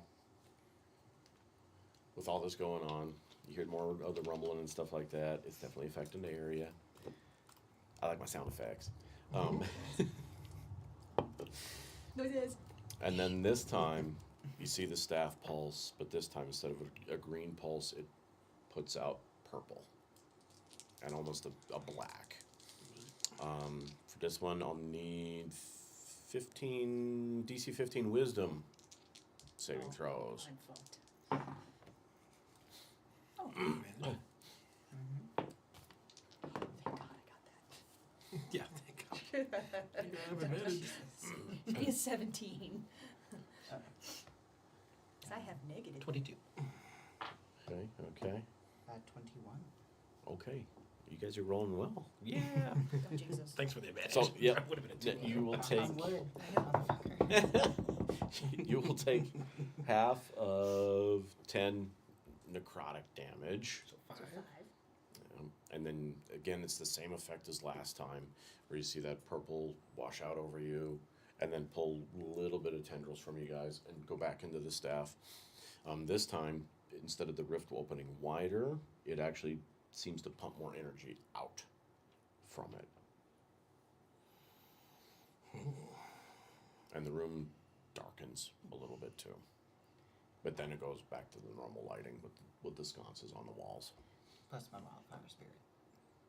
B: with with all this going on, you hear more of the rumbling and stuff like that. It's definitely affecting the area. I like my sound effects.
C: Noises.
B: And then this time, you see the staff pulse, but this time instead of a green pulse, it puts out purple and almost a black. For this one, I'll need 15 DC 15 Wisdom saving throws.
C: I'm fucked. Oh, thank God I got that.
A: Yeah, thank God. You have advantage.
C: It'd be a 17. 'Cause I have negative.
A: 22.
B: Okay, okay,
F: 21.
B: okay. You guys are rolling well. Yeah.
C: Oh, Jesus.
A: Thanks for the advantage.
B: So, yeah,
A: That would have been a 2.
B: you will take
F: Motherfucker.
B: you will take half of 10 necrotic damage.
A: So 5.
C: So 5.
B: And then again, it's the same effect as last time, where you see that purple wash out over you, and then pull a little bit of tendrils from you guys and go back into the staff. This time, instead of the rift opening wider, it actually seems to pump more energy out from it. And the room darkens a little bit too. But then it goes back to the normal lighting with the sconces on the walls.
F: Plus my wildfire spirit.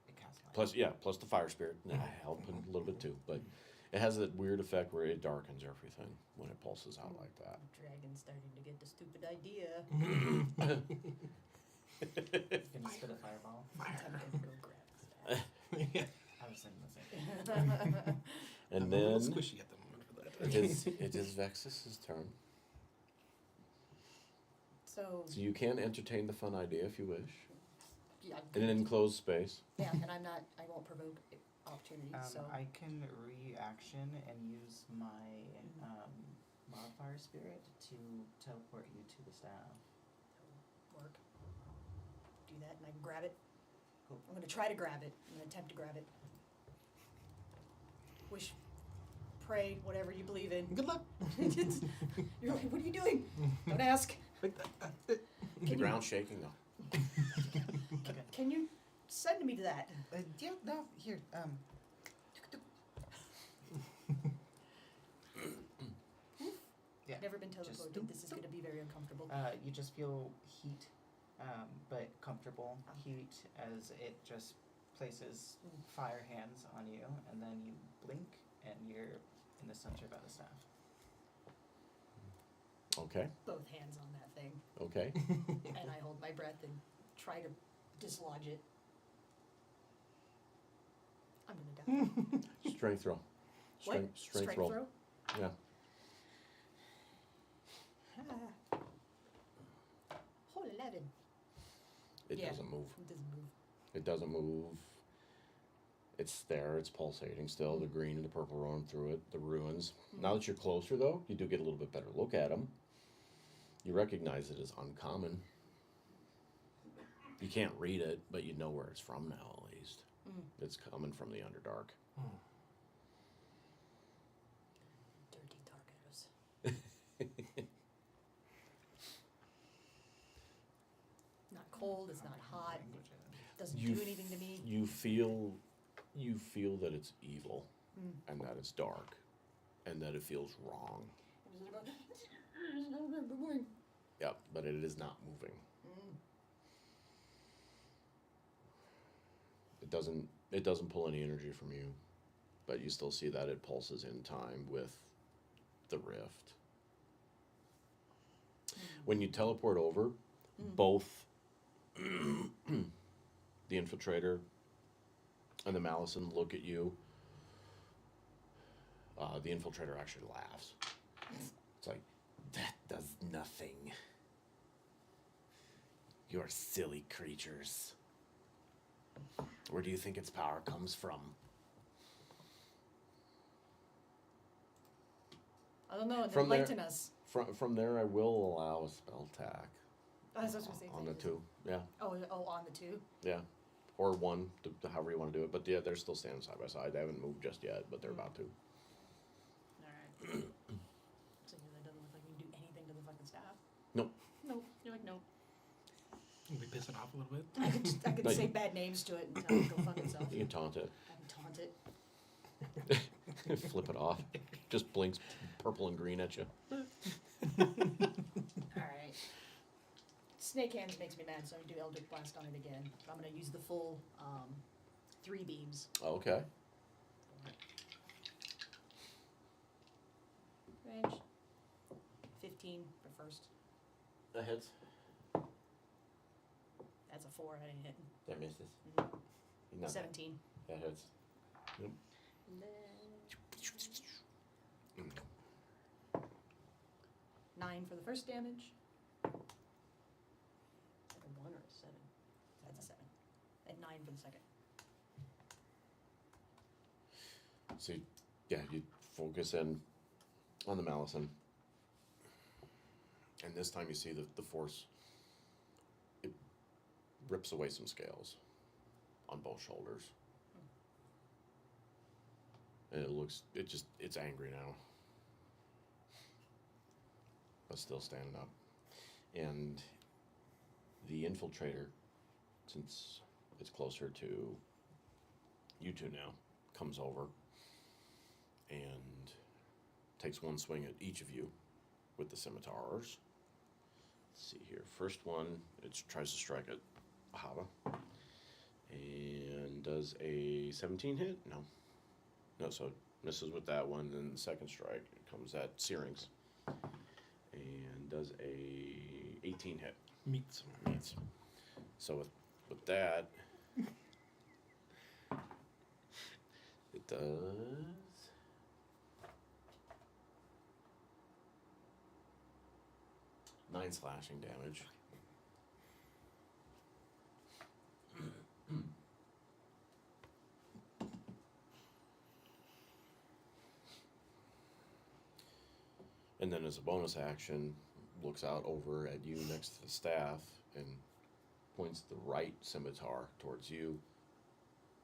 F: It casts light.
B: Plus the fire spirit help a little bit too. But it has that weird effect where it darkens everything when it pulses out like that.
C: Dragon's starting to get the stupid idea.
F: You can spit a fireball.
C: I'm gonna go grab the
A: Yeah.
F: I was thinking the same thing.
C: staff.
B: And
A: I'm a little
B: then
A: squishy at the moment for that.
B: it is Vexus's turn.
C: So,
B: So you can entertain the fun idea if you wish.
C: yeah,
B: In an enclosed space.
C: yeah, and I won't provoke opportunities, so.
F: I can reaction and use my modifier spirit to teleport you to the staff.
C: Work. Do that, and I can grab it.
F: Cool.
C: I'm gonna try to grab it. I'm gonna attempt to grab it. Wish, pray, whatever you believe in.
A: Good luck.
C: You're like, what are you doing? Don't ask.
A: Like that.
B: The
C: Can you,
B: ground's shaking though.
C: can you send me to that?
F: Yeah, no, here. Yeah.
C: Never been
F: Just
C: teleported. This is gonna be very uncomfortable.
F: You just feel heat, but comfortable heat as it just places fire hands on you, and then you blink, and you're in the center of the staff.
B: Okay,
C: Both hands on that thing,
B: okay.
C: and I hold my breath and try to dislodge it. I'm gonna die.
B: Strength roll.
C: What?
B: Strength roll.
C: throw?
B: Yeah.
C: Whole 11.
B: It
C: Yeah.
B: doesn't move.
C: It doesn't move.
B: It doesn't move. It's there, it's pulsating still, the green and the purple running through it, the ruins. Now that you're closer though, you do get a little bit better look at them. You recognize it as uncommon. You can't read it, but you know where it's from now at least. It's coming from the Underdark.
C: Dirty dark arrows. Not cold, it's not hot, doesn't
B: You
C: do anything to me.
B: You feel that it's evil and that it's dark and that it feels wrong. Yep, but it is not moving. It doesn't pull any energy from you, but you still see that it pulses in time with the rift. When you teleport over, both the infiltrator and the Malison look at you. The infiltrator actually laughs. It's like, that does nothing. You're silly creatures. Where do you think its power comes from?
C: I don't know,
B: From there-
C: enlighten us.
B: From there, I will allow a spell attack
C: I was just gonna say
B: on the
C: thank
B: two. Yeah,
C: Oh, on the 2?
B: yeah, or one, however you want to do it. But yeah, they're still standing side by side. They haven't moved just yet, but they're about to.
C: Alright. So that doesn't look like you can do anything to the fucking staff?
B: Nope.
C: Nope. You're like, nope.
A: We piss it off a little bit.
C: I could
B: Like-
C: say bad names to it and tell it to go fuck itself.
B: You can taunt it.
C: I can taunt it.
B: Flip it off. Just blinks purple and green at you.
C: Alright. Snake Hands makes me mad, so I'm gonna do Eldritch Blast on it again. I'm gonna use the full 3 beams.
B: Okay.
C: Range 15 for first.
B: That hits.
C: That's a 4, I didn't hit.
B: That misses.
C: Mhm.
B: Not
C: 17.
B: That hits. Yep.
C: 9 for the first damage. Is that a 1 or a 7? That's a 7. And 9 for the second.
B: So, yeah, you focus in on the Malison. And this time you see the force, it rips away some scales on both shoulders. And it's angry now. But still standing up. And the infiltrator, since it's closer to you two now, comes over and takes one swing at each of you with the scimitars. Let's see here. First one, it tries to strike at Hava. And does a 17 hit? No. No, so it misses with that one. Then the second strike comes at Searings. And does a 18 hit.
A: Meats.
B: Meets. So with that, it does 9 slashing damage. And then as a bonus action, looks out over at you next to the staff and points the right scimitar towards you.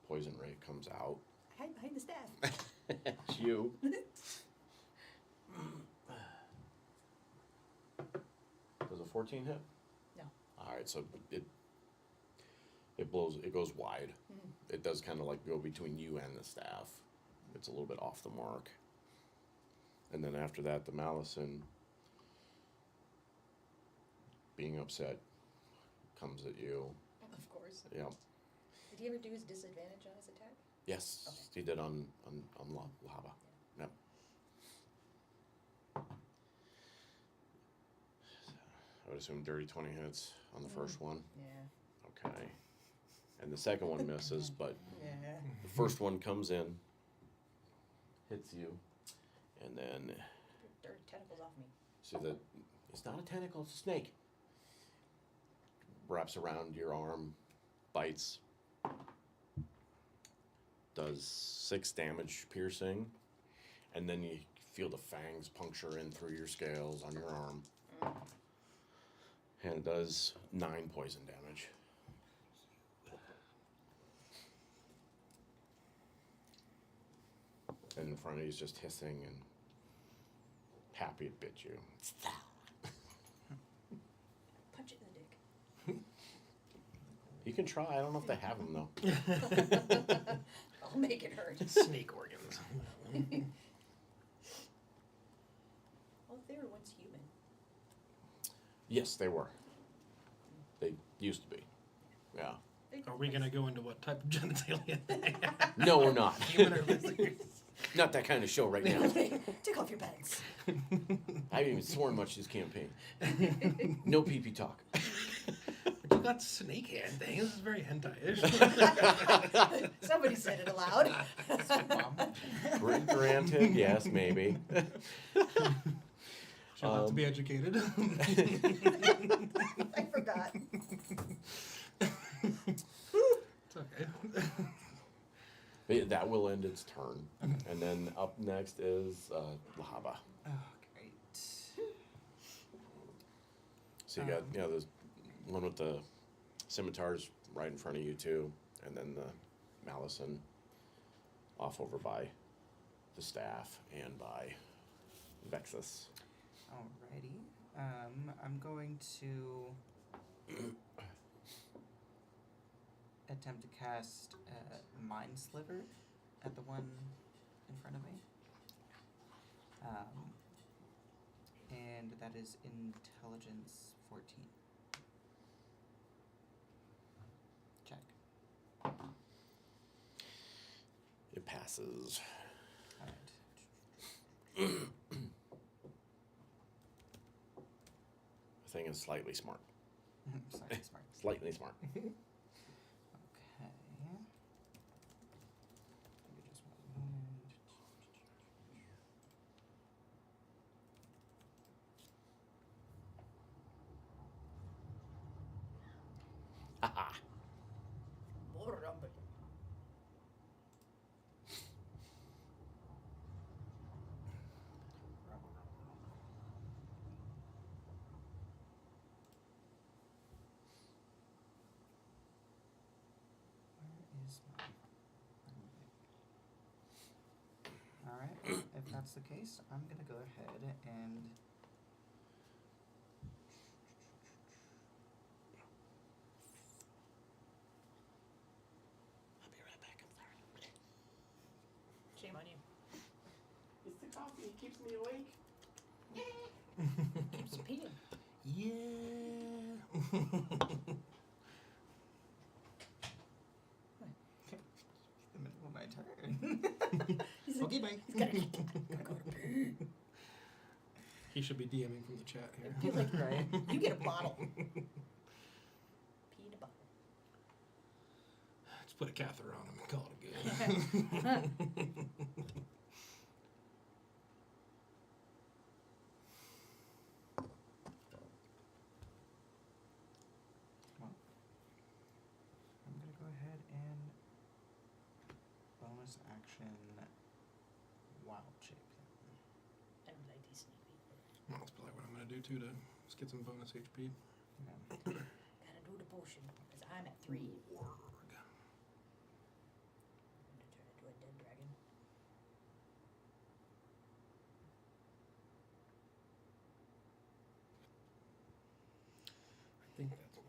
B: Poison ray comes out.
C: Hide behind the staff.
B: It's you. Does a 14 hit?
C: No.
B: Alright, so it blows, it goes wide.
C: Mhm.
B: It does kind of like go between you and the staff. It's a little bit off the mark. And then after that, the Malison, being upset, comes at you.
C: Of course.
B: Yeah.
C: Did he ever do his disadvantage on his attack?
B: Yes,
C: Okay.
B: he did on lava. Yep. I would assume dirty 20 hits on the first one.
C: Yeah.
B: Okay. And the second one misses, but
C: Yeah.
B: the first one comes in, hits you, and then
C: Dirty tentacles off me.
B: see that it's not a tentacle, it's a snake. Wraps around your arm, bites, does 6 damage piercing, and then you feel the fangs puncture in through your scales on your arm. And it does 9 poison damage. And in front of you is just hissing and happy it bit you.
C: Punch it in the dick.
B: You can try. I don't know if they have them though.
C: I'll make it hurt.
A: Snake organs.
C: Well, they were once human.
B: Yes, they were. They used to be. Yeah.
A: Are we gonna go into what type of genitalia they have?
B: No, we're not.
A: Human or lizards?
B: Not that kind of show right now.
C: Take off your pants.
B: I haven't even sworn much this campaign. No pee-pee talk.
A: But you got snake hand thing. This is very hentai-ish.
C: Somebody said it aloud.
B: Granted, yes, maybe.
A: She'll have to be educated.
C: I forgot.
A: It's okay.
B: But that will end its turn. And then up next is Lahaba.
F: Oh, great.
B: So you got, the one with the scimitars right in front of you too, and then the Malison off over by the staff and by Vexus.
F: Alrighty. I'm going to attempt to cast Mind Sliver at the one in front of me. And that is Intelligence 14. Check.
B: It passes.
F: Alright.
B: The thing is slightly smart.
F: Sorry, smart.
B: Slightly smart.
F: Okay. Give me just one moment.
B: Haha.
C: More rumble.
F: Where is my... Alright, if that's the case, I'm gonna go ahead and...
B: I'll be right back. I'm sorry.
C: Shame on you.
B: It's the coffee. It keeps me awake.
C: Keeps peeing.
A: Yeah.
F: The middle of my turn.
C: He's like,
F: Okay, bye.
C: he's gotta go to pee.
A: He should be DMing from the chat here.
C: He's like,
F: Right.
C: you get a bottle. Pee in a bottle.
A: Let's put a catheter on him and call it good.
F: Well, I'm gonna go ahead and bonus action wild shape.
C: I don't like these sneaky.
A: Well, that's probably what I'm gonna do too to just get some bonus HP.
F: Yeah.
C: Gotta do the potion, because I'm at 3.
A: Org.
C: I'm gonna turn into a dead dragon.
A: I think that's my.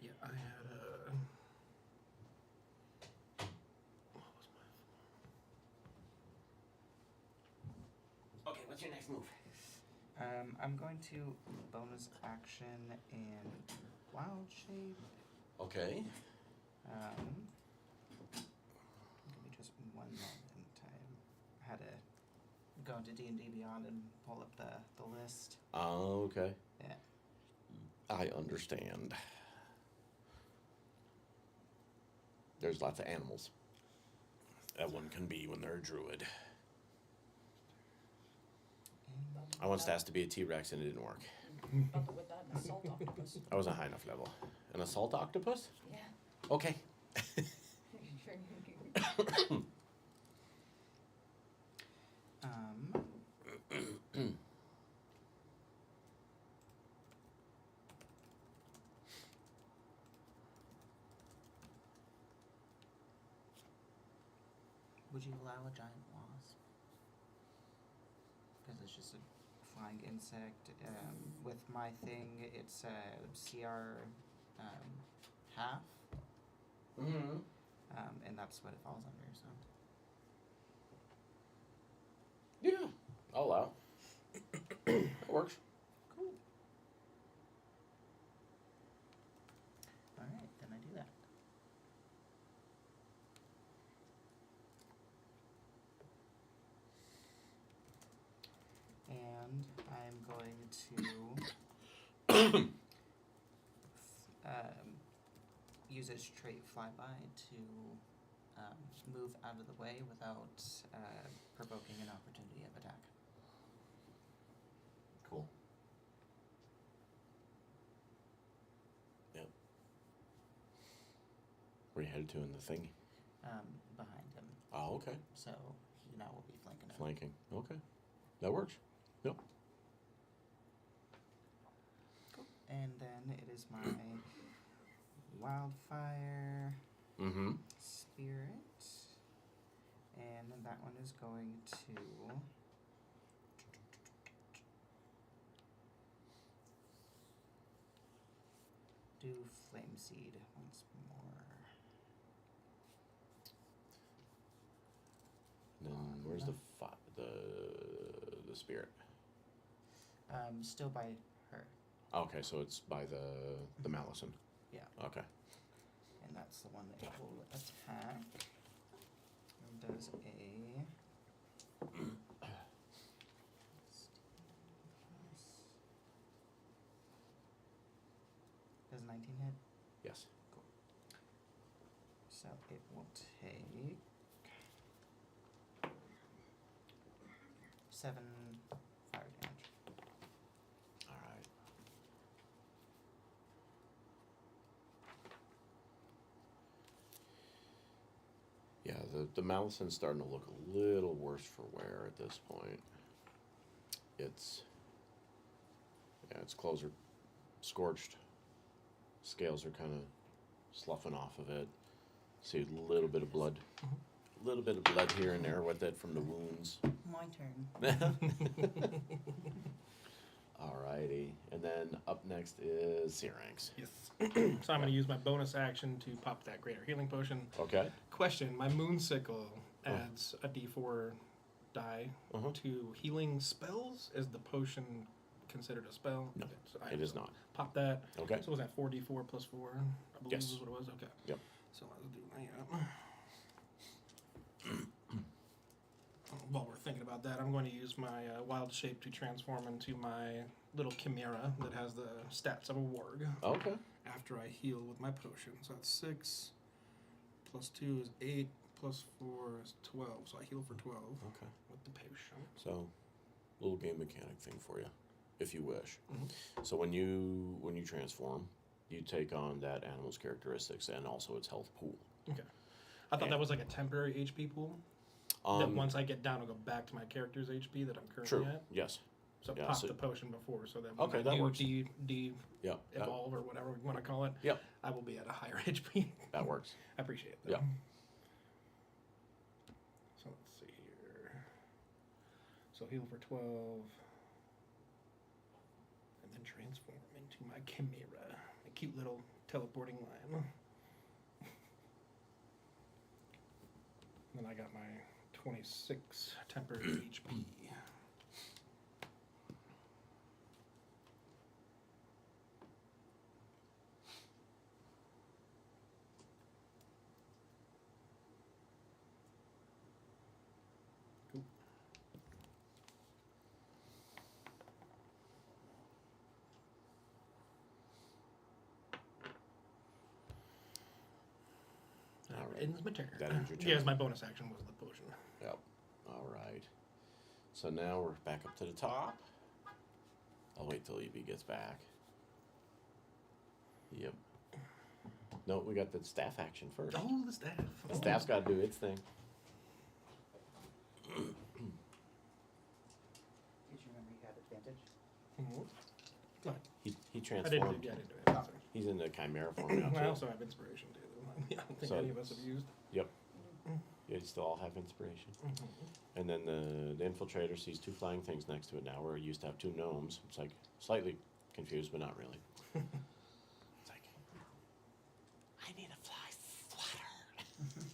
A: Yeah, I had a. What was my?
B: Okay, what's your next move?
F: I'm going to bonus action and wild shape.
B: Okay.
F: Give me just one moment. I had to go into D&D Beyond and pull up the list.
B: Oh, okay.
F: Yeah.
B: I understand. There's lots of animals that one can be when they're a druid. I once asked to be a T-Rex and it didn't work.
C: Bundle with that and assault octopus.
B: I wasn't high enough level. An assault octopus?
C: Yeah.
B: Okay.
F: Would you allow a giant wasp? Because it's just a flying insect. With my thing, it's CR half,
B: Mm-hmm.
F: and that's what it falls under. So
B: Yeah, I'll allow. That works.
F: cool. All right, then I do that. And I'm going to use a straight flyby to move out of the way without provoking an opportunity of attack.
B: Cool. Yep. Where you headed to in the thing?
F: Behind him,
B: Oh, okay.
F: so he now will be flanking him.
B: Flanking. Okay. That works. Yep.
F: Cool. And then it is my wildfire
B: Mm-hmm.
F: spirit, and that one is going to do Flame Seed once more.
B: And then where's the the spirit?
F: Still by her.
B: Okay, so it's by the Malison.
F: Yeah.
B: Okay.
F: And that's the one that will attack. And does a. Does 19 hit?
B: Yes.
F: So it will take 7 fire damage.
B: All right. Yeah, the Malison's starting to look a little worse for wear at this point. Its clothes are scorched. Scales are kind of sloughing off of it. See a little bit of blood. A little bit of blood here and there with it from the wounds.
F: My turn.
B: Alrighty. And then up next is Syrinx.
A: Yes. So I'm going to use my bonus action to pop that greater healing potion.
B: Okay.
A: Question: my moonsicle adds a D4 die
B: Uh-huh.
A: to healing spells. Is the potion considered a spell?
B: No,
A: Okay, so
B: it is not.
A: Pop that.
B: Okay.
A: So was that 4d4 plus 4? I believe
B: Yes.
A: is what it was. Okay.
B: Yep.
A: So let's do that. While we're thinking about that, I'm going to use my wild shape to transform into my little chimera that has the stats of a warg.
B: Okay.
A: After I heal with my potion. So that's 6 plus 2 is 8 plus 4 is 12. So I heal for 12
B: Okay.
A: with the potion.
B: So, little game mechanic thing for you, if you wish.
A: Mhm.
B: So when you transform, you take on that animal's characteristics and also its health pool.
A: Okay. I thought
B: And-
A: that was like a temporary HP pool. That once I get down, I'll go back to my character's HP that I'm currently
B: True.
A: at.
B: Yes.
A: So
B: Yeah,
A: pop
B: so-
A: the potion before, so that when
B: Okay,
A: I
B: that
A: do
B: works.
A: de-evolve
B: Yep.
A: or whatever we want to call it,
B: Yep.
A: I will be at a higher HP.
B: That works.
A: I appreciate that.
B: Yeah.
A: So let's see here. So heal for 12. And then transform into my chimera. A cute little teleporting lion. Then I got my 26 temporary HP. Cool. That
B: Alright.
A: ends my turn.
B: That ends your turn.
A: Yes, my bonus action was the potion.
B: Yep. All right. So now we're back up to the top. I'll wait till EB gets back. Yep. No, we got the staff action first.
A: Oh, the staff.
B: The staff's got to do its thing.
F: Did you remember you had advantage?
A: Mhm. Go ahead.
B: He
A: I didn't
B: transformed.
A: get into it. So.
B: He's in the chimera form now
A: I
B: too.
A: also have inspiration too. I don't think
B: So-
A: any of us have used.
B: Yep. You still all have inspiration.
A: Mm-hmm.
B: And then the infiltrator sees two flying things next to it now, where it used to have two gnomes. It's like slightly confused, but not really. It's like, I need a fly swatter.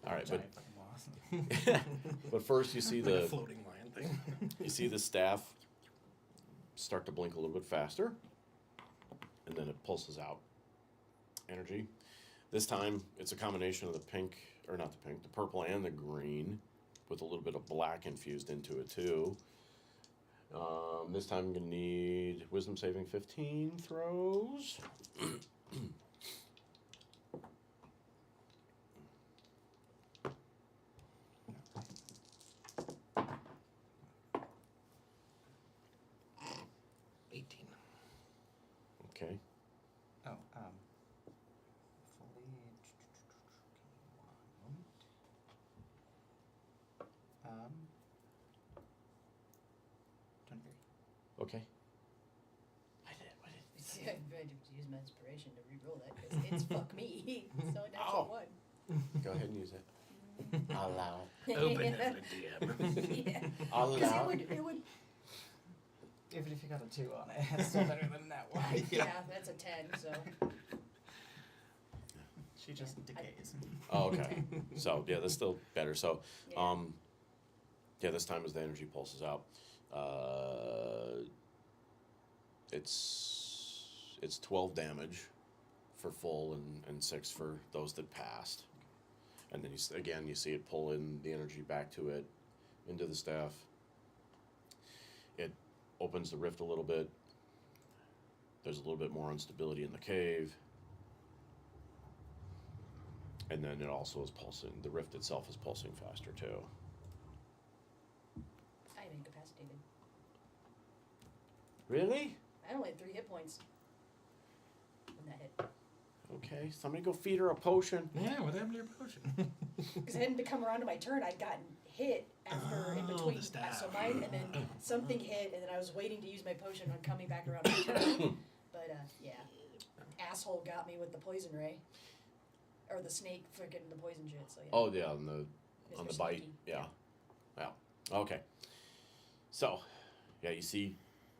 B: All right, but
F: Giant fucking wasp.
B: but first you see
A: Like a
B: the
A: floating lion thing.
B: you see the staff start to blink a little bit faster, and then it pulses out energy. This time it's a combination of the pink, or not the pink, the purple and the green, with a little bit of black infused into it too. This time I'm gonna need wisdom saving 15 throws.
A: 18.
B: Okay.
F: Oh, fully. Give me 23.
B: Okay. I did. What did?
C: See, I'm going to use my inspiration to re-roll that because it's fuck me. So a natural
B: Ow.
C: one.
B: Go ahead and use it. I'll allow.
A: Open as a DM.
C: Yeah.
B: I'll
C: Because
B: allow.
C: it would.
F: Even if you got a 2 on it, it's still better than that one.
C: Yeah, that's a 10. So
F: She just decays.
B: Oh, okay. So yeah, that's still better. So,
C: yeah.
B: yeah, this time as the energy pulses out, it's 12 damage for full and 6 for those that passed, and then you see it pull in the energy back to it, into the staff. It opens the rift a little bit. There's a little bit more instability in the cave. And then it also is pulsing. The rift itself is pulsing faster too.
C: I am incapacitated.
B: Really?
C: I only had 3 hit points when that hit.
B: Okay, somebody go feed her a potion.
A: Yeah, what happened to your potion?
C: Because I hadn't come around to my turn. I'd gotten hit after in
A: Oh,
C: between.
A: the staff.
C: So mine, and then something hit, and then I was waiting to use my potion on coming back around my turn. But yeah, asshole got me with the poison ray, or the snake freaking the poison shit. So yeah.
B: Oh yeah, on
C: Mr.
B: the bite.
C: Sneaky.
B: Yeah. Yeah. Okay. So, yeah, you see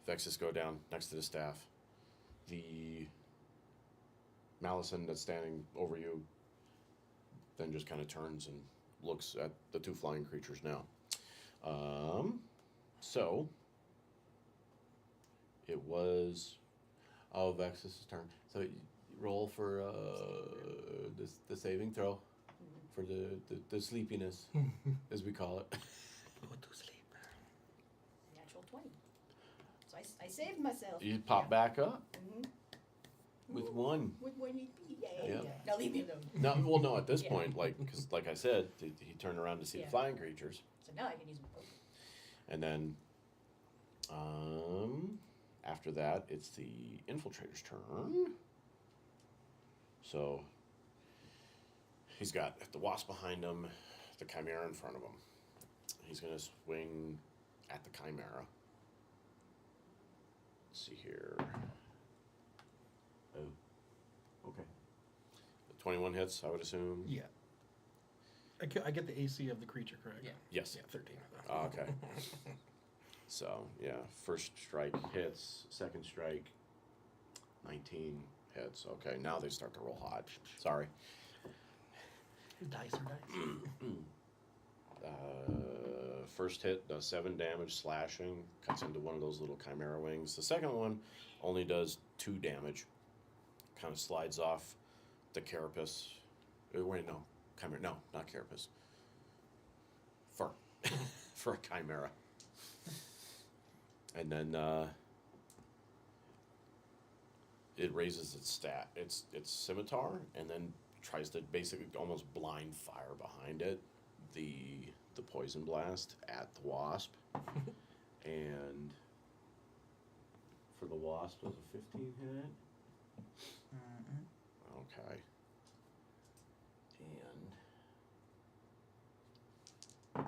B: Vexus go down next to the staff. The Malison that's standing over you then just kind of turns and looks at the 2 flying creatures now. So it was Vexus' turn. So you roll for the saving throw for the sleepiness, as we call it.
A: Go to sleep.
C: Natural 20. So I saved myself.
B: You pop back up
C: Mhm.
B: with 1.
C: With 1 EP. Yay.
B: Yeah.
C: Now leave me alone.
B: No, well, no. At this
C: Yeah.
B: point, because like I said, he turned around to see
C: Yeah.
B: the flying creatures,
C: So now I can use my potion.
B: and then, after that, it's the infiltrator's turn. So he's got the wasp behind him, the chimera in front of him. He's gonna swing at the chimera. Let's see here. Oh, okay. 21 hits, I would assume.
A: Yeah. I get the AC of the creature, correct?
F: Yeah.
B: Yes.
A: Yeah, 13.
B: Okay. So, yeah, first strike hits, second strike, 19 hits. Okay, now they start to roll hot. Sorry.
A: Dice or dice.
B: First hit does 7 damage, slashing, cuts into one of those little chimera wings. The second one only does 2 damage, kind of slides off the carapace. Wait, no, chimera. No, not carapace. Fur. For a chimera. And then it raises its scimitar, and then tries to basically almost blind fire behind it the poison blast at the wasp. And for the wasp, was a 15 hit. Okay. And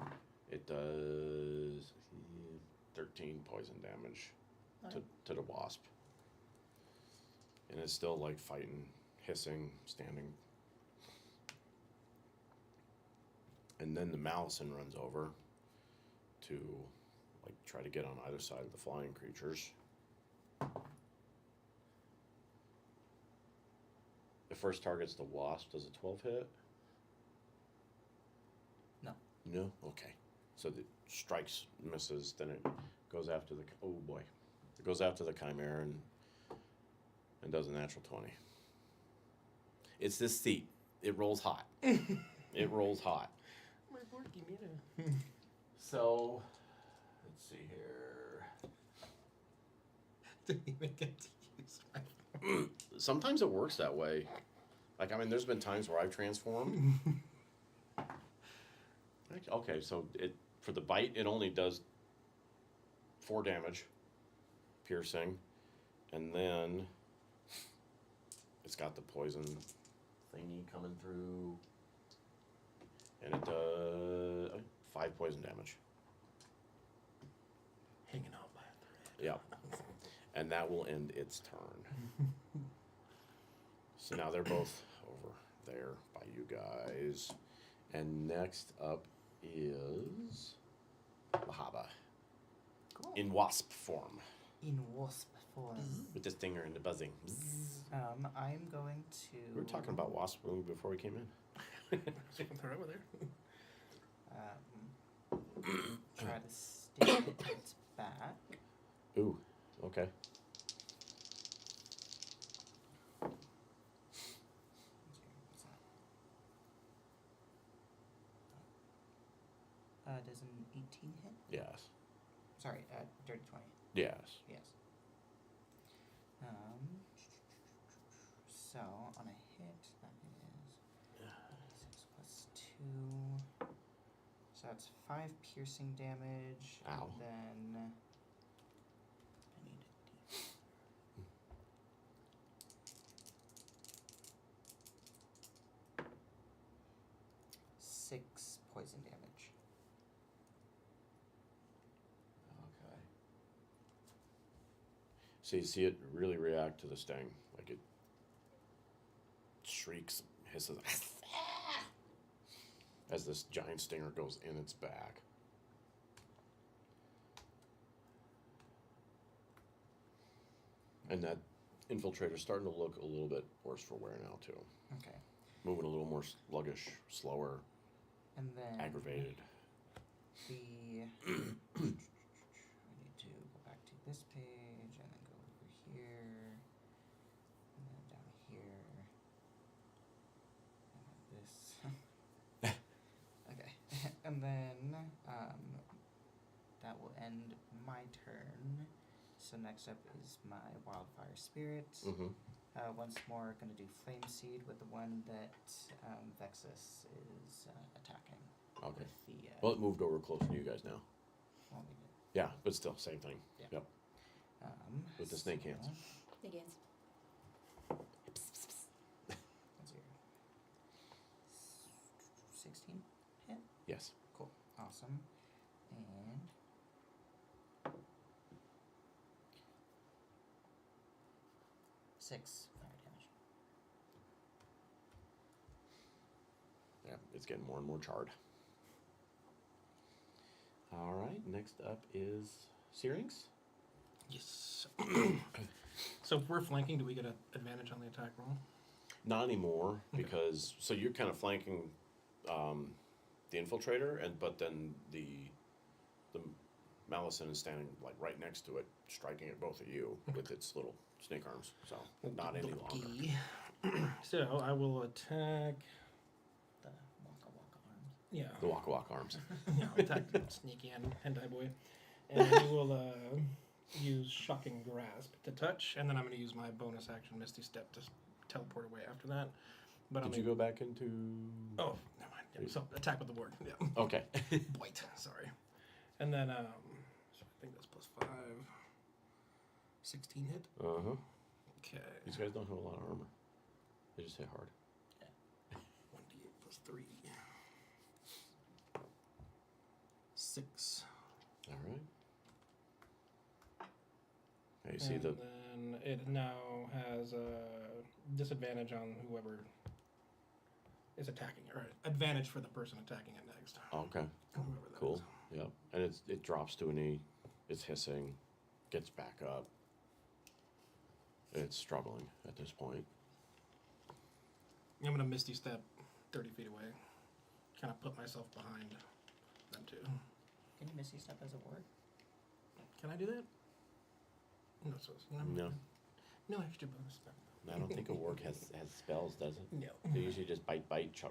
B: it does 13 poison damage to the wasp. And it's still like fighting, hissing, standing. And then the Malison runs over to like try to get on either side of the flying creatures. The first target's the wasp. Does a 12 hit?
F: No.
B: No? Okay. So the strikes, misses, then it goes after the, oh boy. It goes after the chimera and does a natural 20. It's this seat. It rolls hot. It rolls hot.
A: My porky, mira.
B: So, let's see here.
A: Didn't even get to use my.
B: Sometimes it works that way. Like, I mean, there's been times where I've transformed. Okay, so for the bite, it only does 4 damage, piercing, and then it's got the poison thingy coming through, and it does 5 poison damage.
A: Hanging out by a thread.
B: Yeah, and that will end its turn. So now they're both over there by you guys, And next up is Lahaba
F: Cool.
B: in wasp form
F: In wasp form.
B: with the stinger and the buzzing.
F: I'm going to.
B: We were talking about wasp before we came in.
A: They're over there.
F: Try to stick it to its back.
B: Ooh, okay.
F: Does an 18 hit?
B: Yes.
F: Sorry, dirty 20.
B: Yes.
F: Yes. So on a hit, that is 6 plus 2. So that's 5 piercing damage.
B: Ow.
F: And then I need a D. 6 poison damage.
B: Okay. So you see it really react to the sting. Like it shrieks, hisses, as this giant stinger goes in its back. And that infiltrator's starting to look a little bit worse for wear now too.
F: Okay.
B: Moving a little more sluggish, slower,
F: And then
B: aggravated.
F: the I need to go back to this page and then go over here and then down here and then this. Okay. And then that will end my turn. So next up is my wildfire spirit.
B: Mm-hmm.
F: Once more, going to do flame seed with the one that Vexus is attacking.
B: Okay.
F: With the
B: Well, it moved over closer to you guys now.
F: well, we did.
B: Yeah, but still, same thing.
F: Yeah.
B: Yep. With the snake hands.
C: Big hands.
F: That's your 16 hit.
B: Yes.
F: Cool. Awesome. And 6 fire damage.
B: Yeah, it's getting more and more charred. All right, next up is Searings.
A: Yes. So if we're flanking, do we get an advantage on the attack roll?
B: Not anymore,
A: Okay.
B: because so you're kind of flanking the infiltrator, but then the Malison is standing like right next to it, striking at both of you with its little snake arms. So not any longer.
A: longer. So I will attack.
F: The waka waka arms.
A: Yeah.
B: The Waka Waka arms.
A: Yeah, I'll attack Sneaky and Hentai Boy. And we will use Shocking Grasp to touch, and then I'm going to use my bonus action Misty Step to teleport away after that. But
B: Did you go back into?
A: Oh, never mind. Yeah, so attack with the board. Yeah.
B: Okay.
A: White. Sorry. And then, so I think that's plus 5. 16 hit.
B: Uh huh.
A: Okay.
B: These guys don't have a lot of armor. They just hit hard.
A: 1d8 plus 3. 6.
B: All right. Now you see
A: and
B: the.
A: then it now has a disadvantage on whoever is attacking it, or advantage for the person attacking it next.
B: Okay.
A: Whoever that
B: Cool.
A: is.
B: Yep. And it drops to a knee. It's hissing. Gets back up. It's struggling at this point.
A: I'm gonna Misty Step 30 feet away. Kind of put myself behind them too.
F: Can you Misty Step as a ward?
A: Can I do that? No, so
B: No.
A: no extra bonus step.
B: I don't think a warg has spells, does it?
A: No.
B: They usually just bite,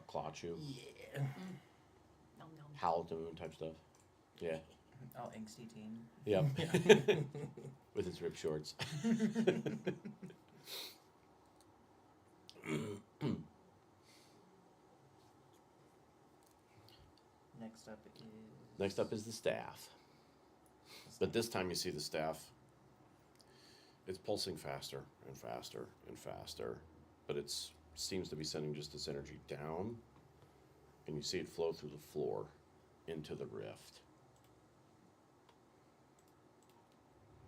B: claw chew,
A: Yeah.
C: Nom nom.
B: howl to moon type stuff. Yeah.
F: Oh, angsty teen.
B: Yep. With its ripped shorts.
F: Next up is
B: Next up is the staff. But this time you see the staff, it's pulsing faster and faster and faster, but it seems to be sending just this energy down, and you see it flow through the floor into the rift.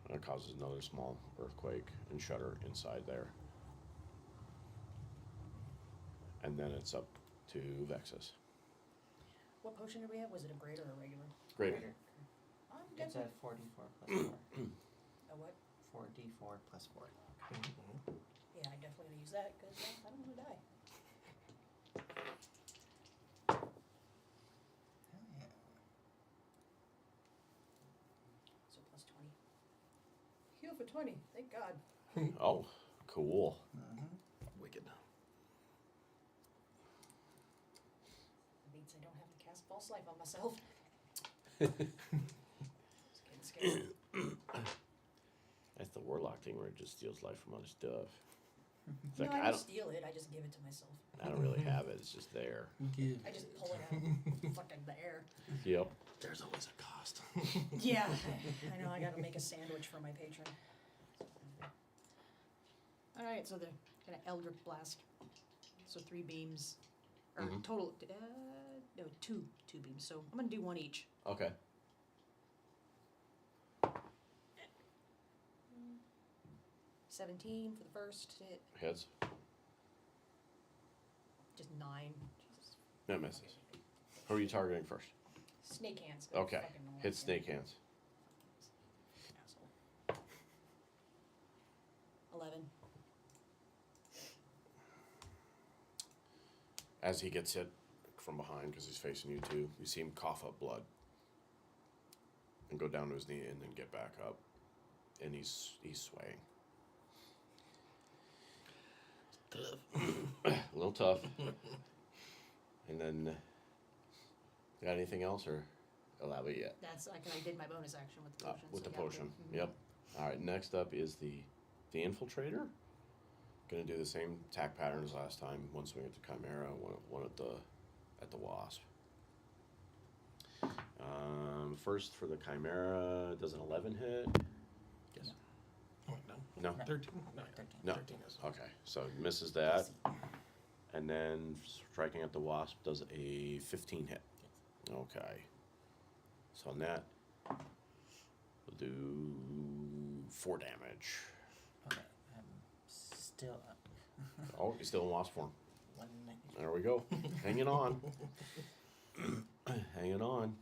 B: And it causes another small earthquake and shudder inside there. And then it's up to Vexus.
C: What potion did we have? Was it a greater or a regular?
B: Greater.
C: I'm
F: It's a
C: definitely
F: 4d4 plus 4.
C: a what?
F: 4d4 plus 4.
C: Yeah, I definitely gonna use that because I don't want to die.
F: Hell yeah.
C: So plus 20. Heal for 20. Thank God.
B: Oh, cool.
A: Wicked.
C: That means I don't have to cast false life on myself. Just getting scared.
B: That's the warlock thing where it just steals life from other stuff. It's
C: No,
B: like,
C: I
B: I
C: don't
B: don't,
C: steal it. I just give it to myself.
B: I don't really have it. It's just there.
C: I just pull it out of fucking the air.
B: Yep.
A: There's always a cost.
C: Yeah, I know. I gotta make a sandwich for my patron. All right, so they're gonna Eldritch Blast. So 3 beams, or
B: Mhm.
C: total. No, two beams. So I'm gonna do 1 each.
B: Okay.
C: 17 for the first hit.
B: Hits.
C: Just 9. Jesus.
B: No misses. Who are you targeting first?
C: Snake hands. 'cause I
B: Okay.
C: fucking know
B: Hit
C: what
B: snake hands.
C: Asshole. 11.
B: As he gets hit from behind, because he's facing you too, you see him cough up blood. And go down to his knee and then get back up. And he's swaying. A little tough. And then, got anything else or allow it yet?
C: That's I did my bonus action with the potion.
B: With
C: so
B: the
C: yeah,
B: potion.
C: mhm.
B: Yep. All right. Next up is the infiltrator. Gonna do the same attack pattern as last time. One swing at the chimera, one at the wasp. First for the chimera, does an 11 hit?
A: Yes. Oh, wait, no.
B: No.
A: 13? No,
F: 13.
B: No.
A: 13 is.
B: Okay, so misses that. And then striking at the wasp does a 15 hit. Okay. So on that, we'll do 4 damage.
F: Okay, I'm still up.
B: Oh, he's still in wasp form.
F: 1
B: There we go. Hanging on. Hanging on.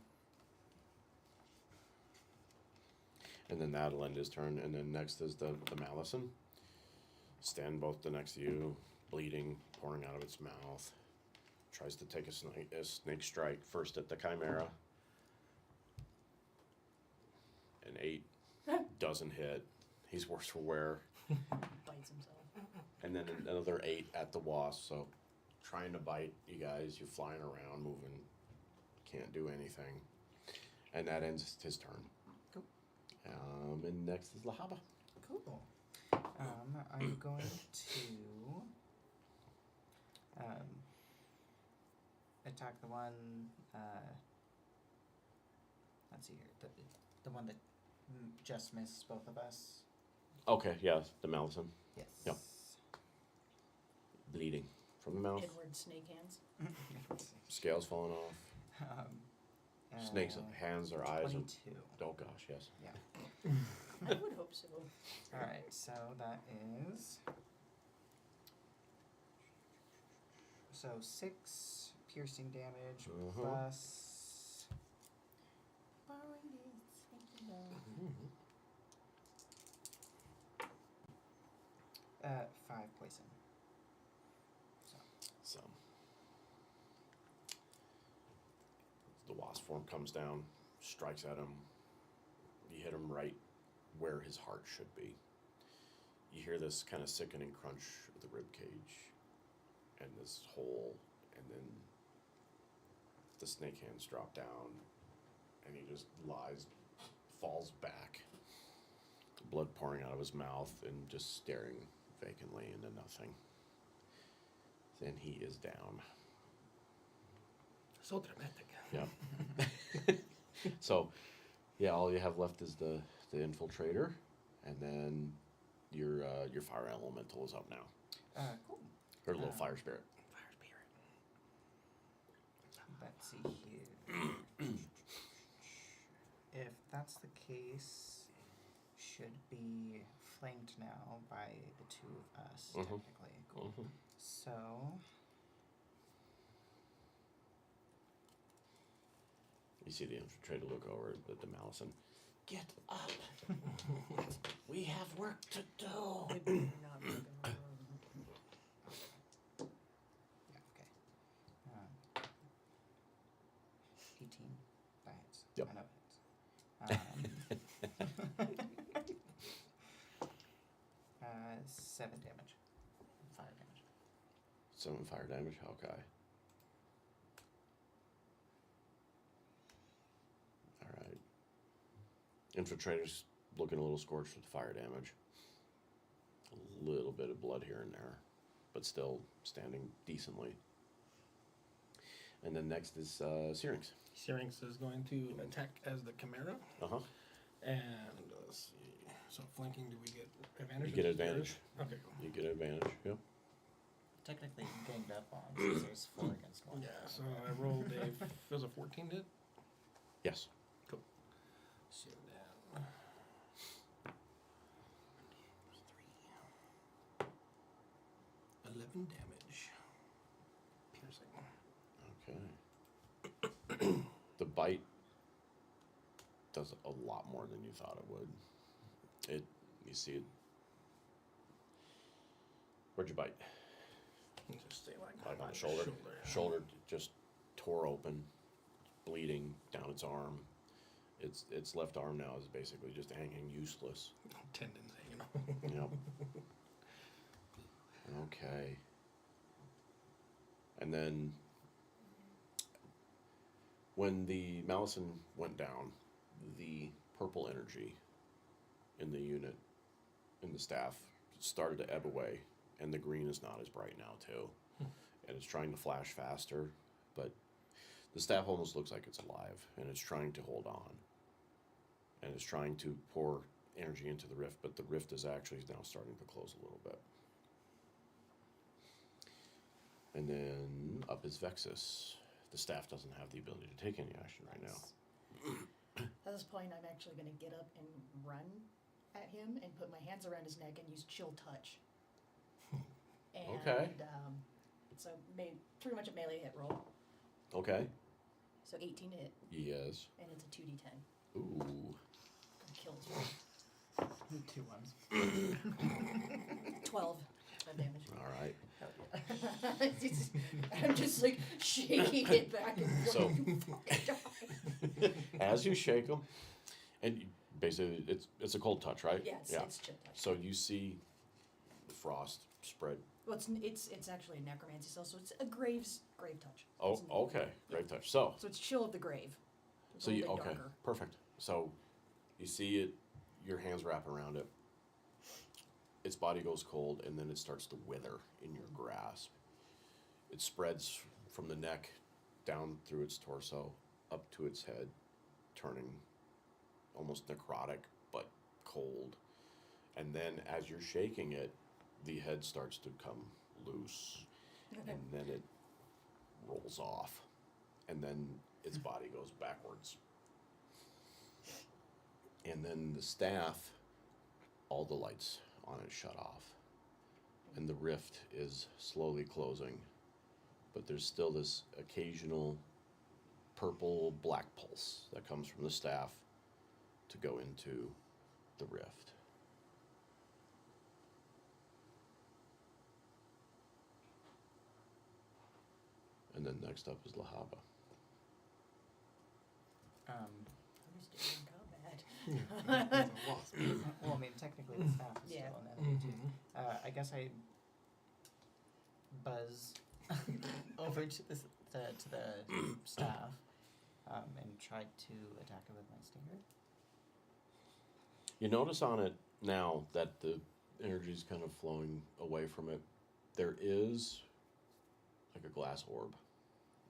B: And then that'll end his turn. And then next is the Malison. Stand both next to you, bleeding, pouring out of its mouth. Tries to take a snake strike first at the chimera. An 8 doesn't hit. He's worse for wear.
C: Bites himself.
B: And then another 8 at the wasp. So trying to bite you guys. You're flying around, moving. Can't do anything. And that ends his turn.
F: Cool.
B: And next is Lahaba.
F: Cool. I'm going to attack the one. Let's see here. The one that just missed both of us.
B: Okay, yeah, the Malison.
F: Yes.
B: Yep. Bleeding from the mouth.
C: Edward Snake Hands.
B: Scales falling off. Snakes' hands or eyes.
F: 22.
B: Oh gosh, yes.
F: Yeah.
C: I would hope so.
F: All right. So that is. So 6 piercing damage plus. Uh, 5 poison.
B: So the wasp form comes down, strikes at him. You hit him right where his heart should be. You hear this kind of sickening crunch of the rib cage and this hole, and then the snake hands drop down, and he just falls back, blood pouring out of his mouth and just staring vacantly into nothing. Then he is down.
A: So dramatic.
B: Yeah. So, yeah, all you have left is the infiltrator, and then your fire elemental is up now,
F: Cool.
B: or little fire spirit.
A: Fire spirit.
F: Let's see here. If that's the case, should be flanked now by the 2 of us, technically. Cool. So.
B: You see the infiltrator look over at the Malison. Get up! We have work to do.
C: Not broken.
F: Yeah, okay. 18. That hits.
B: Yep.
F: I know it hits. 7 damage. Fire damage.
B: 7 fire damage? Okay. Alright. Infiltrator's looking a little scorched with fire damage. A little bit of blood here and there, but still standing decently. And then next is Syrinx.
A: Syrinx is going to attack as the Chimera.
B: Uh-huh.
A: And let's see. So flanking, do we get advantage?
B: You get
A: with this?
B: advantage.
A: Okay, cool.
B: You get advantage, yep.
F: Technically ganged up on since there's 4 against 1.
A: Yeah, so I rolled a, it was a 14 hit?
B: Yes.
A: Cool. So then, 11 damage. Piercing.
B: Okay. The bite does a lot more than you thought it would. You see it. Where'd you bite?
A: Just stay like
B: On
A: my
B: the shoulder.
A: yeah.
B: Shoulder just tore open, bleeding down its arm. Its left arm now is basically just hanging useless.
A: Tendons hanging off.
B: Yep. Okay. And then when the Malison went down, the purple energy in the unit, in the staff, started to ebb away, and the green is not as bright now too. And it's trying to flash faster, but the staff almost looks like it's alive, and it's trying to hold on. And it's trying to pour energy into the rift, but the rift is actually now starting to close a little bit. And then up is Vexus. The staff doesn't have the ability to take any action right now.
C: At this point, I'm actually going to get up and run at him and put my hands around his neck and use chill touch. And,
B: Okay.
C: So pretty much a melee hit roll.
B: Okay.
C: So 18 to hit,
B: Yes.
C: and it's a 2d10.
B: Ooh.
C: Gonna kill this one.
F: 2 ones.
C: 12 damage.
B: All right.
C: I'm just like shaking it back and forth.
B: So-
C: You fucking die.
B: As you shake them, and basically it's a cold touch, right?
C: Yeah, it's chill touch.
B: So you see the frost spread.
C: Well, it's actually a necromancy spell, so it's a grave touch.
B: Oh,
C: It's-
B: okay. Great touch. So
C: So it's chill of the grave. It's
B: So
C: a
B: you
C: little bit
B: okay?
C: darker.
B: Perfect. So you see it, your hands wrap around it. Its body goes cold, and then it starts to wither in your grasp. It spreads from the neck down through its torso up to its head, turning almost necrotic but cold. And then as you're shaking it, the head starts to come loose, and then it rolls off, and then its body goes backwards. And then the staff, all the lights on it shut off, and the rift is slowly closing, but there's still this occasional purple black pulse that comes from the staff to go into the rift. And then next up is Lahaba.
C: I'm still in combat.
F: Well, I mean, technically the staff is
C: Yeah.
F: still an enemy too.
A: Mhm.
F: I guess I buzz over to the staff and try to attack it with my stinger.
B: You notice on it now that the energy's kind of flowing away from it. There is like a glass orb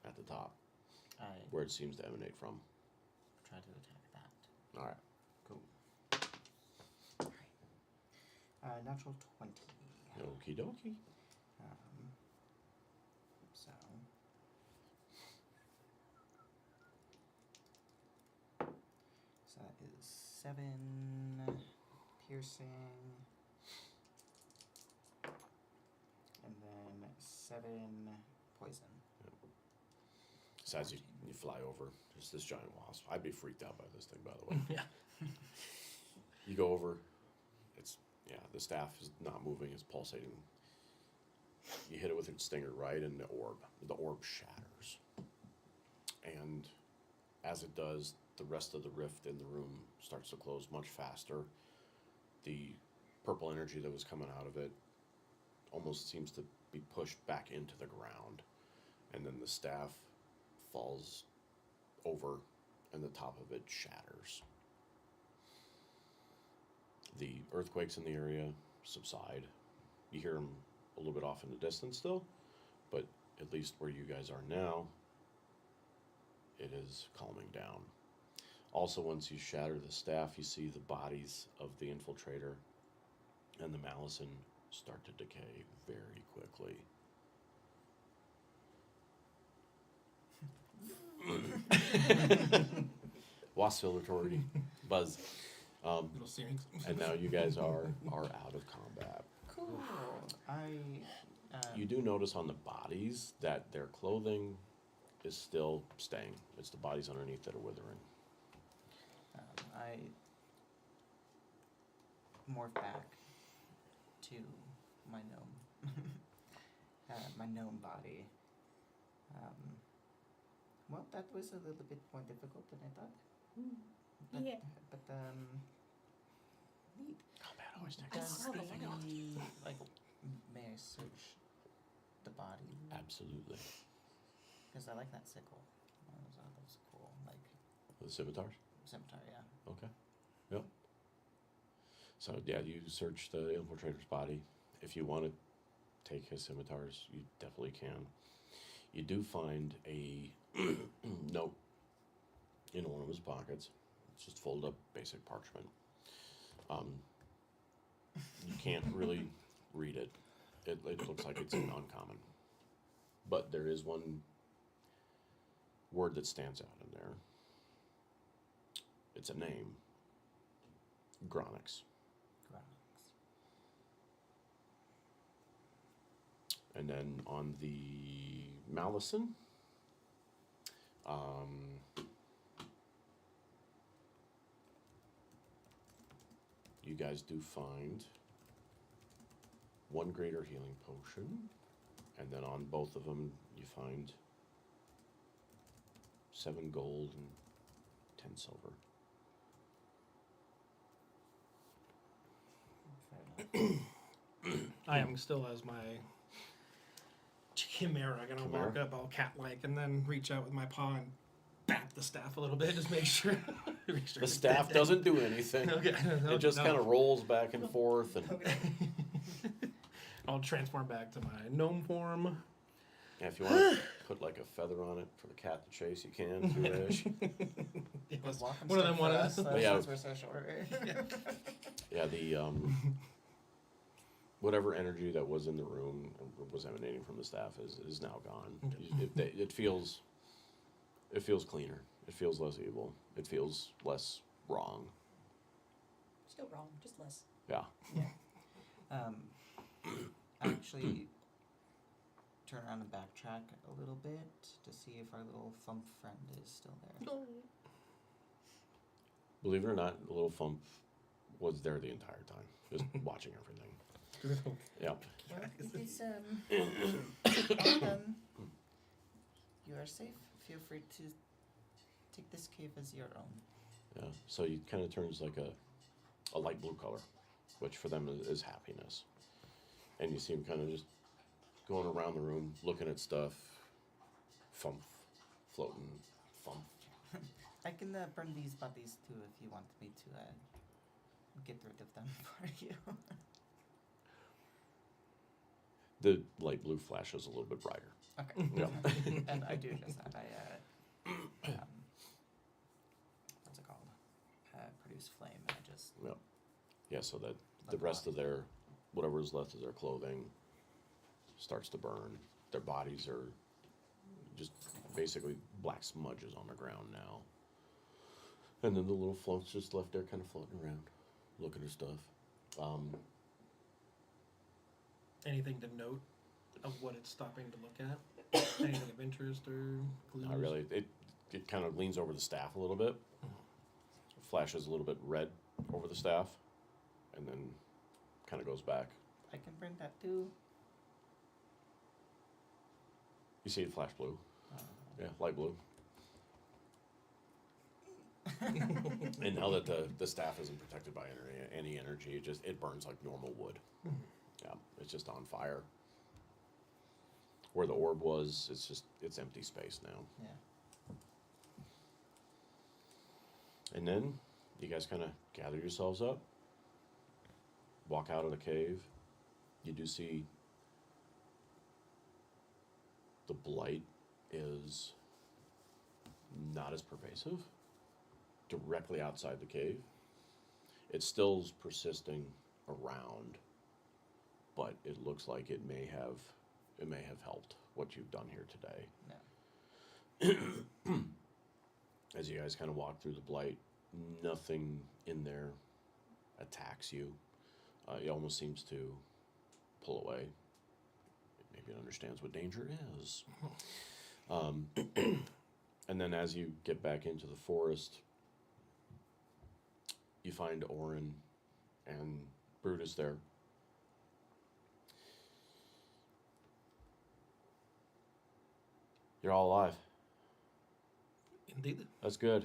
B: at the top
F: I
B: where it seems to emanate from.
F: try to attack that.
B: All right.
F: Cool. Alright. Natural 20.
B: Okie dokie.
F: So. So that is 7 piercing. And then 7 poison.
B: So as you fly over, It's this giant wasp. I'd be freaked out by this thing, by the way.
A: Yeah.
B: You go over. The staff is not moving. It's pulsating. You hit it with its stinger right in the orb. The orb shatters. And as it does, the rest of the rift in the room starts to close much faster. The purple energy that was coming out of it almost seems to be pushed back into the ground. And then the staff falls over and the top of it shatters. The earthquakes in the area subside. You hear them a little bit off in the distance still, but at least where you guys are now, it is calming down. Also, once you shatter the staff, you see the bodies of the infiltrator and the Malison start to decay very quickly. Wascillatory buzz.
A: Little searing.
B: And now you guys are out of combat.
D: Cool.
B: You do notice on the bodies that their clothing is still staying. It's the bodies underneath that are withering.
F: I morph back to my gnome, my gnome body. Well, that was a little bit more difficult than I thought. But,
C: Yeah.
F: But neat.
B: Combat always takes
F: Does
B: longer to figure out.
F: like, may I search the body?
B: Absolutely.
F: Because I like that sickle. That was cool. Like
B: The scimitars?
F: scimitar, yeah.
B: Okay. Yep. So yeah, you search the infiltrator's body. If you want to take his scimitars, you definitely can. You do find a note in one of his pockets. It's just folded up basic parchment. You can't really read it. It looks like it's uncommon. But there is one word that stands out in there. It's a name. Gronix. And then on the Malison, you guys do find one greater healing potion, and then on both of them you find 7 gold and 10 silver.
F: Fair enough.
A: I am still as my chimera gonna
B: Chimera?
A: walk up all cat-like and then reach out with my paw and bap the staff a little bit, just make sure. make sure
B: The
A: it's
B: staff
A: dead.
B: doesn't do anything.
A: Okay.
B: It just kind of rolls back and forth, and
C: Okay.
A: I'll transform back to my gnome form.
B: yeah, if you want to put like a feather on it for the cat to chase, you can. If you wish.
A: It was
F: Walking
A: one of them
F: stick for
A: wanted
F: us,
A: us.
B: Yeah.
F: since we're so short.
B: Yeah, the whatever energy that was in the room and was emanating from the staff is now gone.
A: Okay.
B: It feels cleaner. It feels less evil. It feels less wrong.
C: Still wrong, just less.
B: Yeah.
F: I actually turn around and backtrack a little bit to see if our little thump friend is still there.
B: Believe it or not, the little Fump was there the entire time, just watching everything. Yeah.
F: Well, it is all done. You are safe. Feel free to take this cave as your own.
B: Yeah. So he kind of turns like a light blue color, which for them is happiness. And you see him kind of just going around the room, looking at stuff, Fump, floating, Fump.
F: I can burn these bodies too if you want me to get rid of them for you.
B: The light blue flashes a little bit brighter.
F: Okay.
B: Yeah.
F: And I do just that. What's it called? Produce flame. And I just
B: Yeah. Yeah, so that the
F: Like
B: rest of
F: bodies.
B: their, whatever is left of their clothing starts to burn. Their bodies are just basically black smudges on the ground now. And then the little float's just left there kind of floating around, looking at stuff.
A: Anything to note of what it's stopping to look at? Anything of interest or clues?
B: Not really. It it kind of leans over the staff a little bit, flashes a little bit red over the staff, and then kind of goes back.
F: I can burn that too.
B: You see it flash blue.
F: Uh,
B: Yeah, light blue. And now that the staff isn't protected by any energy, it burns like normal wood. Yeah, it's just on fire. Where the orb was, it's empty space now.
F: yeah.
B: And then you guys kind of gather yourselves up, walk out of the cave. You do see the blight is not as pervasive directly outside the cave. It still's persisting around, but it looks like it may have helped what you've done here today.
F: No.
B: As you guys kind of walk through the blight, nothing in there attacks you. It almost seems to pull away. Maybe it understands what danger is. And then as you get back into the forest, you find Orin and Brutus there. You're all alive.
A: Indeed.
B: That's good.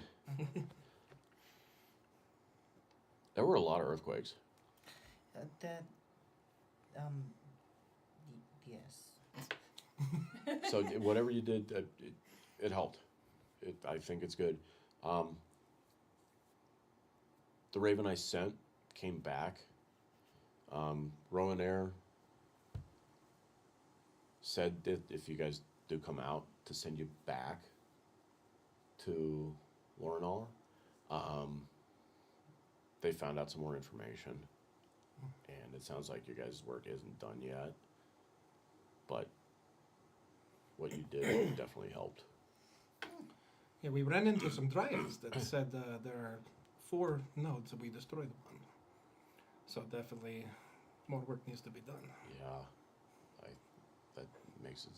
B: There were a lot of earthquakes.
F: That. Yes.
B: So whatever you did, it helped. I think it's good. The raven I sent came back. Rowan Air said that if you guys do come out, to send you back to Lorinor. They found out some more information, and it sounds like your guys' work isn't done yet. But what you did definitely helped.
A: Yeah, we ran into some dryads that said there are 4 nodes that we destroyed one. So definitely more work needs to be done.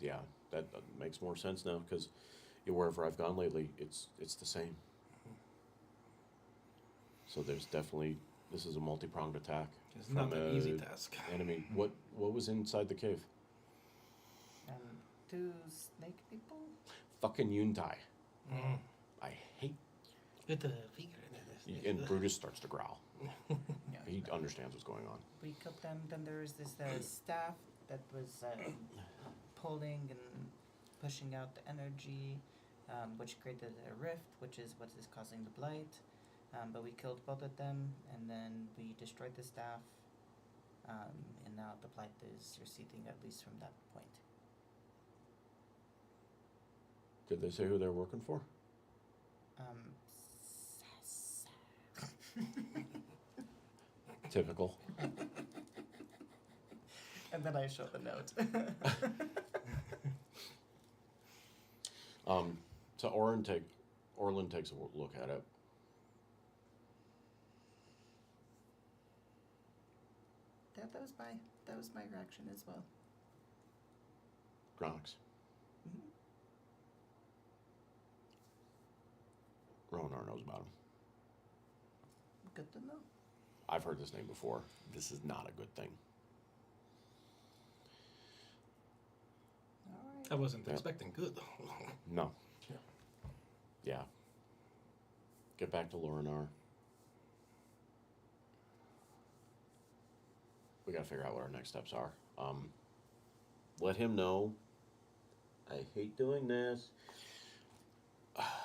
B: Yeah, that makes more sense now because wherever I've gone lately, it's the same. So there's definitely this is a multi-pronged attack.
A: It's not an easy task.
B: Enemy. What was inside the cave?
F: 2 snake people?
B: Fucking Yuntai.
A: Mm.
B: I hate.
A: Get the figure in it.
B: And Brutus starts to growl.
F: Yeah.
B: He understands what's going on.
F: We killed them. Then there was this staff that was pulling and pushing out the energy, which created a rift, which is what is causing the blight. But we killed both of them, and then we destroyed the staff. And now the blight is receding, at least from that point.
B: Did they say who they're working for? Typical.
F: And then I show the note.
B: So Orlin takes a look at it.
F: That was my reaction as well.
B: Gronix.
F: Mm-hmm.
B: Ronar knows about him.
F: Good to know.
B: I've heard this name before. This is not a good thing.
F: All right.
A: I wasn't
B: Yeah.
A: expecting good.
B: No.
A: Yeah.
B: Yeah. Get back to Lorinar. We gotta figure out what our next steps are. Let him know. I hate doing this.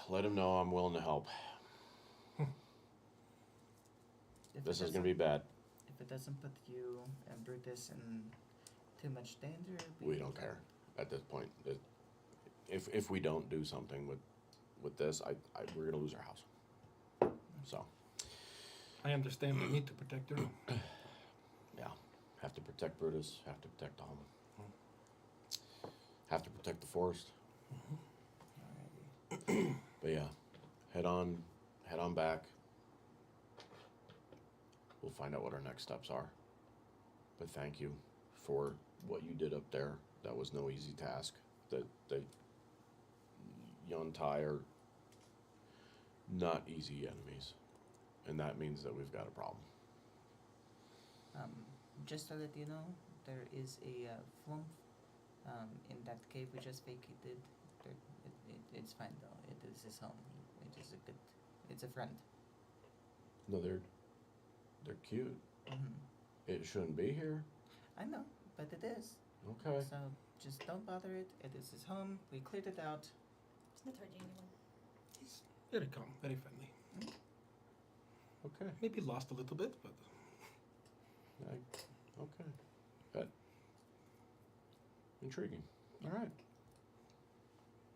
B: Let him know I'm willing to help.
F: If
B: This
F: it
B: is gonna be bad.
F: If it doesn't put you and Brutus in too much danger,
B: We don't care at this point. If we don't do something with this, we're gonna lose our house. So,
A: I understand the need to protect her.
B: yeah, have to protect Brutus. Have to protect Dom. Have to protect the forest.
F: Alrighty.
B: But yeah, head on back. We'll find out what our next steps are. But thank you for what you did up there. That was no easy task. The Yuntai are not easy enemies. And that means that we've got a problem.
F: Just to let you know, there is a flump in that cave we just vacated. It's fine though. It is his home. It is a good. It's a friend.
B: No, they're cute. It shouldn't be here.
F: I know, but it is.
B: Okay.
F: So just don't bother it. It is his home. We cleared it out.
C: It's not hurting anyone.
A: He's very calm, very friendly.
B: Okay.
A: Maybe lost a little bit, but
B: Okay. That intriguing. All right.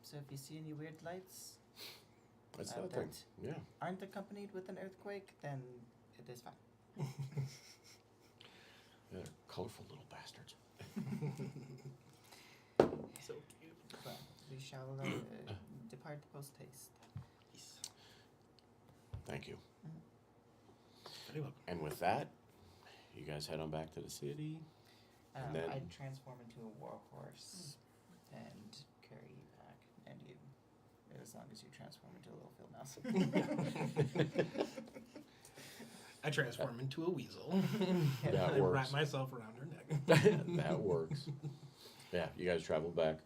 F: So if you see any weird lights
B: That's that thing. Yeah.
F: aren't accompanied with an earthquake, then it is fine.
B: Yeah, they're colorful little bastards.
A: so cute.
F: But we shall depart post haste.
B: Thank you.
A: Very welcome.
B: And with that, you guys head on back to the city. And then-
F: I'd transform into a warhorse and carry you back, and you, as long as you transform into a little field mouse.
A: I transform into a weasel.
B: That
A: I
B: works.
A: wrap myself around her neck.
B: That works. Yeah, you guys travel back.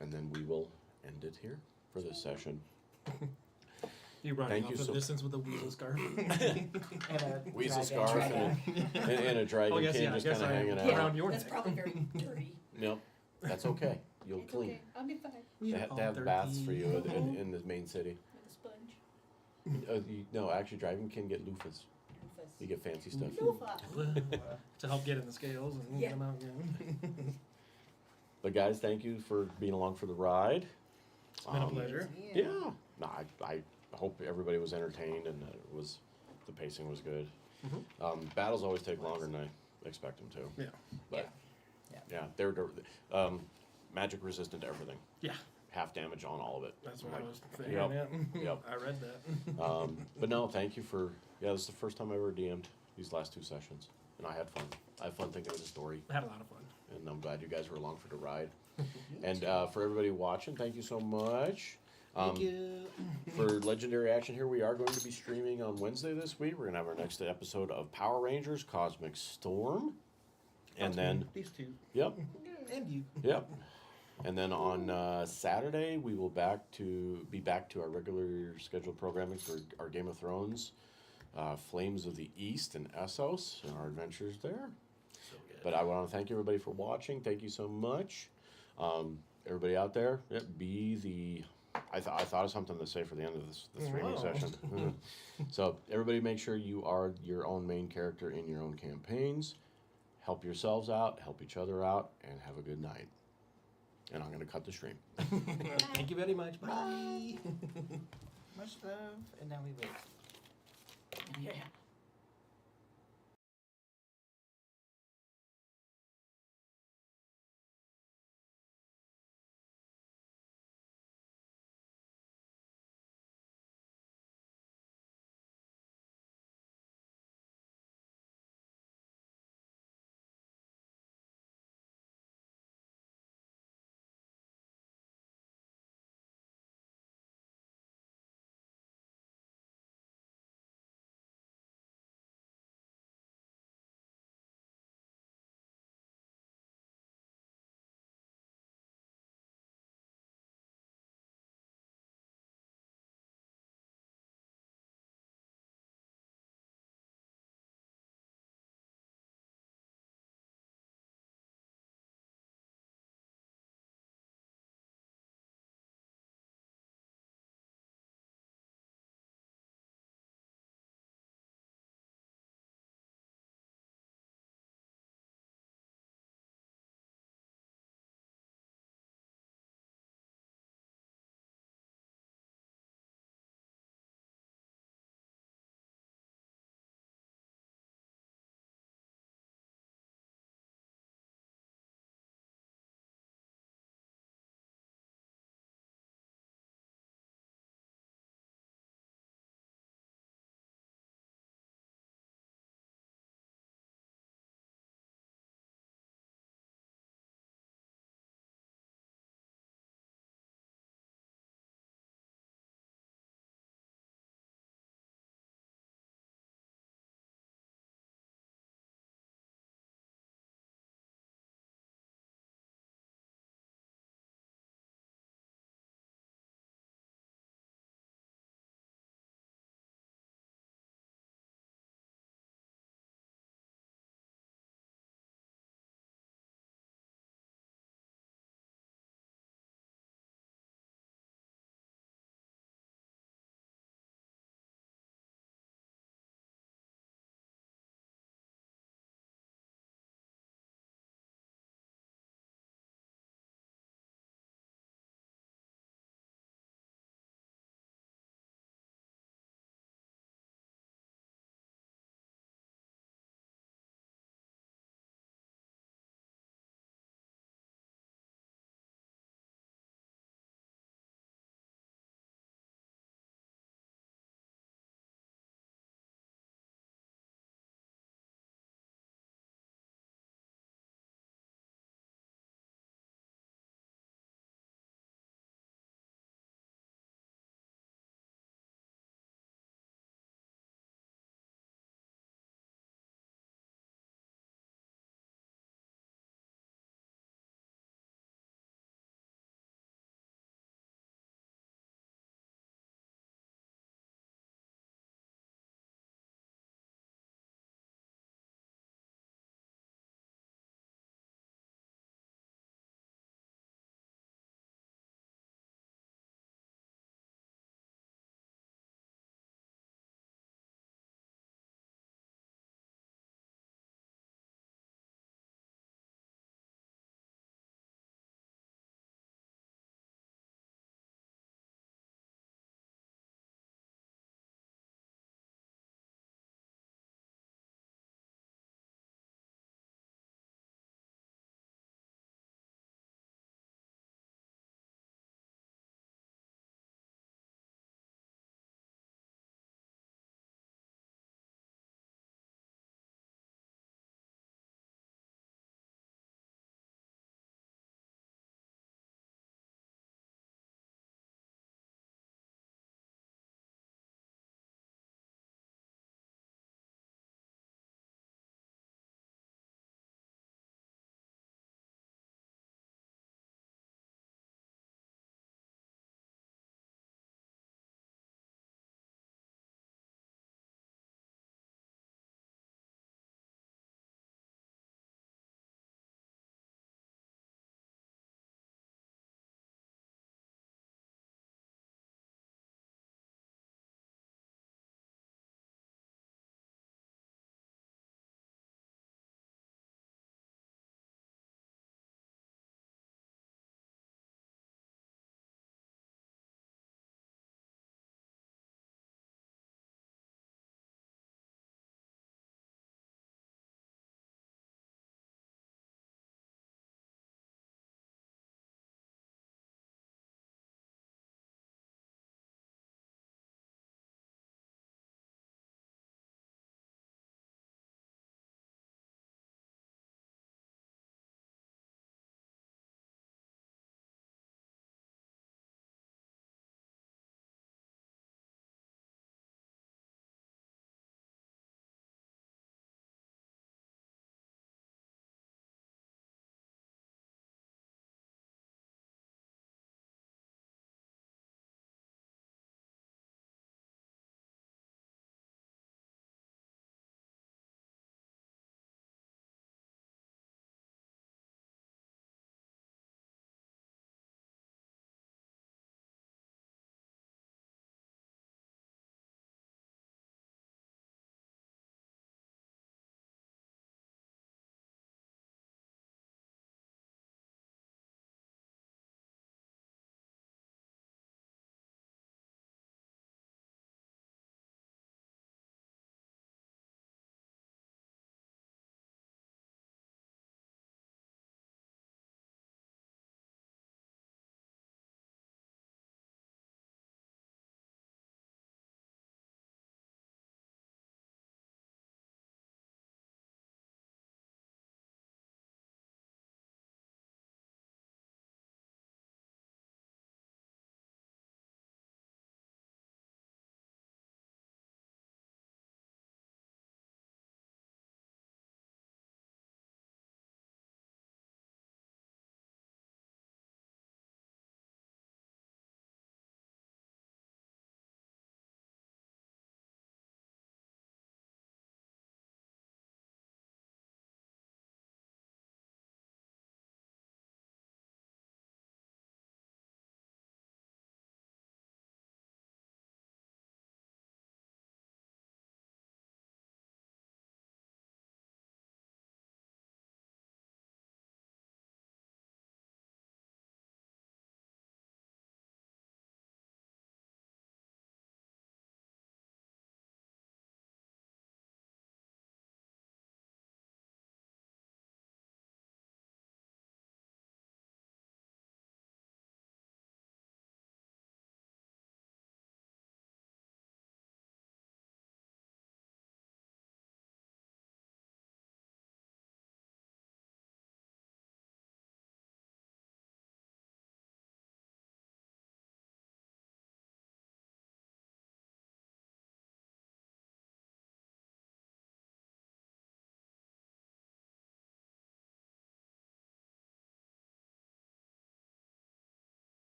B: And then we will end it here for this session.
A: You running
B: Thank
A: off
B: you
A: in the
B: so-
A: distance with a weasel scarf.
F: And a
B: Weasel
F: dragon.
B: scarf and a dragon
A: Oh, yes,
B: king
A: yeah, I
B: just
A: guess
B: kind of
A: I
B: hanging
A: am.
B: out.
A: Around your
C: That's
A: neck.
C: probably very dirty.
B: Nope, that's okay. You'll
C: It's
B: clean.
C: okay. I'll be fine
A: We
B: They,
A: are
B: they have
A: all
B: baths for
A: dirty.
B: you in the main city.
C: with a sponge.
B: No, actually, dragon can get loofahs. You get fancy stuff.
C: Loofah.
A: to help get in the scales and
C: Yeah.
A: get them out again.
B: But guys, thank you for being along for the ride.
A: It's been a pleasure.
B: Yeah. No, I hope everybody was entertained and that the pacing was good. Battles always take longer than I expect them to.
A: Yeah.
B: But yeah, they're magic resistant to everything.
A: Yeah.
B: Half damage on all of it.
A: That's what
B: Like,
A: I was thinking.
B: Yep.
A: Yeah.
B: Yep.
A: I read that.
B: But no, thank you for this is the first time I ever DM'd these last 2 sessions, and I had fun. I had fun thinking of the story,
A: I had a lot of fun.
B: and I'm glad you guys were along for the ride. And for everybody watching, thank you so much.
A: Thank you.
B: For Legendary Action here, we are going to be streaming on Wednesday this week. We're going to have our next episode of Power Rangers Cosmic Storm. And then,
A: these two.
B: yep,
A: And you.
B: yep. And then on Saturday, we will be back to our regular scheduled programming for our Game of Thrones, Flames of the East and Essos, and our adventures there.
A: So good.
B: But I want to thank everybody for watching. Thank you so much. Everybody out there, be the... I thought of something to say for the end of the streaming
A: Wow.
B: session. So everybody make sure you are your own main character in your own campaigns. Help yourselves out, help each other out, and have a good night. And I'm going to cut the stream.
A: Thank you very much. Bye.
F: Much love, and now we wait.
C: Yeah.